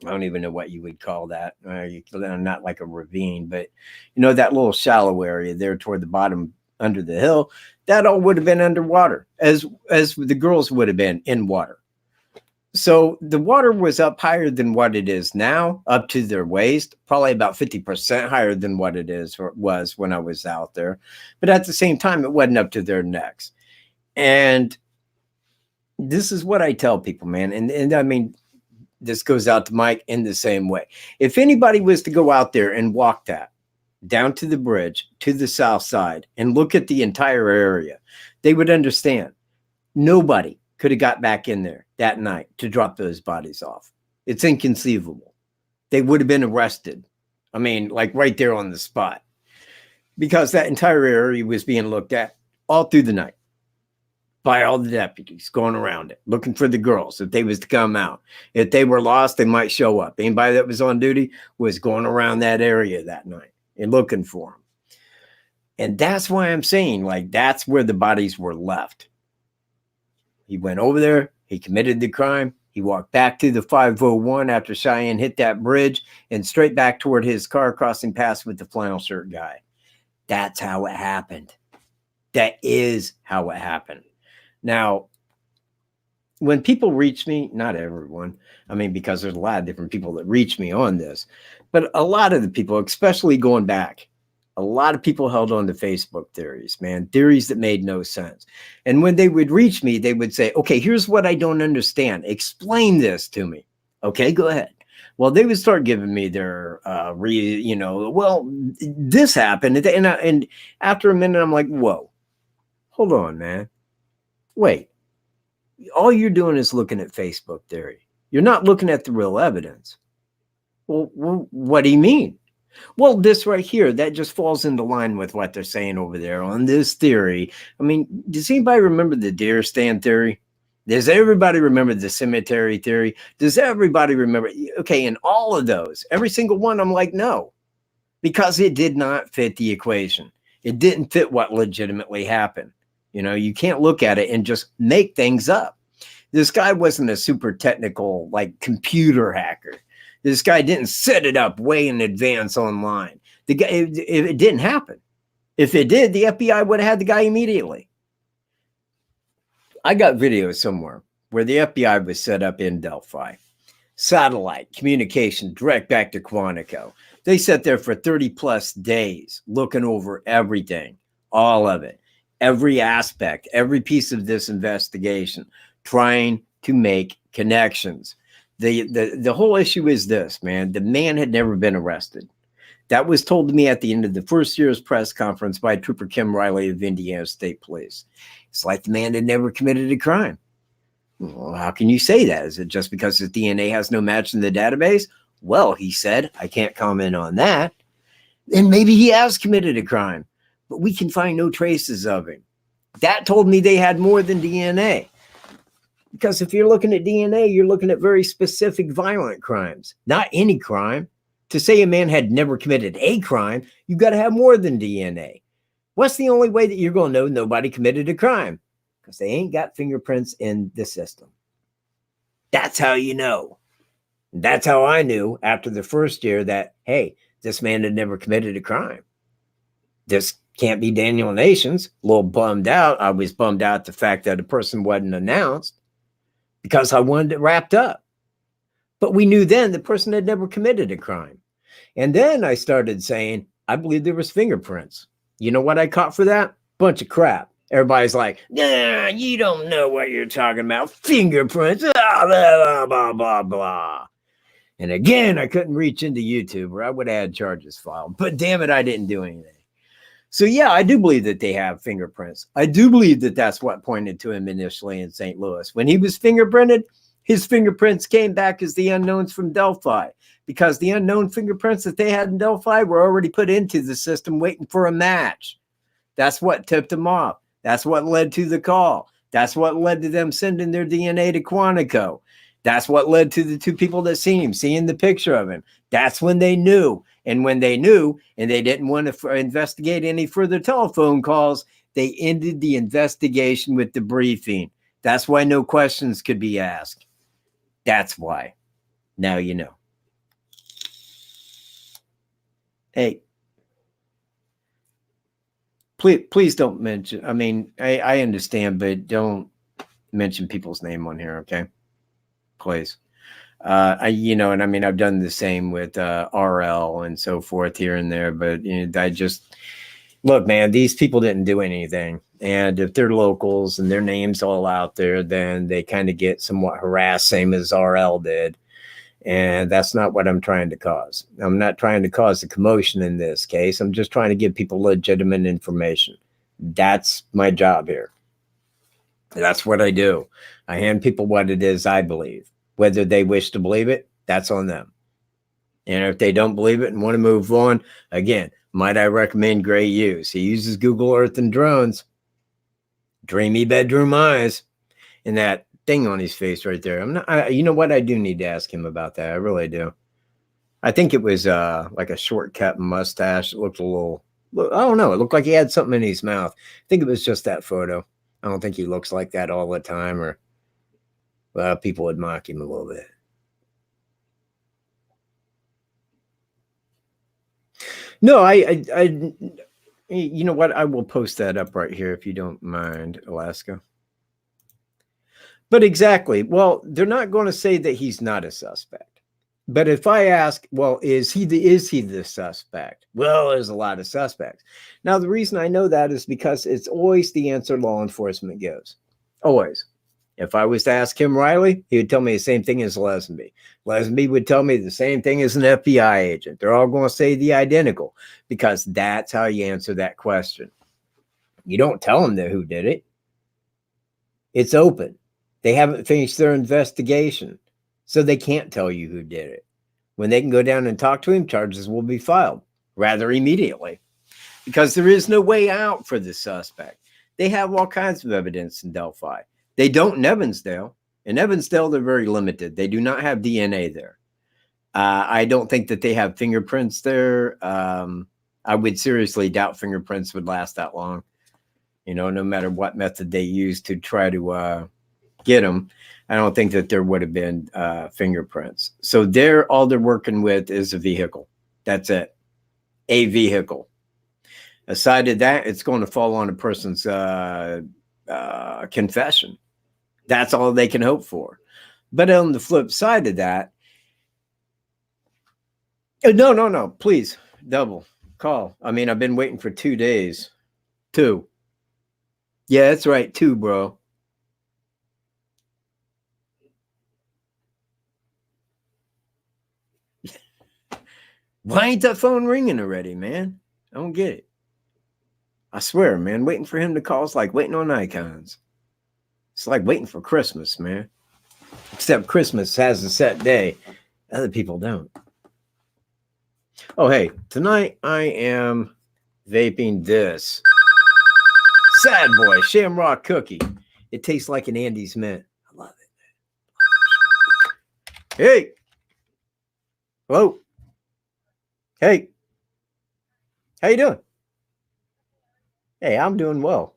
S1: don't even know what you would call that. Not like a ravine, but that little shallow area there toward the bottom under the hill, that all would have been underwater as the girls would have been in water. So the water was up higher than what it is now, up to their waist, probably about 50% higher than what it was when I was out there. But at the same time, it wasn't up to their necks. And this is what I tell people, man. And I mean, this goes out to Mike in the same way. If anybody was to go out there and walk that down to the bridge, to the south side, and look at the entire area, they would understand. Nobody could have got back in there that night to drop those bodies off. It's inconceivable. They would have been arrested. I mean, like right there on the spot. Because that entire area was being looked at all through the night by all the deputies going around it, looking for the girls if they was to come out. If they were lost, they might show up. Anybody that was on duty was going around that area that night and looking for them. And that's why I'm saying, like, that's where the bodies were left. He went over there. He committed the crime. He walked back to the 501 after Cheyenne hit that bridge and straight back toward his car crossing paths with the flannel shirt guy. That's how it happened. That is how it happened. Now, when people reach me, not everyone, I mean, because there's a lot of different people that reach me on this, but a lot of the people, especially going back, a lot of people held on to Facebook theories, man, theories that made no sense. And when they would reach me, they would say, okay, here's what I don't understand. Explain this to me. Okay, go ahead. Well, they would start giving me their, well, this happened. And after a minute, I'm like, whoa, hold on, man. Wait, all you're doing is looking at Facebook theory. You're not looking at the real evidence. Well, what do you mean? Well, this right here, that just falls into line with what they're saying over there on this theory. I mean, does anybody remember the deer stand theory? Does everybody remember the cemetery theory? Does everybody remember? Okay, in all of those, every single one, I'm like, no, because it did not fit the equation. It didn't fit what legitimately happened. You can't look at it and just make things up. This guy wasn't a super technical, like, computer hacker. This guy didn't set it up way in advance online. The guy, it didn't happen. If it did, the FBI would have had the guy immediately. I got videos somewhere where the FBI was set up in Delphi. Satellite communication direct back to Quantico. They sat there for 30 plus days looking over everything, all of it, every aspect, every piece of this investigation, trying to make connections. The whole issue is this, man. The man had never been arrested. That was told to me at the end of the first year's press conference by Trooper Kim Riley of Indiana State Police. It's like the man had never committed a crime. Well, how can you say that? Is it just because his DNA has no match in the database? Well, he said, I can't comment on that. And maybe he has committed a crime, but we can find no traces of him. That told me they had more than DNA. Because if you're looking at DNA, you're looking at very specific violent crimes, not any crime. To say a man had never committed a crime, you've got to have more than DNA. What's the only way that you're going to know nobody committed a crime? Because they ain't got fingerprints in the system. That's how you know. That's how I knew after the first year that, hey, this man had never committed a crime. This can't be Daniel Nations. A little bummed out. I was bummed out the fact that a person wasn't announced, because I wanted it wrapped up. But we knew then the person had never committed a crime. And then I started saying, I believe there was fingerprints. You know what I caught for that? Bunch of crap. Everybody's like, nah, you don't know what you're talking about. Fingerprints, blah, blah, blah, blah, blah. And again, I couldn't reach into YouTube or I would have had charges filed. But damn it, I didn't do anything. So, yeah, I do believe that they have fingerprints. I do believe that that's what pointed to him initially in St. Louis. When he was fingerprinted, his fingerprints came back as the unknowns from Delphi, because the unknown fingerprints that they had in Delphi were already put into the system waiting for a match. That's what tipped them off. That's what led to the call. That's what led to them sending their DNA to Quantico. That's what led to the two people that seen him, seeing the picture of him. That's when they knew. And when they knew and they didn't want to investigate any further telephone calls, they ended the investigation with debriefing. That's why no questions could be asked. That's why. Now you know. Hey, please don't mention. I mean, I understand, but don't mention people's name on here, okay? Please. And I mean, I've done the same with RL and so forth here and there, but I just look, man, these people didn't do anything. And if they're locals and their name's all out there, then they kind of get somewhat harassed, same as RL did. And that's not what I'm trying to cause. I'm not trying to cause a commotion in this case. I'm just trying to give people legitimate information. That's my job here. That's what I do. I hand people what it is I believe. Whether they wish to believe it, that's on them. And if they don't believe it and want to move on, again, might I recommend Gray use? He uses Google Earth and drones. Dreamy bedroom eyes. And that thing on his face right there. You know what? I do need to ask him about that. I really do. I think it was like a shortcut mustache. It looked a little, I don't know. It looked like he had something in his mouth. I think it was just that photo. I don't think he looks like that all the time, or well, people would mock him a little bit. No, you know what? I will post that up right here if you don't mind, Alaska. But exactly. Well, they're not going to say that he's not a suspect. But if I ask, well, is he the suspect? Well, there's a lot of suspects. Now, the reason I know that is because it's always the answer law enforcement gives. Always. If I was to ask Kim Riley, he would tell me the same thing as Leslie. Leslie would tell me the same thing as an FBI agent. They're all going to say the identical, because that's how you answer that question. You don't tell them who did it. It's open. They haven't finished their investigation, so they can't tell you who did it. When they can go down and talk to him, charges will be filed rather immediately, because there is no way out for the suspect. They have all kinds of evidence in Delphi. They don't in Evansdale. In Evansdale, they're very limited. They do not have DNA there. I don't think that they have fingerprints there. I would seriously doubt fingerprints would last that long. No matter what method they use to try to get them, I don't think that there would have been fingerprints. So all they're working with is a vehicle. That's it. A vehicle. Aside of that, it's going to fall on a person's confession. That's all they can hope for. But on the flip side of that, no, please, double call. I mean, I've been waiting for 2 days. 2. Yeah, that's right, 2, bro. Why ain't that phone ringing already, man? I don't get it. I swear, man, waiting for him to call is like waiting on icons. It's like waiting for Christmas, man. Except Christmas has a set day. Other people don't. Oh, hey, tonight I am vaping this Sad Boy Shamrock Cookie. It tastes like an Andes Mint. I love it. Hey. Hello. Hey. How you doing? Hey, I'm doing well.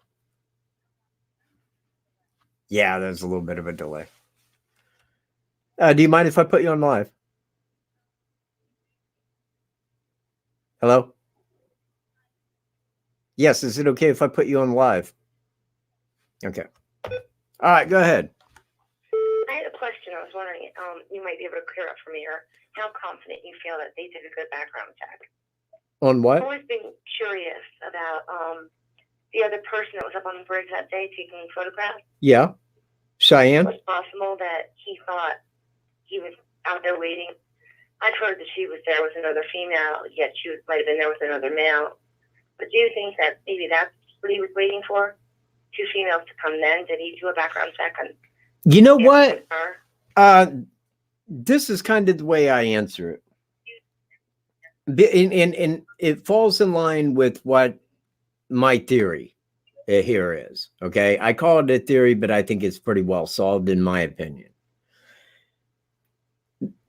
S1: Yeah, there's a little bit of a delay. Do you mind if I put you on live? Hello? Yes, is it okay if I put you on live? Okay. All right, go ahead.
S5: I had a question. I was wondering, you might be able to clear up for me, or how confident you feel that they did a good background check.
S1: On what?
S5: I've always been curious about the other person that was up on the bridge that day taking photographs.
S1: Yeah. Cheyenne?
S5: Was it possible that he thought he was out there waiting? I'd heard that she was there with another female, yet she might have been there with another male. But do you think that maybe that's what he was waiting for? 2 females to come then? Did he do a background check on?
S1: You know what?
S5: Her?
S1: This is kind of the way I answer it. And it falls in line with what my theory here is. Okay. I call it a theory, but I think it's pretty well solved in my opinion.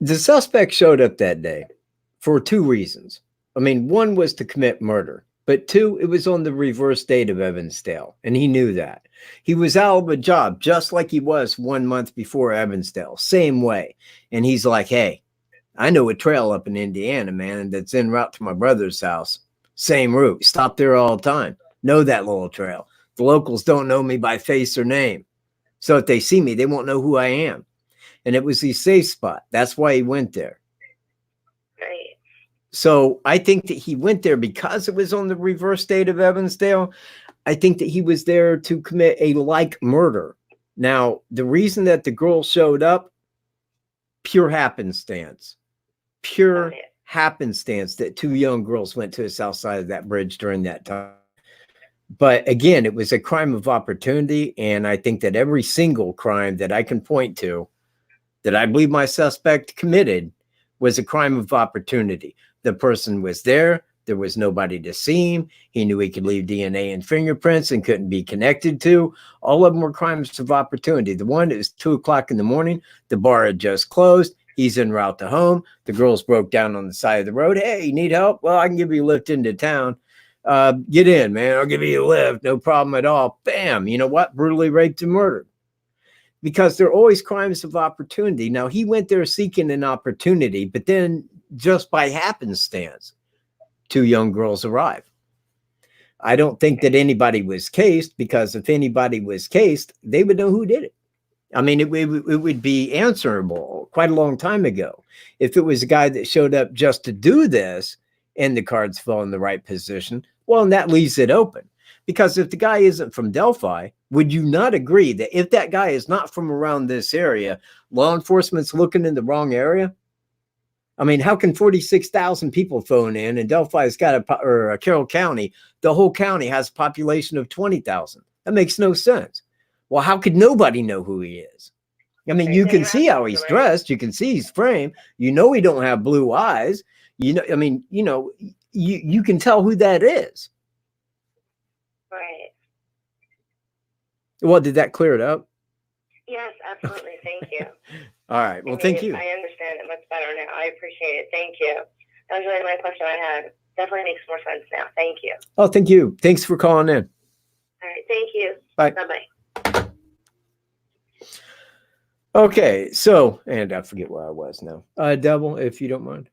S1: The suspect showed up that day for 2 reasons. I mean, one was to commit murder, but 2, it was on the reverse date of Evansdale, and he knew that. He was out of a job just like he was 1 month before Evansdale, same way. And he's like, hey, I know a trail up in Indiana, man, that's en route to my brother's house. Same route. Stop there all the time. Know that little trail. The locals don't know me by face or name. So if they see me, they won't know who I am. And it was the safe spot. That's why he went there.
S5: Right.
S1: So I think that he went there because it was on the reverse date of Evansdale. I think that he was there to commit a like murder. Now, the reason that the girl showed up, pure happenstance. Pure happenstance that 2 young girls went to the south side of that bridge during that time. But again, it was a crime of opportunity. And I think that every single crime that I can point to that I believe my suspect committed was a crime of opportunity. The person was there. There was nobody to see him. He knew he could leave DNA and fingerprints and couldn't be connected to. All of them were crimes of opportunity. The one, it was 2 o'clock in the morning. The bar had just closed. He's en route to home. The girls broke down on the side of the road. Hey, you need help? Well, I can give you a lift into town. Get in, man. I'll give you a lift. No problem at all. Bam. You know what? Brutally raped and murdered. Because they're always crimes of opportunity. Now, he went there seeking an opportunity, but then just by happenstance, 2 young girls arrive. I don't think that anybody was cased, because if anybody was cased, they would know who did it. I mean, it would be answerable quite a long time ago. If it was a guy that showed up just to do this and the cards fell in the right position, well, and that leaves it open. Because if the guy isn't from Delphi, would you not agree that if that guy is not from around this area, law enforcement's looking in the wrong area? I mean, how can 46,000 people phone in and Delphi's got or Carroll County, the whole county has a population of 20,000? That makes no sense. Well, how could nobody know who he is? I mean, you can see how he's dressed. You can see his frame. You know, he don't have blue eyes. You know, I mean, you know, you can tell who that is.
S5: Right.
S1: Well, did that clear it up?
S5: Yes, absolutely. Thank you.
S1: All right. Well, thank you.
S5: I understand it much better now. I appreciate it. Thank you. That was really my question I had. Definitely makes more sense now. Thank you.
S1: Oh, thank you. Thanks for calling in.
S5: All right. Thank you.
S1: Bye.
S5: Bye-bye.
S1: Okay. So, and I forget where I was now. Double, if you don't mind.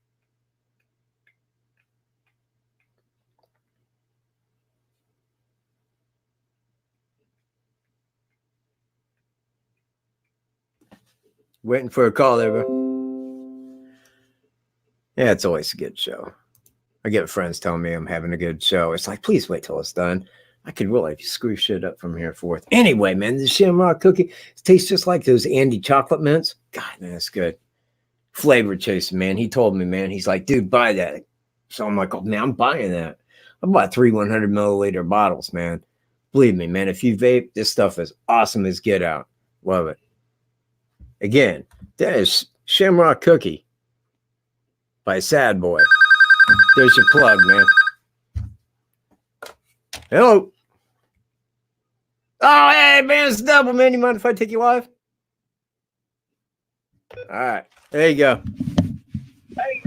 S1: Waiting for a call there, bro. Yeah, it's always a good show. I get friends telling me I'm having a good show. It's like, please wait till it's done. I could really screw shit up from here forth. Anyway, man, the Shamrock cookie tastes just like those Andy chocolate mints. God, man, that's good. Flavor chaser, man. He told me, man. He's like, dude, buy that. So I'm like, oh, man, I'm buying that. I bought 3 100 milliliter bottles, man. Believe me, man. If you vape, this stuff is awesome as get out. Love it. Again, that is Shamrock Cookie by Sad Boy. There's your plug, man. Hello. Oh, hey, man, it's Double, man. You mind if I take you live? All right. There you go.
S6: Hey,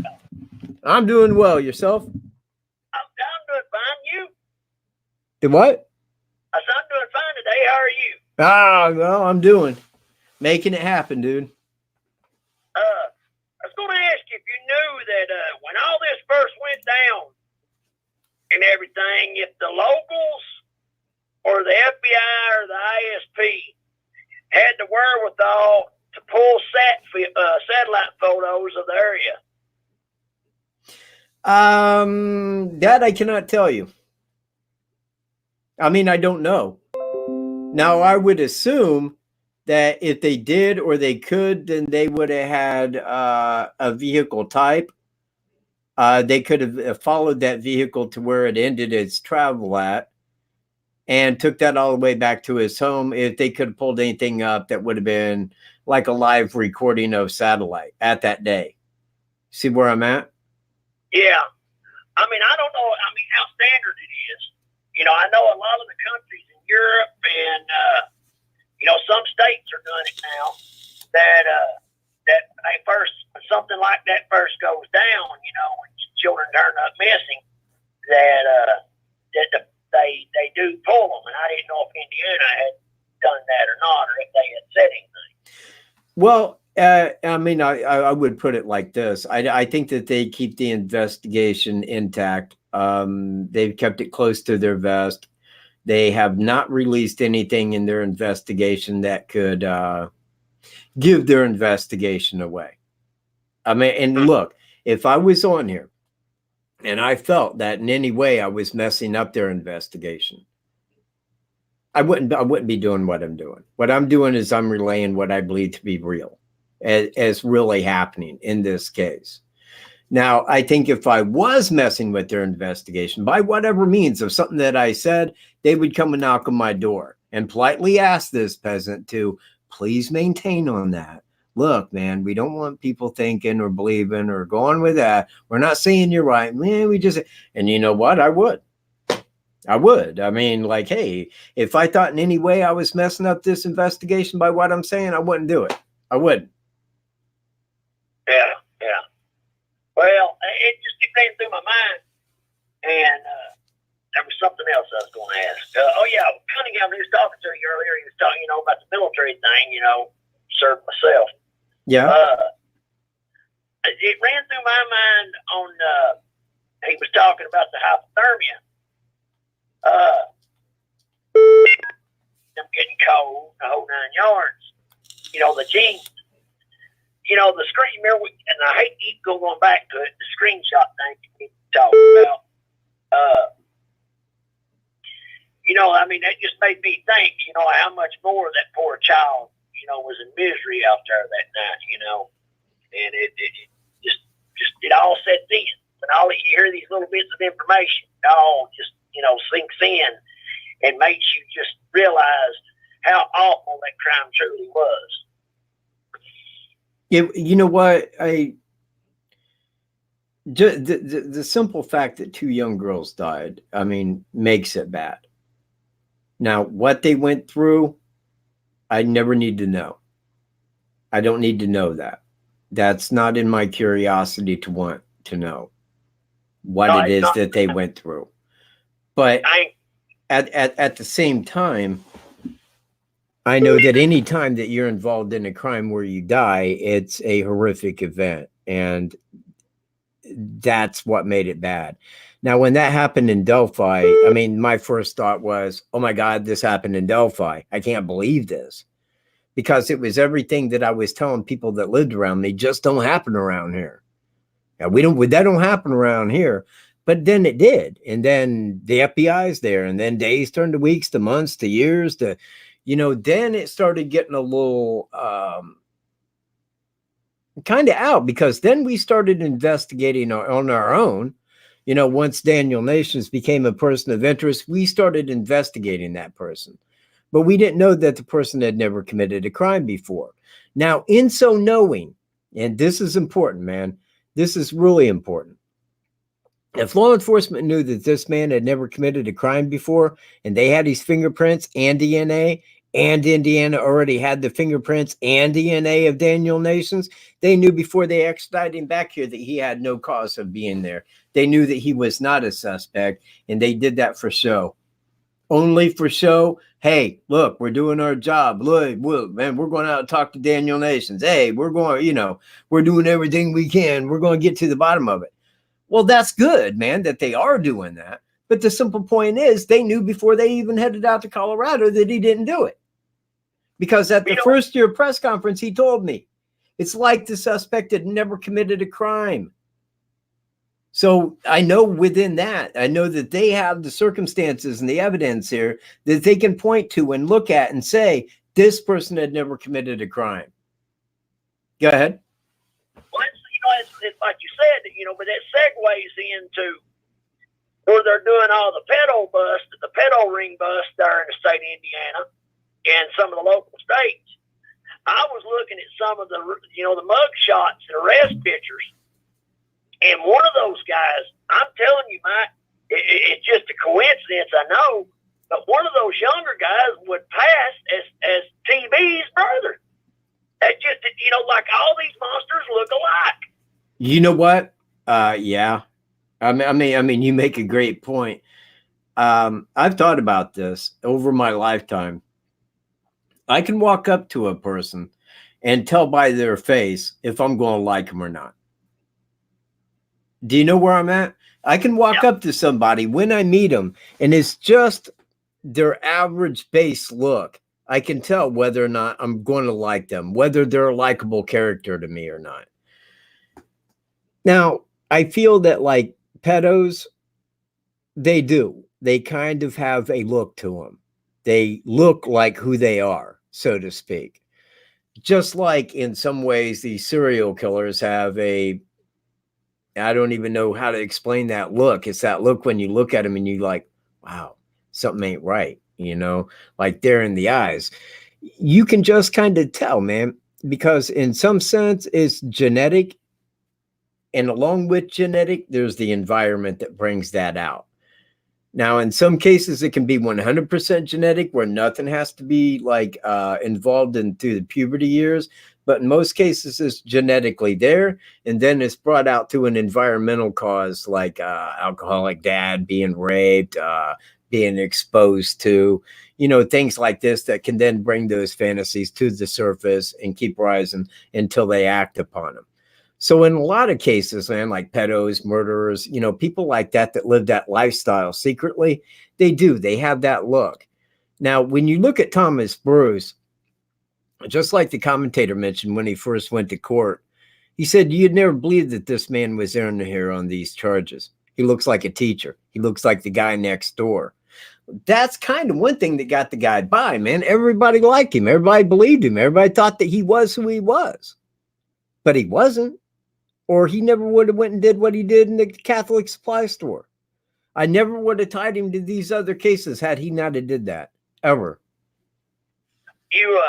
S1: I'm doing well. Yourself?
S6: I'm doing fine. You?
S1: Did what?
S6: I said I'm doing fine today. How are you?
S1: Ah, well, I'm doing. Making it happen, dude.
S6: I was going to ask you if you knew that when all this first went down and everything, if the locals or the FBI or the ISP had the wherewithal to pull satellite photos of the area.
S1: That I cannot tell you. I mean, I don't know. Now, I would assume that if they did or they could, then they would have had a vehicle type. They could have followed that vehicle to where it ended its travel at and took that all the way back to his home. If they could have pulled anything up, that would have been like a live recording of satellite at that day. See where I'm at?
S6: Yeah. I mean, I don't know. I mean, how standard it is. You know, I know a lot of the countries in Europe and, you know, some states are doing it now that they first, when something like that first goes down, you know, when children turn up missing, that they do pull them. And I didn't know if Indiana had done that or not, or if they had said anything.
S1: Well, I mean, I would put it like this. I think that they keep the investigation intact. They've kept it close to their vest. They have not released anything in their investigation that could give their investigation away. I mean, and look, if I was on here and I felt that in any way I was messing up their investigation, I wouldn't be doing what I'm doing. What I'm doing is I'm relaying what I believe to be real, as really happening in this case. Now, I think if I was messing with their investigation by whatever means of something that I said, they would come and knock on my door and politely ask this peasant to please maintain on that. Look, man, we don't want people thinking or believing or going with that. We're not saying you're right. Man, we just, and you know what? I would. I mean, like, hey, if I thought in any way I was messing up this investigation by what I'm saying, I wouldn't do it. I wouldn't.
S6: Yeah. Well, it just came through my mind, and there was something else I was going to ask. Oh yeah, Cunningham, he was talking to you earlier. He was talking, you know, about the military thing. You know, served myself.
S1: Yeah.
S6: It ran through my mind on. He was talking about the hypothermia. Them getting cold, the whole 9 yards. You know, the jeans. You know, the screen, remember, and I hate to keep going back to it, the screenshot thing we talked about. You know, I mean, that just made me think, you know, how much more that poor child, you know, was in misery out there that night, you know. And it just all sets in. And all you hear these little bits of information, it all just, you know, sinks in and makes you just realize how awful that crime truly was.
S1: You know what? The simple fact that 2 young girls died, I mean, makes it bad. Now, what they went through, I never need to know. I don't need to know that. That's not in my curiosity to want to know what it is that they went through. But at the same time, I know that any time that you're involved in a crime where you die, it's a horrific event. And that's what made it bad. Now, when that happened in Delphi, I mean, my first thought was, oh my God, this happened in Delphi. I can't believe this. Because it was everything that I was telling people that lived around me just don't happen around here. Now, that don't happen around here. But then it did. And then the FBI's there. And then days turned to weeks, to months, to years, to, you know, then it started getting a little kind of out, because then we started investigating on our own. You know, once Daniel Nations became a person of interest, we started investigating that person. But we didn't know that the person had never committed a crime before. Now, in so knowing, and this is important, man, this is really important. If law enforcement knew that this man had never committed a crime before, and they had his fingerprints and DNA, and Indiana already had the fingerprints and DNA of Daniel Nations, they knew before they extradited him back here that he had no cause of being there. They knew that he was not a suspect, and they did that for show. Only for show. Hey, look, we're doing our job. Look, man, we're going out and talk to Daniel Nations. Hey, we're going, you know, we're doing everything we can. We're going to get to the bottom of it. Well, that's good, man, that they are doing that. But the simple point is they knew before they even headed out to Colorado that he didn't do it. Because at the first year press conference, he told me, it's like the suspect had never committed a crime. So I know within that, I know that they have the circumstances and the evidence here that they can point to and look at and say, this person had never committed a crime. Go ahead.
S6: Well, it's like you said, but that segues into where they're doing all the pedo ring bust there in the state of Indiana and some of the local states. I was looking at some of the mug shots and arrest pictures, and one of those guys, I'm telling you, Mike, it's just a coincidence, I know, but one of those younger guys would pass as TB's brother. That's just, like all these monsters look alike.
S1: You know what? Yeah. I mean, you make a great point. I've thought about this over my lifetime. I can walk up to a person and tell by their face if I'm going to like them or not. Do you know where I'm at? I can walk up to somebody when I meet them, and it's just their average base look. I can tell whether or not I'm going to like them, whether they're a likable character to me or not. Now, I feel that like pedos, they kind of have a look to them. They look like who they are, so to speak. Just like in some ways, these serial killers have I don't even know how to explain that look. It's that look when you look at them and you're like, wow, something ain't right. Like they're in the eyes. You can just kind of tell, man, because in some sense it's genetic. And along with genetic, there's the environment that brings that out. Now, in some cases, it can be 100% genetic where nothing has to be like involved through the puberty years. But in most cases, it's genetically there. And then it's brought out through an environmental cause like alcoholic dad being raped, being exposed to, things like this that can then bring those fantasies to the surface and keep rising until they act upon them. So in a lot of cases, man, like pedos, murderers, people like that live that lifestyle secretly, they have that look. Now, when you look at Thomas Bruce, just like the commentator mentioned when he first went to court, he said, you'd never believe that this man was in here on these charges. He looks like a teacher. He looks like the guy next door. That's kind of one thing that got the guy by, man. Everybody liked him. Everybody believed him. Everybody thought that he was who he was. But he wasn't. Or he never would have went and did what he did in the Catholic supply store. I never would have tied him to these other cases had he not have did that, ever.
S6: You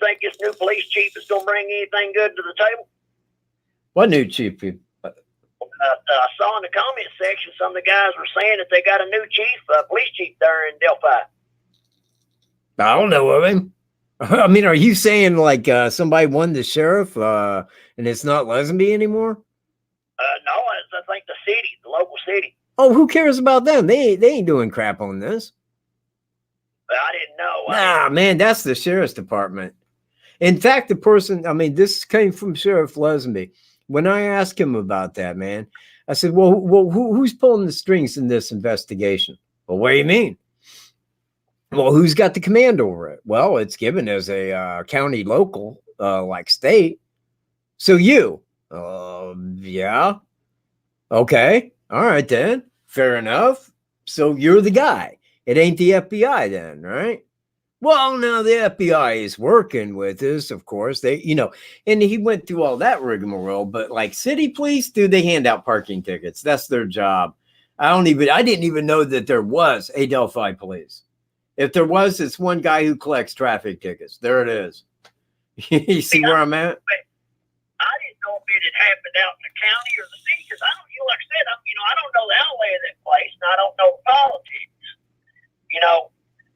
S6: think this new police chief is going to bring anything good to the table?
S1: What new chief?
S6: I saw in the comment section some of the guys were saying that they got a new police chief there in Delphi.
S1: I don't know of him. I mean, are you saying like somebody won the sheriff and it's not Lesenby anymore?
S6: No, I think the local city.
S1: Oh, who cares about them? They ain't doing crap on this.
S6: I didn't know.
S1: Nah, man, that's the sheriff's department. In fact, the person, this came from Sheriff Lesenby. When I asked him about that, man, I said, well who's pulling the strings in this investigation? Well, what do you mean? Well, who's got the command over it? Well, it's given as a county local, like state. So you, yeah. Okay. All right, then. Fair enough. So you're the guy. It ain't the FBI then, right? Well, now the FBI is working with us, of course. They, and he went through all that rigmarole, but like city police, they hand out parking tickets. That's their job. I didn't even know that there was a Delphi police. If there was, it's one guy who collects traffic tickets. There it is. You see where I'm at?
S6: I didn't know if it had happened out in the county or the city because I don't, like I said, I don't know the outlay of that place and I don't know the politics.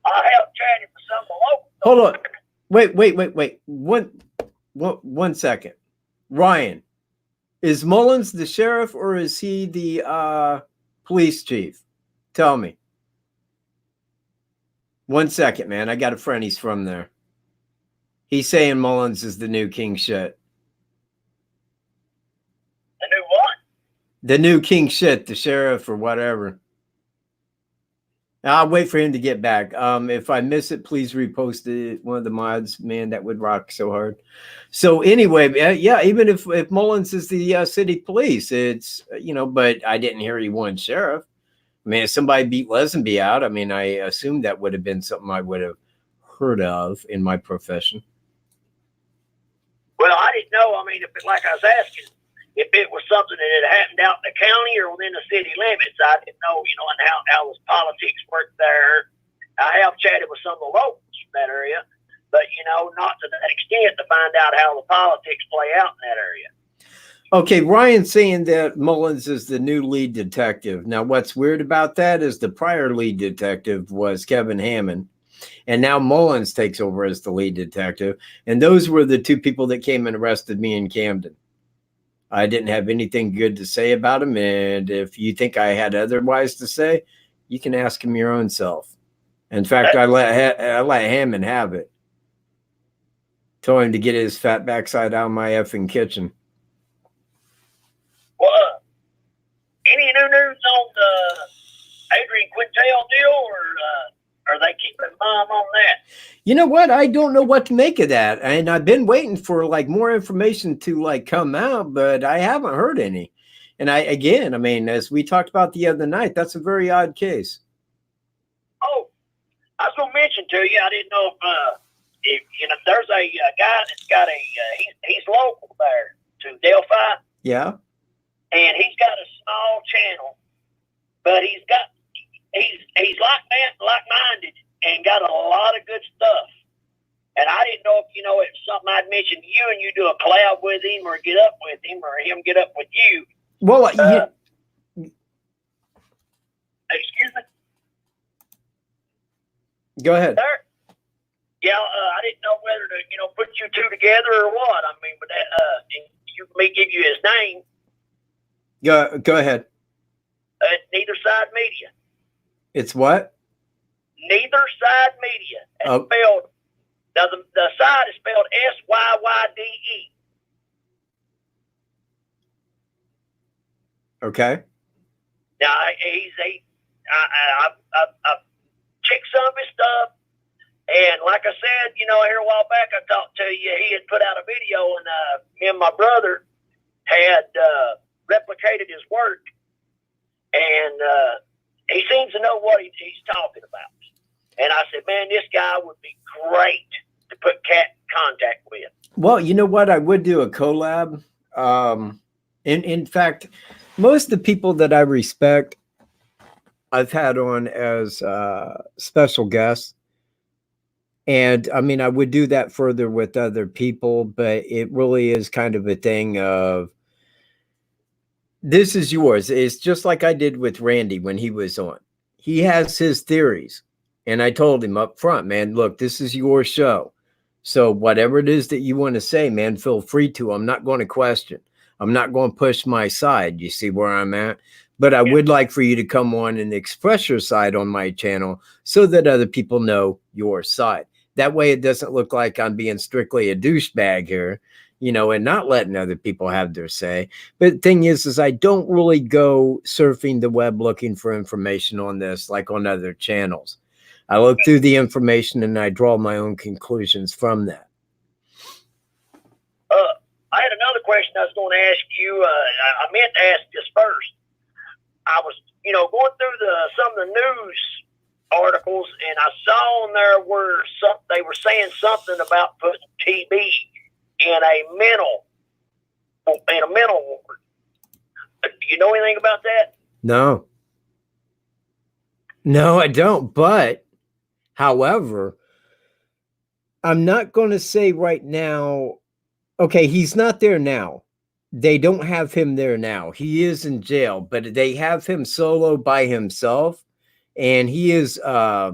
S6: I have chatted with some of the local.
S1: Hold on. Wait. One second. Ryan, is Mullins the sheriff or is he the police chief? Tell me. 1 second, man. I got a friend. He's from there. He's saying Mullins is the new king shit.
S6: The new what?
S1: The new king shit, the sheriff or whatever. I'll wait for him to get back. If I miss it, please repost it. One of the mods, man, that would rock so hard. So anyway, yeah, even if Mullins is the city police, it's, but I didn't hear he won sheriff. I mean, if somebody beat Lesenby out, I assumed that would have been something I would have heard of in my profession.
S6: Well, I didn't know. Like I was asking, if it was something that had happened out in the county or within the city limits. I didn't know, and how those politics work there. I have chatted with some of the locals from that area, but, not to that extent to find out how the politics play out in that area.
S1: Okay, Ryan's saying that Mullins is the new lead detective. Now, what's weird about that is the prior lead detective was Kevin Hammond, and now Mullins takes over as the lead detective. And those were the two people that came and arrested me in Camden. I didn't have anything good to say about him, and if you think I had otherwise to say, you can ask him your own self. In fact, I let Hammond have it. Told him to get his fat backside out of my effing kitchen.
S6: Well, any new news on the Adrian Quintel deal, or are they keeping mum on that?
S1: You know what? I don't know what to make of that. And I've been waiting for more information to come out, but I haven't heard any. And as we talked about the other night, that's a very odd case.
S6: Oh, I was going to mention to you, I didn't know if there's a guy that's got he's local there to Delphi.
S1: Yeah.
S6: And he's got a small channel, but he's like-minded and got a lot of good stuff. And I didn't know if it's something I'd mention to you and you do a collab with him or get up with him or him get up with you.
S1: Well,
S6: excuse me.
S1: Go ahead.
S6: Sir? Yeah, I didn't know whether to put you two together or what. I mean, but that you may give you his name.
S1: Go ahead.
S6: Neither Side Media.
S1: It's what?
S6: Neither Side Media. It's spelled. Now the side is spelled SYYDE.
S1: Okay.
S6: Now I checked some of his stuff, and like I said, here a while back I talked to you. He had put out a video, and me and my brother had replicated his work, and he seems to know what he's talking about. And I said, man, this guy would be great to put Cat in contact with.
S1: Well, you know what? I would do a collab. In fact, most of the people that I respect, I've had on as special guests. And I would do that further with other people, but it really is kind of a thing of, this is yours. It's just like I did with Randy when he was on. He has his theories. And I told him up front, man, look, this is your show. So whatever it is that you want to say, man, feel free to. I'm not going to question. I'm not going to push my side. You see where I'm at? But I would like for you to come on and express your side on my channel so that other people know your side. That way it doesn't look like I'm being strictly a douchebag here, and not letting other people have their say. But the thing is I don't really go surfing the web looking for information on this like on other channels. I look through the information and I draw my own conclusions from that.
S6: I had another question I was going to ask you. I meant to ask this first. I was, going through some of the news articles, and I saw on there where they were saying something about putting TB in a mental ward. Do you know anything about that?
S1: No, I don't. But, however, I'm not going to say right now, okay, he's not there now. They don't have him there now. He is in jail, but they have him solo by himself. And he is, I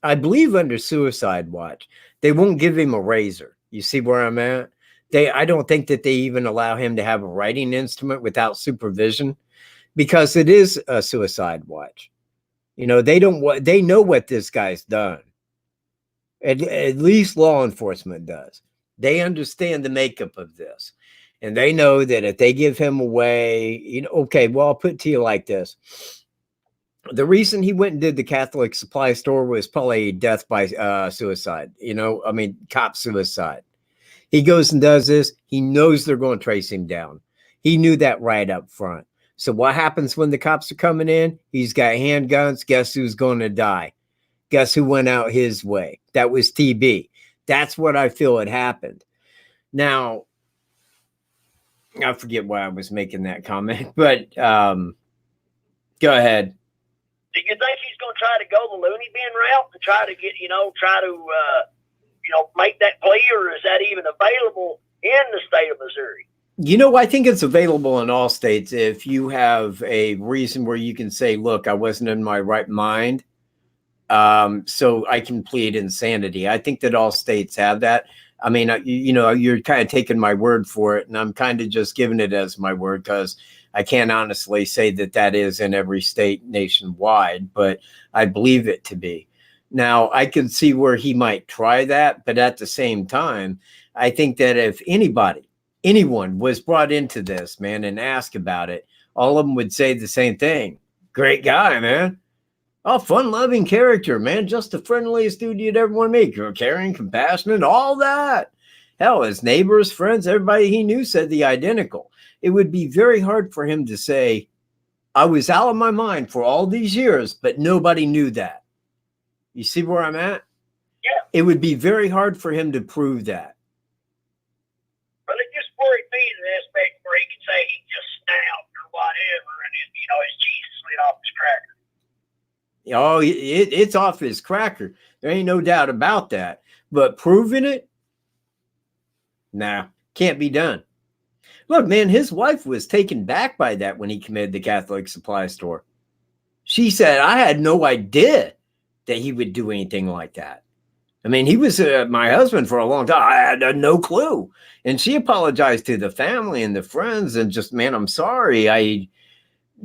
S1: believe, under suicide watch. They won't give him a razor. You see where I'm at? I don't think that they even allow him to have a writing instrument without supervision, because it is a suicide watch. They know what this guy's done. At least law enforcement does. They understand the makeup of this. And they know that if they give him away, okay, well, I'll put it to you like this. The reason he went and did the Catholic supply store was probably death by suicide. Cop suicide. He goes and does this. He knows they're going to trace him down. He knew that right up front. So what happens when the cops are coming in? He's got handguns. Guess who's going to die? Guess who went out his way? That was TB. That's what I feel had happened. Now, I forget why I was making that comment, but go ahead.
S6: Do you think he's going to try to go the loony bin route and try to get, make that plea, or is that even available in the state of Missouri?
S1: I think it's available in all states if you have a reason where you can say, look, I wasn't in my right mind, so I can plead insanity. I think that all states have that. I mean, you're kind of taking my word for it, and I'm kind of just giving it as my word because I can't honestly say that that is in every state nationwide, but I believe it to be. Now, I can see where he might try that, but at the same time, I think that if anyone was brought into this, man, and asked about it, all of them would say the same thing. Great guy, man. Oh, fun-loving character, man. Just the friendliest dude you'd ever want to meet. Caring, compassionate, all that. Hell, his neighbors, friends, everybody he knew said the identical. It would be very hard for him to say, I was out of my mind for all these years, but nobody knew that. You see where I'm at?
S6: Yeah.
S1: It would be very hard for him to prove that.
S6: Well, it just worried me in the aspect where he could say he just snapped or whatever, and his cheese slid off his cracker.
S1: Oh, it's off his cracker. There ain't no doubt about that. But proving it? Nah, can't be done. Look, man, his wife was taken back by that when he committed the Catholic supply store. She said, I had no idea that he would do anything like that. I mean, he was my husband for a long time. I had no clue. And she apologized to the family and the friends and just, man, I'm sorry.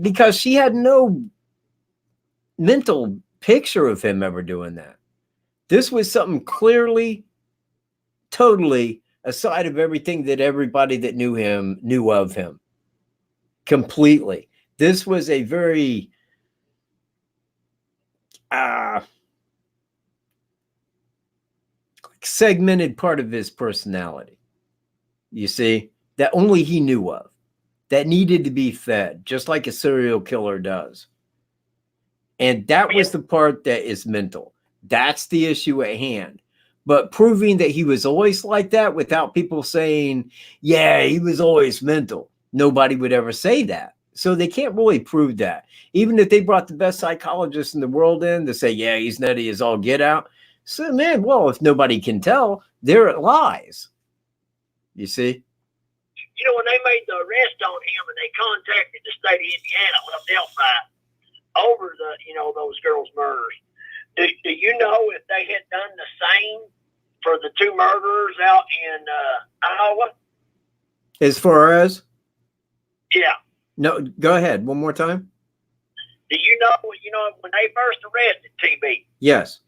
S1: Because she had no mental picture of him ever doing that. This was something clearly, totally aside of everything that everybody that knew him knew of him. Completely. This was a very segmented part of his personality. You see, that only he knew of, that needed to be fed, just like a serial killer does. And that was the part that is mental. That's the issue at hand. But proving that he was always like that without people saying, yeah, he was always mental, nobody would ever say that. So they can't really prove that. Even if they brought the best psychologist in the world in to say, yeah, he's nutty as all get out. So, man, well, if nobody can tell, there it lies. You see?
S6: When they made the arrest on him and they contacted the state of Indiana, Delphi, over those girls' murders, do you know if they had done the same for the two murderers out in Iowa?
S1: As far as?
S6: Yeah.
S1: No, go ahead. One more time.
S6: Do you know when they first arrested TB?
S1: Yes.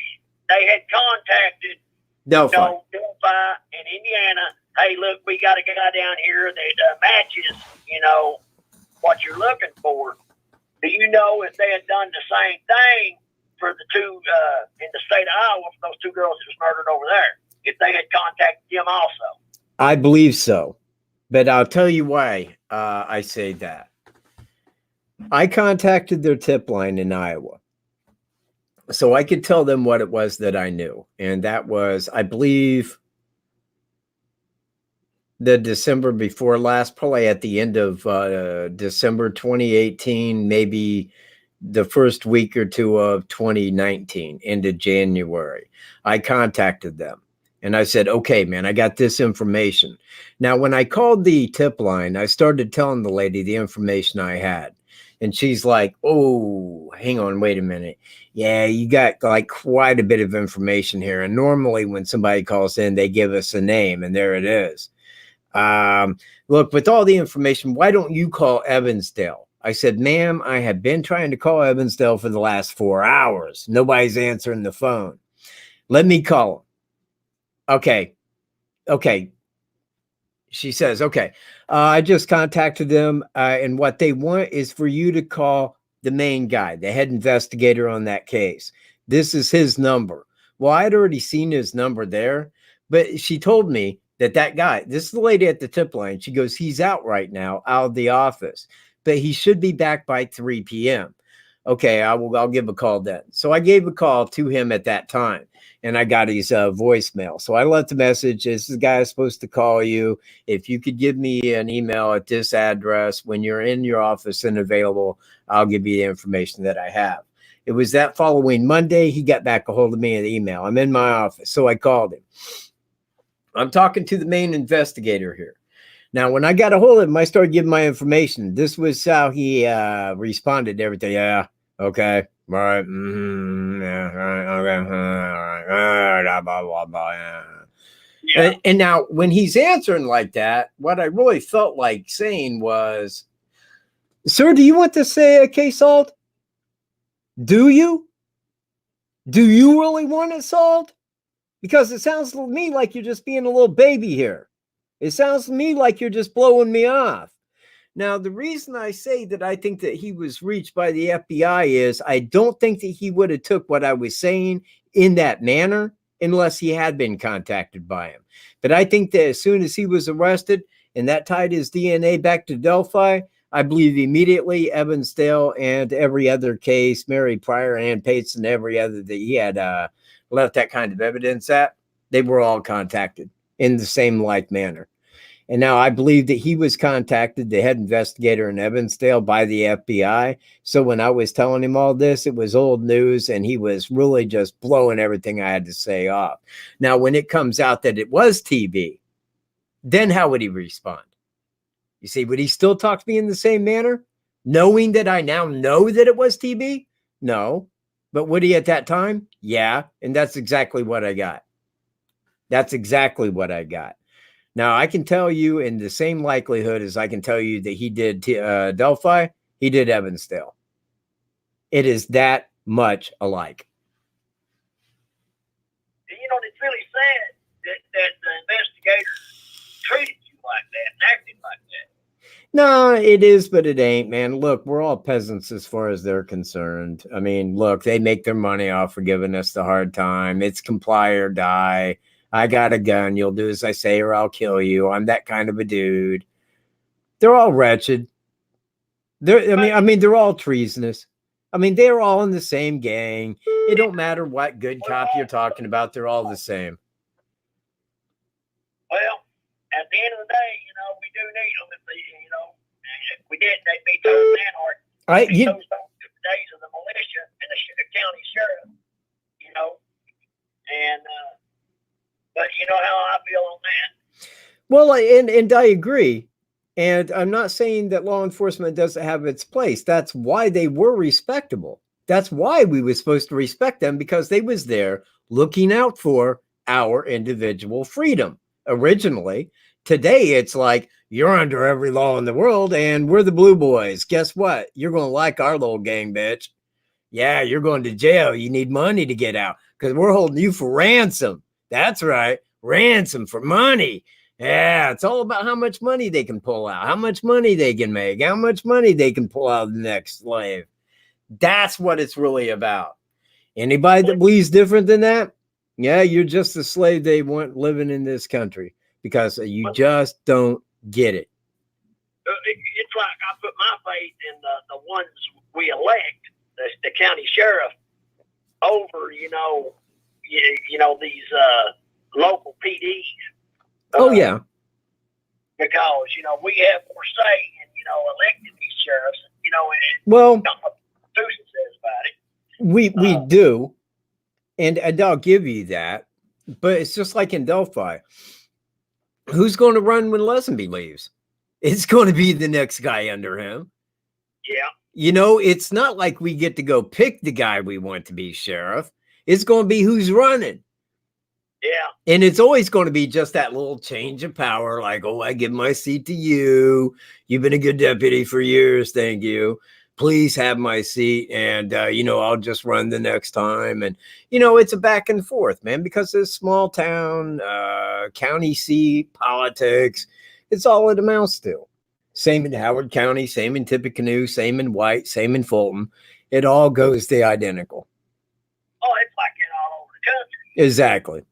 S6: They had contacted
S1: Delphi
S6: in Indiana. Hey, look, we got a guy down here that matches, what you're looking for. Do you know if they had done the same thing for the two in the state of Iowa for those two girls that was murdered over there? If they had contacted them also?
S1: I believe so. But I'll tell you why I say that. I contacted their tip line in Iowa, so I could tell them what it was that I knew. And that was, I believe, the December before last, probably at the end of December 2018, maybe the first week or two of 2019, into January. I contacted them and I said, okay, man, I got this information. Now, when I called the tip line, I started telling the lady the information I had. And she's like, oh, hang on, wait a minute. Yeah, you got like quite a bit of information here. And normally when somebody calls in, they give us a name and there it is. Look, with all the information, why don't you call Evansdale? I said, ma'am, I have been trying to call Evansdale for the last 4 hours. Nobody's answering the phone. Let me call them. Okay. She says, okay, I just contacted them, and what they want is for you to call the main guy, the head investigator on that case. This is his number. Well, I'd already seen his number there, but she told me that guy, this is the lady at the tip line. She goes, he's out right now, out of the office, but he should be back by 3 p.m. Okay, I'll give a call then. So I gave a call to him at that time, and I got his voicemail. So I left the message. This is the guy supposed to call you. If you could give me an email at this address when you're in your office and available, I'll give you the information that I have. It was that following Monday. He got back a hold of me in email. I'm in my office, so I called him. I'm talking to the main investigator here. Now, when I got a hold of him, I started giving my information. This was how he responded to everything. Yeah, okay, all right, yeah, all right, okay, all right, blah, blah, blah, yeah.
S6: Yeah.
S1: And now, when he's answering like that, what I really felt like saying was, sir, do you want to say a case solved? Do you? Do you really want it solved? Because it sounds to me like you're just being a little baby here. It sounds to me like you're just blowing me off. Now, the reason I say that I think that he was reached by the FBI is I don't think that he would have took what I was saying in that manner unless he had been contacted by him. But I think that as soon as he was arrested and that tied his DNA back to Delphi, I believe immediately Evansdale and every other case, Mary Pryor and Pates and every other that he had left that kind of evidence at, they were all contacted in the same like manner. And now I believe that he was contacted, the head investigator in Evansdale, by the FBI. So when I was telling him all this, it was old news, and he was really just blowing everything I had to say off. Now, when it comes out that it was TV, then how would he respond? You see, would he still talk to me in the same manner, knowing that I now know that it was TV? No. But would he at that time? Yeah. And that's exactly what I got. That's exactly what I got. Now, I can tell you in the same likelihood as I can tell you that he did Delphi, he did Evansdale. It is that much alike.
S6: You know, it's really sad that the investigators treated you like that and acted like that.
S1: No, it is, but it ain't, man. Look, we're all peasants as far as they're concerned. I mean, look, they make their money off for giving us the hard time. It's comply or die. I got a gun. You'll do as I say or I'll kill you. I'm that kind of a dude. They're all wretched. I mean, they're all treasonous. I mean, they're all in the same gang. It don't matter what good cop you're talking about. They're all the same.
S6: Well, at the end of the day, you know, we do need them. If they, you know, if we didn't, they'd be total anarchy. Those days of the militia and the county sheriff, you know, and but you know how I feel on that.
S1: Well, and I agree. And I'm not saying that law enforcement doesn't have its place. That's why they were respectable. That's why we were supposed to respect them, because they was there looking out for our individual freedom originally. Today, it's like you're under every law in the world and we're the blue boys. Guess what? You're going to like our little gang, bitch. Yeah, you're going to jail. You need money to get out because we're holding you for ransom. That's right. Ransom for money. Yeah, it's all about how much money they can pull out, how much money they can make, how much money they can pull out of the next slave. That's what it's really about. Anybody that believes different than that, yeah, you're just a slave they want living in this country because you just don't get it.
S6: It's like I put my faith in the ones we elect, the county sheriff, over, you know, these local PDs.
S1: Oh, yeah.
S6: Because, you know, we have more say in, you know, electing these sheriffs, you know, and
S1: well,
S6: Susan says about it.
S1: We do. And I'll give you that. But it's just like in Delphi. Who's going to run when Lesenby leaves? It's going to be the next guy under him.
S6: Yeah.
S1: You know, it's not like we get to go pick the guy we want to be sheriff. It's going to be who's running.
S6: Yeah.
S1: And it's always going to be just that little change of power. Like, oh, I give my seat to you. You've been a good deputy for years. Thank you. Please have my seat. And, you know, I'll just run the next time. And, you know, it's a back and forth, man, because it's small town, county seat, politics. It's all it amounts to. Same in Howard County, same in Tippecanoe, same in White, same in Fulton. It all goes the identical.
S6: Oh, it's like it all over the country.
S1: Exactly.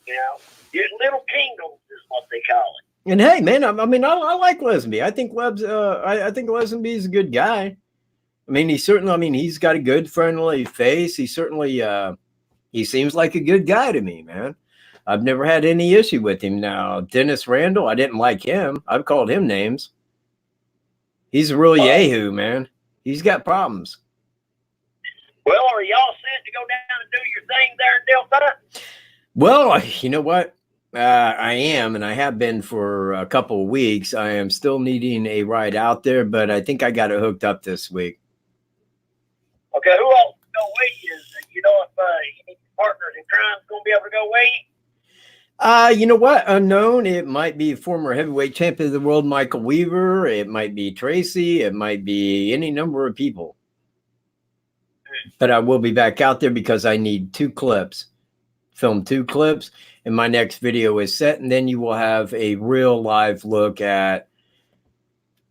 S6: You know, your little kingdoms is what they call it.
S1: And hey, man, I mean, I like Lesenby. I think I think Lesenby is a good guy. I mean, he's got a good, friendly face. He certainly, he seems like a good guy to me, man. I've never had any issue with him. Now, Dennis Randall, I didn't like him. I've called him names. He's a real yahoo, man. He's got problems.
S6: Well, are y'all set to go down and do your thing there in Delphi?
S1: Well, you know what? I am, and I have been for a couple of weeks. I am still needing a ride out there, but I think I got it hooked up this week.
S6: Okay, who else will go with you? You know if any partners in crime is going to be able to go with you?
S1: You know what? Unknown. It might be former heavyweight champion of the world, Michael Weaver. It might be Tracy. It might be any number of people. But I will be back out there because I need 2 clips. Film 2 clips, and my next video is set, and then you will have a real live look at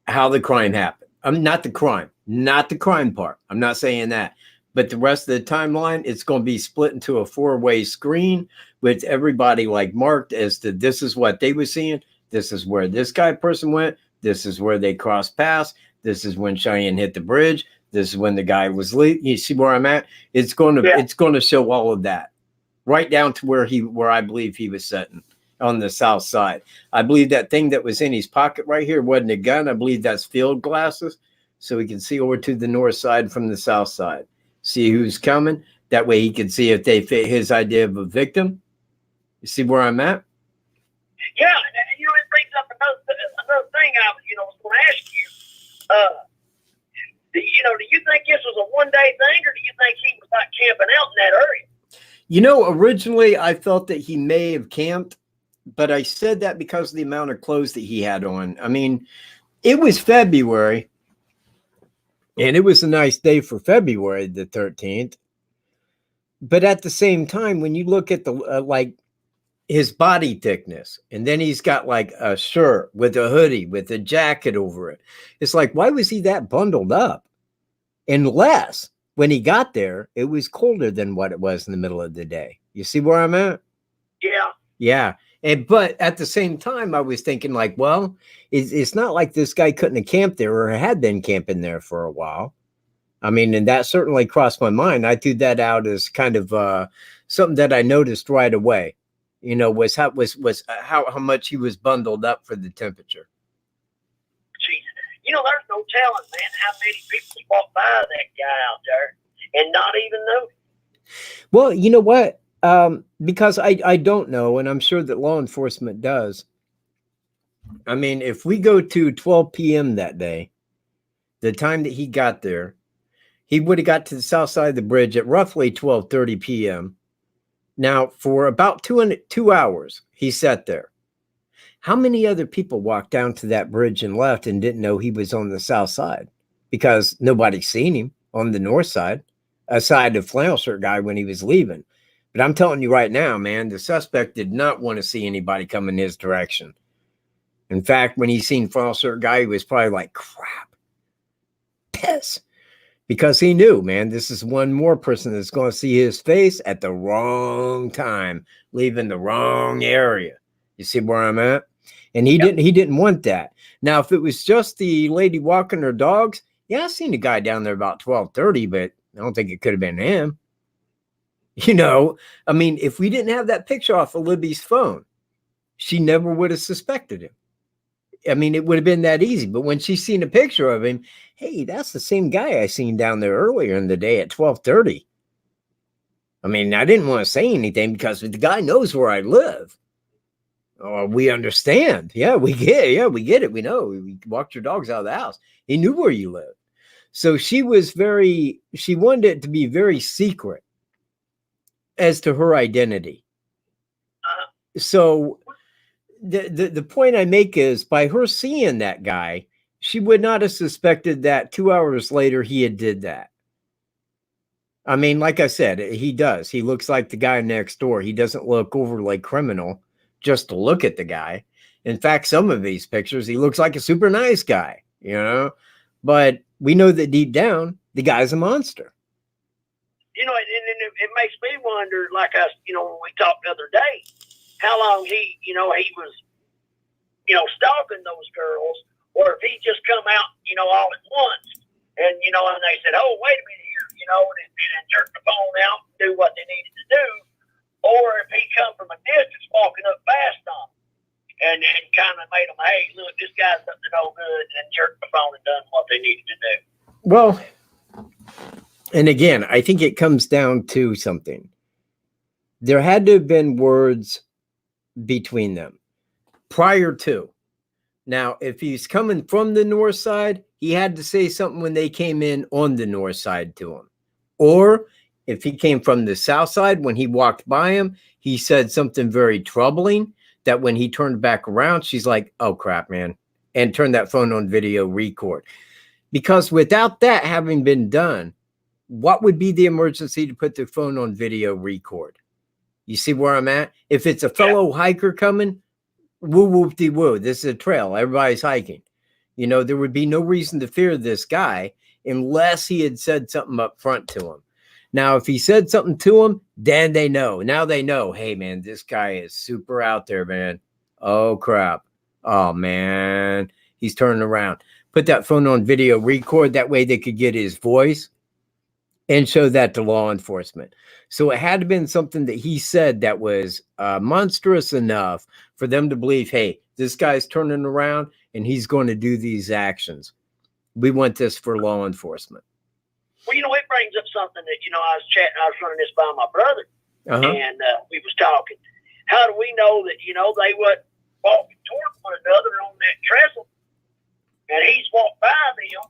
S1: how the crime happened. Not the crime part. I'm not saying that. But the rest of the timeline, it's going to be split into a 4-way screen with everybody like marked as to this is what they were seeing. This is where this person went. This is where they crossed paths. This is when Cheyenne hit the bridge. This is when the guy was leaving. You see where I'm at? It's going to show all of that. Right down to where I believe he was sitting on the south side. I believe that thing that was in his pocket right here wasn't a gun. I believe that's field glasses, so he can see over to the north side from the south side. See who's coming. That way he can see if they fit his idea of a victim. You see where I'm at?
S6: Yeah, you know, it brings up another thing I was going to ask you. Do you think this was a one-day thing, or do you think he was like camping out in that area?
S1: You know, originally I felt that he may have camped, but I said that because of the amount of clothes that he had on. I mean, it was February, and it was a nice day for February the 13th. But at the same time, when you look at the like his body thickness, and then he's got like a shirt with a hoodie with a jacket over it, it's like, why was he that bundled up? Unless when he got there, it was colder than what it was in the middle of the day. You see where I'm at?
S6: Yeah.
S1: Yeah. But at the same time, I was thinking like, well, it's not like this guy couldn't have camped there or had been camping there for a while. I mean, and that certainly crossed my mind. I threw that out as kind of something that I noticed right away, was how much he was bundled up for the temperature.
S6: There's no telling, man, how many people walk by that guy out there and not even know.
S1: Well, you know what? Because I don't know, and I'm sure that law enforcement does. I mean, if we go to 12 p.m. that day, the time that he got there, he would have got to the south side of the bridge at roughly 12:30 p.m. Now, for about 2 hours, he sat there. How many other people walked down to that bridge and left and didn't know he was on the south side? Because nobody seen him on the north side, aside the flannel shirt guy when he was leaving. But I'm telling you right now, man, the suspect did not want to see anybody come in his direction. In fact, when he seen flannel shirt guy, he was probably like, crap, piss. Because he knew, man, this is one more person that's going to see his face at the wrong time, leaving the wrong area. You see where I'm at? And he didn't want that. Now, if it was just the lady walking her dogs, yeah, I seen a guy down there about 12:30, but I don't think it could have been him. I mean, if we didn't have that picture off of Libby's phone, she never would have suspected him. I mean, it would have been that easy. But when she seen a picture of him, hey, that's the same guy I seen down there earlier in the day at 12:30. I mean, I didn't want to say anything because the guy knows where I live. Oh, we understand. Yeah, we get it. Yeah, we get it. We know. We walked your dogs out of the house. He knew where you lived. So she wanted it to be very secret as to her identity. So the point I make is by her seeing that guy, she would not have suspected that 2 hours later he had did that. I mean, like I said, he does. He looks like the guy next door. He doesn't look overly criminal just to look at the guy. In fact, some of these pictures, he looks like a super nice guy, but we know that deep down, the guy's a monster.
S6: It makes me wonder, like us, when we talked the other day, how long he was, stalking those girls, or if he just come out, all at once And, you know, and they said, oh, wait a minute here, you know, and jerk the phone out and do what they needed to do. Or if he come from a distance walking up fast on them and kind of made them, hey, look, this guy's up to no good, and jerked the phone and done what they needed to do.
S1: Well, and again, I think it comes down to something. There had to have been words between them prior to. Now, if he's coming from the north side, he had to say something when they came in on the north side to him. Or if he came from the south side, when he walked by him, he said something very troubling that when he turned back around, she's like, oh, crap, man, and turned that phone on video record. Because without that having been done, what would be the emergency to put the phone on video record? You see where I'm at? If it's a fellow hiker coming, woo whoop de woo. This is a trail. Everybody's hiking. You know, there would be no reason to fear this guy unless he had said something up front to him. Now, if he said something to him, then they know. Now they know, hey, man, this guy is super out there, man. Oh, crap. Oh, man. He's turning around. Put that phone on video record. That way they could get his voice and show that to law enforcement. So it had to have been something that he said that was monstrous enough for them to believe, hey, this guy's turning around and he's going to do these actions. We want this for law enforcement.
S6: Well, you know, it brings up something that, you know, I was running this by my brother, and we was talking. How do we know that, you know, they would walking toward one another on that trestle, and he's walked by them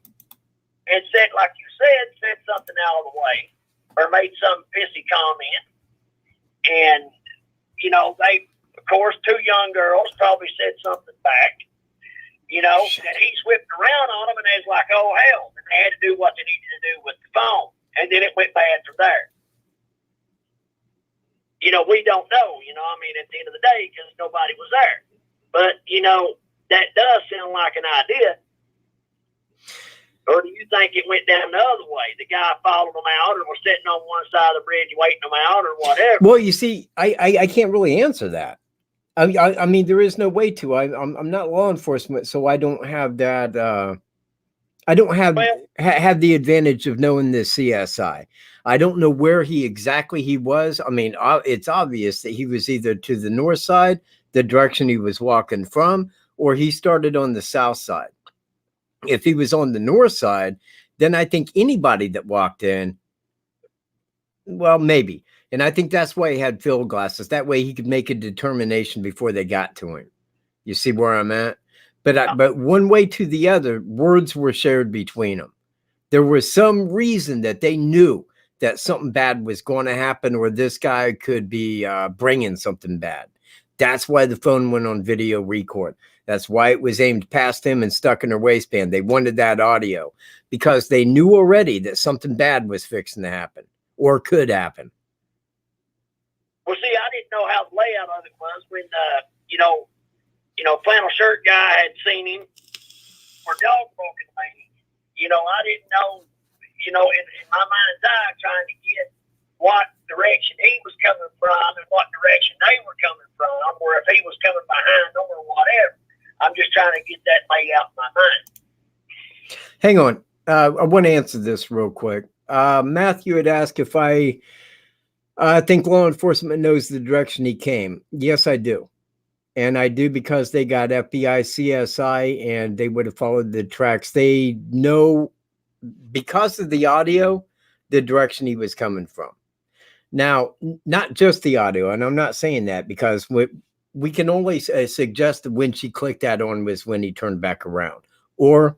S6: and said, like you said something out of the way, or made some pissy comment. And, you know, they, of course, two young girls probably said something back, you know, and he's whipped around on them, and they was like, oh, hell. And they had to do what they needed to do with the phone. And then it went bad from there. You know, we don't know, you know, I mean, at the end of the day, because nobody was there. But, you know, that does sound like an idea. Or do you think it went down the other way? The guy followed them out, or was sitting on one side of the bridge waiting them out, or whatever?
S1: Well, you see, I can't really answer that. I mean, there is no way to. I'm not law enforcement, so I don't have that. I don't have have the advantage of knowing the CSI. I don't know where he was. I mean, it's obvious that he was either to the north side, the direction he was walking from, or he started on the south side. If he was on the north side, then I think anybody that walked in, well, maybe. And I think that's why he had field glasses. That way he could make a determination before they got to him. You see where I'm at? But one way to the other, words were shared between them. There was some reason that they knew that something bad was going to happen, or this guy could be bringing something bad. That's why the phone went on video record. That's why it was aimed past him and stuck in her waistband. They wanted that audio because they knew already that something bad was fixing to happen or could happen.
S6: Well, see, I didn't know how the layout of it was when, you know, flannel shirt guy had seen him or dog broken lady. You know, I didn't know, you know, in my mind's eye, trying to get what direction he was coming from and what direction they were coming from, or if he was coming behind them or whatever. I'm just trying to get that laid out in my mind.
S1: Hang on. I want to answer this real quick. Matthew had asked if I think law enforcement knows the direction he came. Yes, I do. And I do because they got FBI, CSI, and they would have followed the tracks. They know, because of the audio, the direction he was coming from. Now, not just the audio, and I'm not saying that because we can only suggest that when she clicked that on was when he turned back around. Or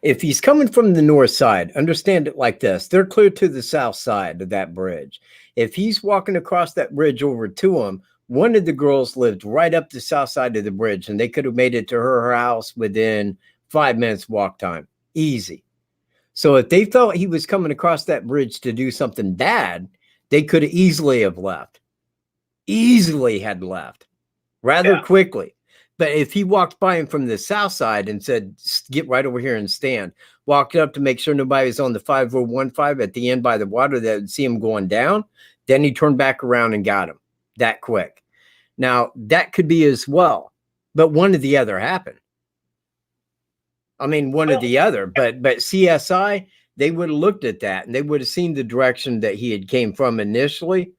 S1: if he's coming from the north side, understand it like this. They're clear to the south side of that bridge. If he's walking across that bridge over to him, one of the girls lived right up the south side of the bridge, and they could have made it to her house within 5 minutes walk time. Easy. So if they felt he was coming across that bridge to do something bad, they could have easily have left. Easily had left rather quickly. But if he walked by him from the south side and said, get right over here and stand, walked up to make sure nobody was on the 5015 at the end by the water that would see him going down, then he turned back around and got him that quick. Now, that could be as well, but one or the other happened. I mean, one or the other. But CSI, they would have looked at that and they would have seen the direction that he had came from initially.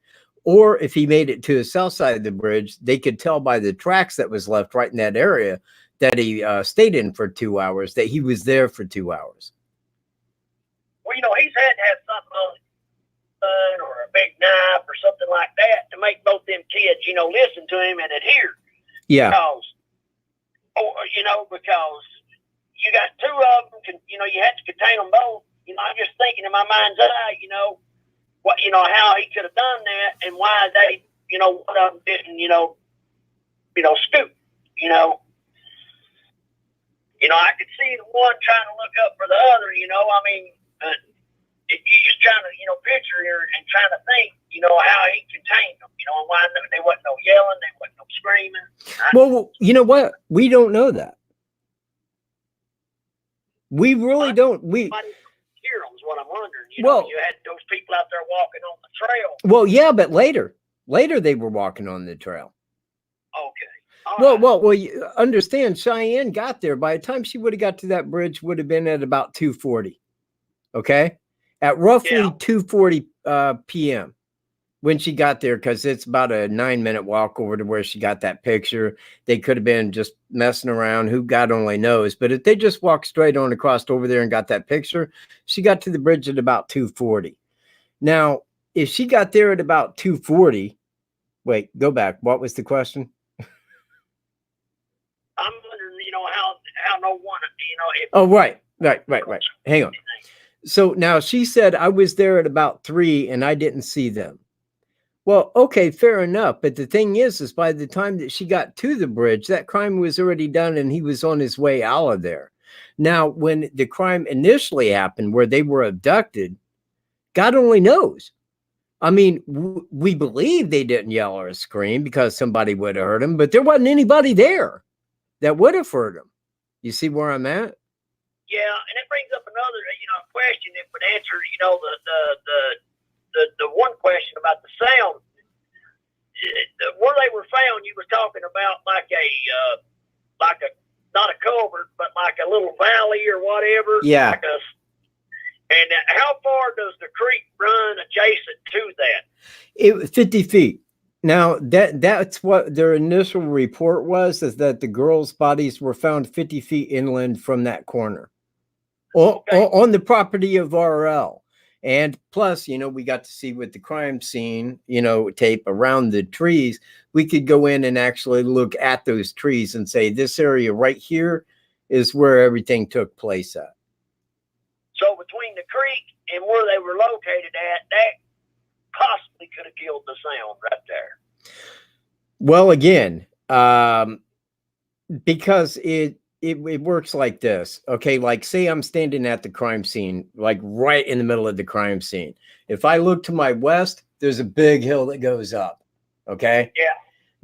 S1: Or if he made it to the south side of the bridge, they could tell by the tracks that was left right in that area that he stayed in for 2 hours, that he was there for 2 hours.
S6: Well, he's had to have something on his gun or a big knife or something like that to make both them kids, listen to him and adhere.
S1: Yeah.
S6: Because you got two of them, you had to contain them both. I'm just thinking in my mind's eye, how he could have done that and why they, one of them didn't, scoot, I could see the one trying to look up for the other, you're just trying to, picture here and trying to think, how he contained them, and why they wasn't no yelling, they wasn't no screaming.
S1: Well, you know what? We don't know that. We really don't. We
S6: hear them is what I'm wondering.
S1: You
S6: had those people out there walking on the trail.
S1: Well, yeah, but later they were walking on the trail.
S6: Okay.
S1: Well, you understand, Cheyenne got there. By the time she would have got to that bridge, would have been at about 2:40. Okay, at roughly 2:40 p.m. when she got there, because it's about a 9-minute walk over to where she got that picture. They could have been just messing around. Who God only knows. But if they just walked straight on across over there and got that picture, she got to the bridge at about 2:40. Now, if she got there at about 2:40, wait, go back. What was the question?
S6: I'm wondering, how no one, if
S1: Oh, right. Hang on. So now she said, I was there at about 3 and I didn't see them. Well, okay, fair enough. But the thing is by the time that she got to the bridge, that crime was already done and he was on his way out of there. Now, when the crime initially happened, where they were abducted, God only knows. I mean, we believe they didn't yell or scream because somebody would have heard them, but there wasn't anybody there that would have heard them. You see where I'm at?
S6: Yeah, and it brings up another, question that would answer, the one question about the sound. Where they were found, you were talking about like a not a culvert, but like a little valley or whatever.
S1: Yeah.
S6: And how far does the creek run adjacent to that?
S1: It was 50 feet. Now that's what their initial report was, is that the girls' bodies were found 50 feet inland from that corner. On the property of RL. And plus, we got to see with the crime scene, tape around the trees. We could go in and actually look at those trees and say, this area right here is where everything took place at.
S6: So between the creek and where they were located at, that possibly could have killed the sound right there.
S1: Well, again, because it works like this. Okay, like say I'm standing at the crime scene, like right in the middle of the crime scene. If I look to my west, there's a big hill that goes up. Okay.
S6: Yeah.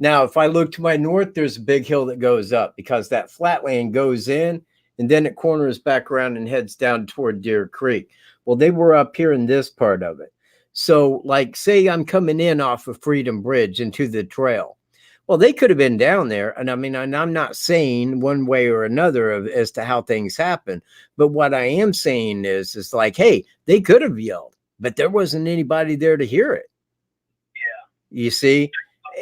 S1: Now, if I look to my north, there's a big hill that goes up, because that flatland goes in and then it corners back around and heads down toward Deer Creek. Well, they were up here in this part of it. So like, say I'm coming in off of Freedom Bridge into the trail. Well, they could have been down there. And I mean, and I'm not saying one way or another as to how things happen. But what I am saying is like, hey, they could have yelled, but there wasn't anybody there to hear it.
S6: Yeah.
S1: You see?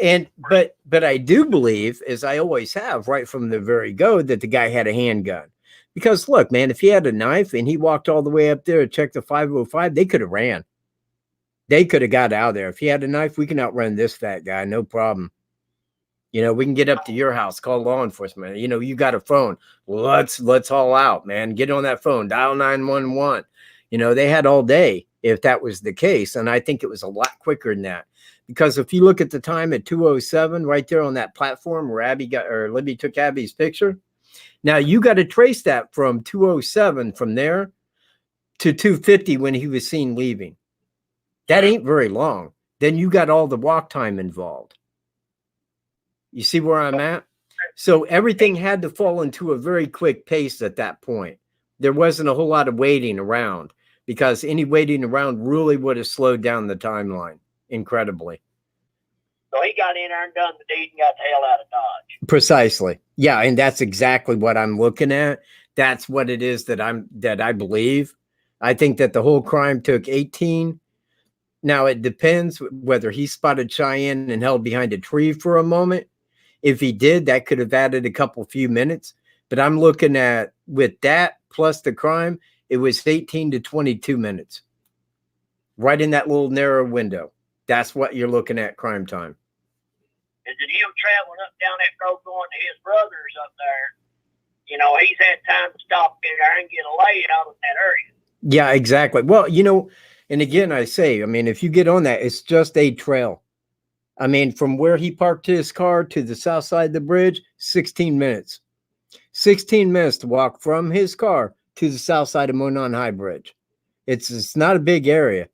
S1: And but I do believe, as I always have right from the very go, that the guy had a handgun. Because look, man, if he had a knife and he walked all the way up there to check the 505, they could have ran. They could have got out of there. If he had a knife, we can outrun this fat guy, no problem. We can get up to your house, call law enforcement. You got a phone. Let's haul out, man. Get on that phone, dial 911. They had all day if that was the case. And I think it was a lot quicker than that. Because if you look at the time at 2:07, right there on that platform where Libby took Abby's picture. Now you got to trace that from 2:07 from there to 2:50 when he was seen leaving. That ain't very long. Then you got all the walk time involved. You see where I'm at? So everything had to fall into a very quick pace at that point. There wasn't a whole lot of waiting around, because any waiting around really would have slowed down the timeline incredibly.
S6: So he got in there and done the deed and got the hell out of Dodge.
S1: Precisely. Yeah, and that's exactly what I'm looking at. That's what it is that I believe. I think that the whole crime took 18. Now it depends whether he spotted Cheyenne and held behind a tree for a moment. If he did, that could have added a few minutes. But I'm looking at, with that plus the crime, it was 18 to 22 minutes. Right in that little narrow window. That's what you're looking at crime time.
S6: And then him traveling up down that road going to his brother's up there, you know, he's had time to stop in there and get a layout in that area.
S1: Yeah, exactly. Well, you know, and again, I say, I mean, if you get on that, it's just a trail. I mean, from where he parked his car to the south side of the bridge, 16 minutes. 16 minutes to walk from his car to the south side of Monon High Bridge. It's not a big area.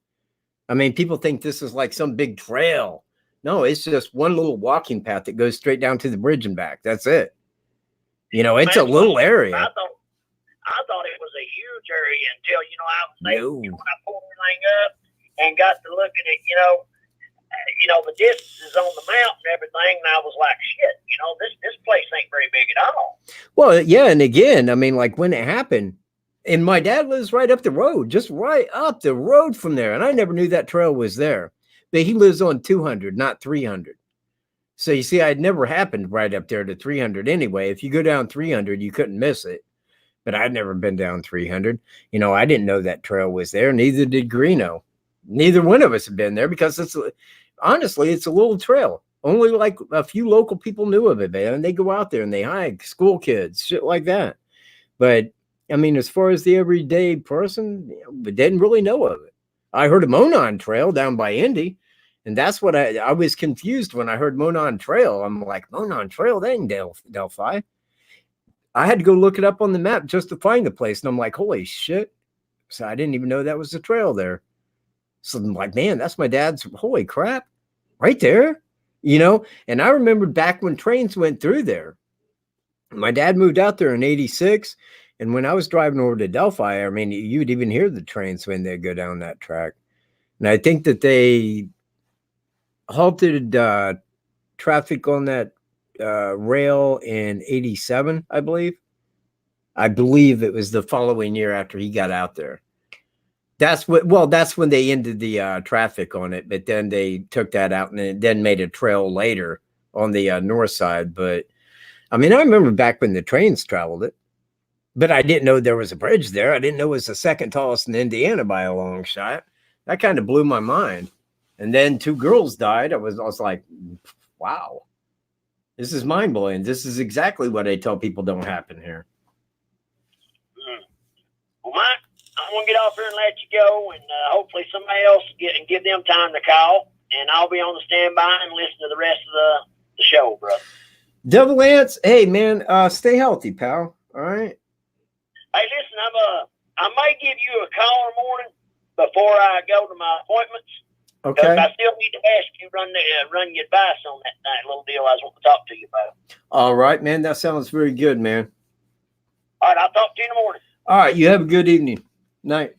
S1: I mean, people think this is like some big trail. No, it's just one little walking path that goes straight down to the bridge and back. That's it. You know, it's a little area.
S6: I thought it was a huge area until, you know, I was thinking when I pulled everything up and got to looking at, you know, the distances on the map and everything, and I was like, shit, you know, this place ain't very big at all.
S1: Well, yeah, and again, I mean, like when it happened, and my dad lives right up the road, just right up the road from there, and I never knew that trail was there. But he lives on 200, not 300. So you see, I'd never happened right up there to 300 anyway. If you go down 300, you couldn't miss it. But I'd never been down 300. You know, I didn't know that trail was there. Neither did Greeno. Neither one of us have been there because honestly, it's a little trail. Only like a few local people knew of it, man. And they go out there and they hike, school kids, shit like that. But I mean, as far as the everyday person, we didn't really know of it. I heard of Monon Trail down by Indy. And that's what I was confused when I heard Monon Trail. I'm like, Monon Trail, that ain't Delphi. I had to go look it up on the map just to find the place. And I'm like, holy shit. So I didn't even know that was a trail there. So I'm like, man, that's my dad's, holy crap, right there. You know, and I remembered back when trains went through there. My dad moved out there in 86. And when I was driving over to Delphi, I mean, you'd even hear the trains when they go down that track. And I think that they halted traffic on that rail in 87, I believe. I believe it was the following year after he got out there. That's when they ended the traffic on it, but then they took that out and then made a trail later on the north side. But I mean, I remember back when the trains traveled it, but I didn't know there was a bridge there. I didn't know it was the second tallest in Indiana by a long shot. That kind of blew my mind. And then 2 girls died. I was like, wow, this is mind blowing. This is exactly what I tell people don't happen here.
S6: Well, Mike, I'm going to get off here and let you go, and hopefully somebody else give them time to call, and I'll be on the standby and listen to the rest of the show, brother.
S1: Devil Ants, hey, man, stay healthy, pal. All right?
S6: Hey, listen, I may give you a call in the morning before I go to my appointments.
S1: Okay.
S6: I still need to ask you run your advice on that little deal I was wanting to talk to you about.
S1: All right, man. That sounds very good, man.
S6: All right, I'll talk to you in the morning.
S1: All right, you have a good evening. Night.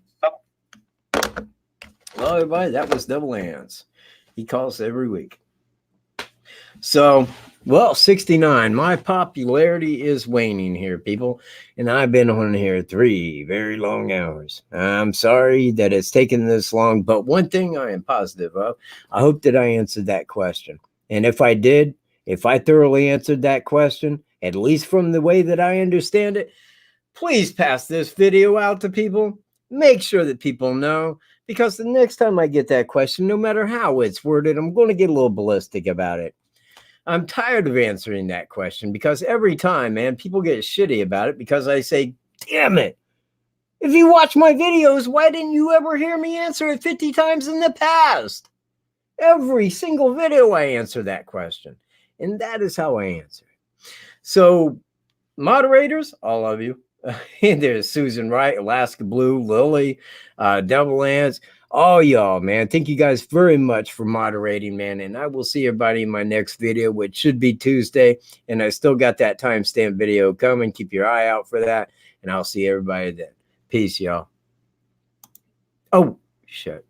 S1: Well, everybody, that was Devil Ants. He calls every week. So, well, 69. My popularity is waning here, people. And I've been on here 3 very long hours. I'm sorry that it's taken this long, but one thing I am positive of, I hope that I answered that question. And if I did, if I thoroughly answered that question, at least from the way that I understand it, please pass this video out to people. Make sure that people know, because the next time I get that question, no matter how it's worded, I'm going to get a little ballistic about it. I'm tired of answering that question because every time, man, people get shitty about it because I say, damn it. If you watch my videos, why didn't you ever hear me answer it 50 times in the past? Every single video I answer that question. And that is how I answer it. So, moderators, all of you, and there's Susan Wright, Alaska Blue, Lily, Devil Ants, all y'all, man. Thank you guys very much for moderating, man. And I will see everybody in my next video, which should be Tuesday. And I still got that timestamp video coming. Keep your eye out for that. And I'll see everybody then. Peace, y'all. Oh, shit.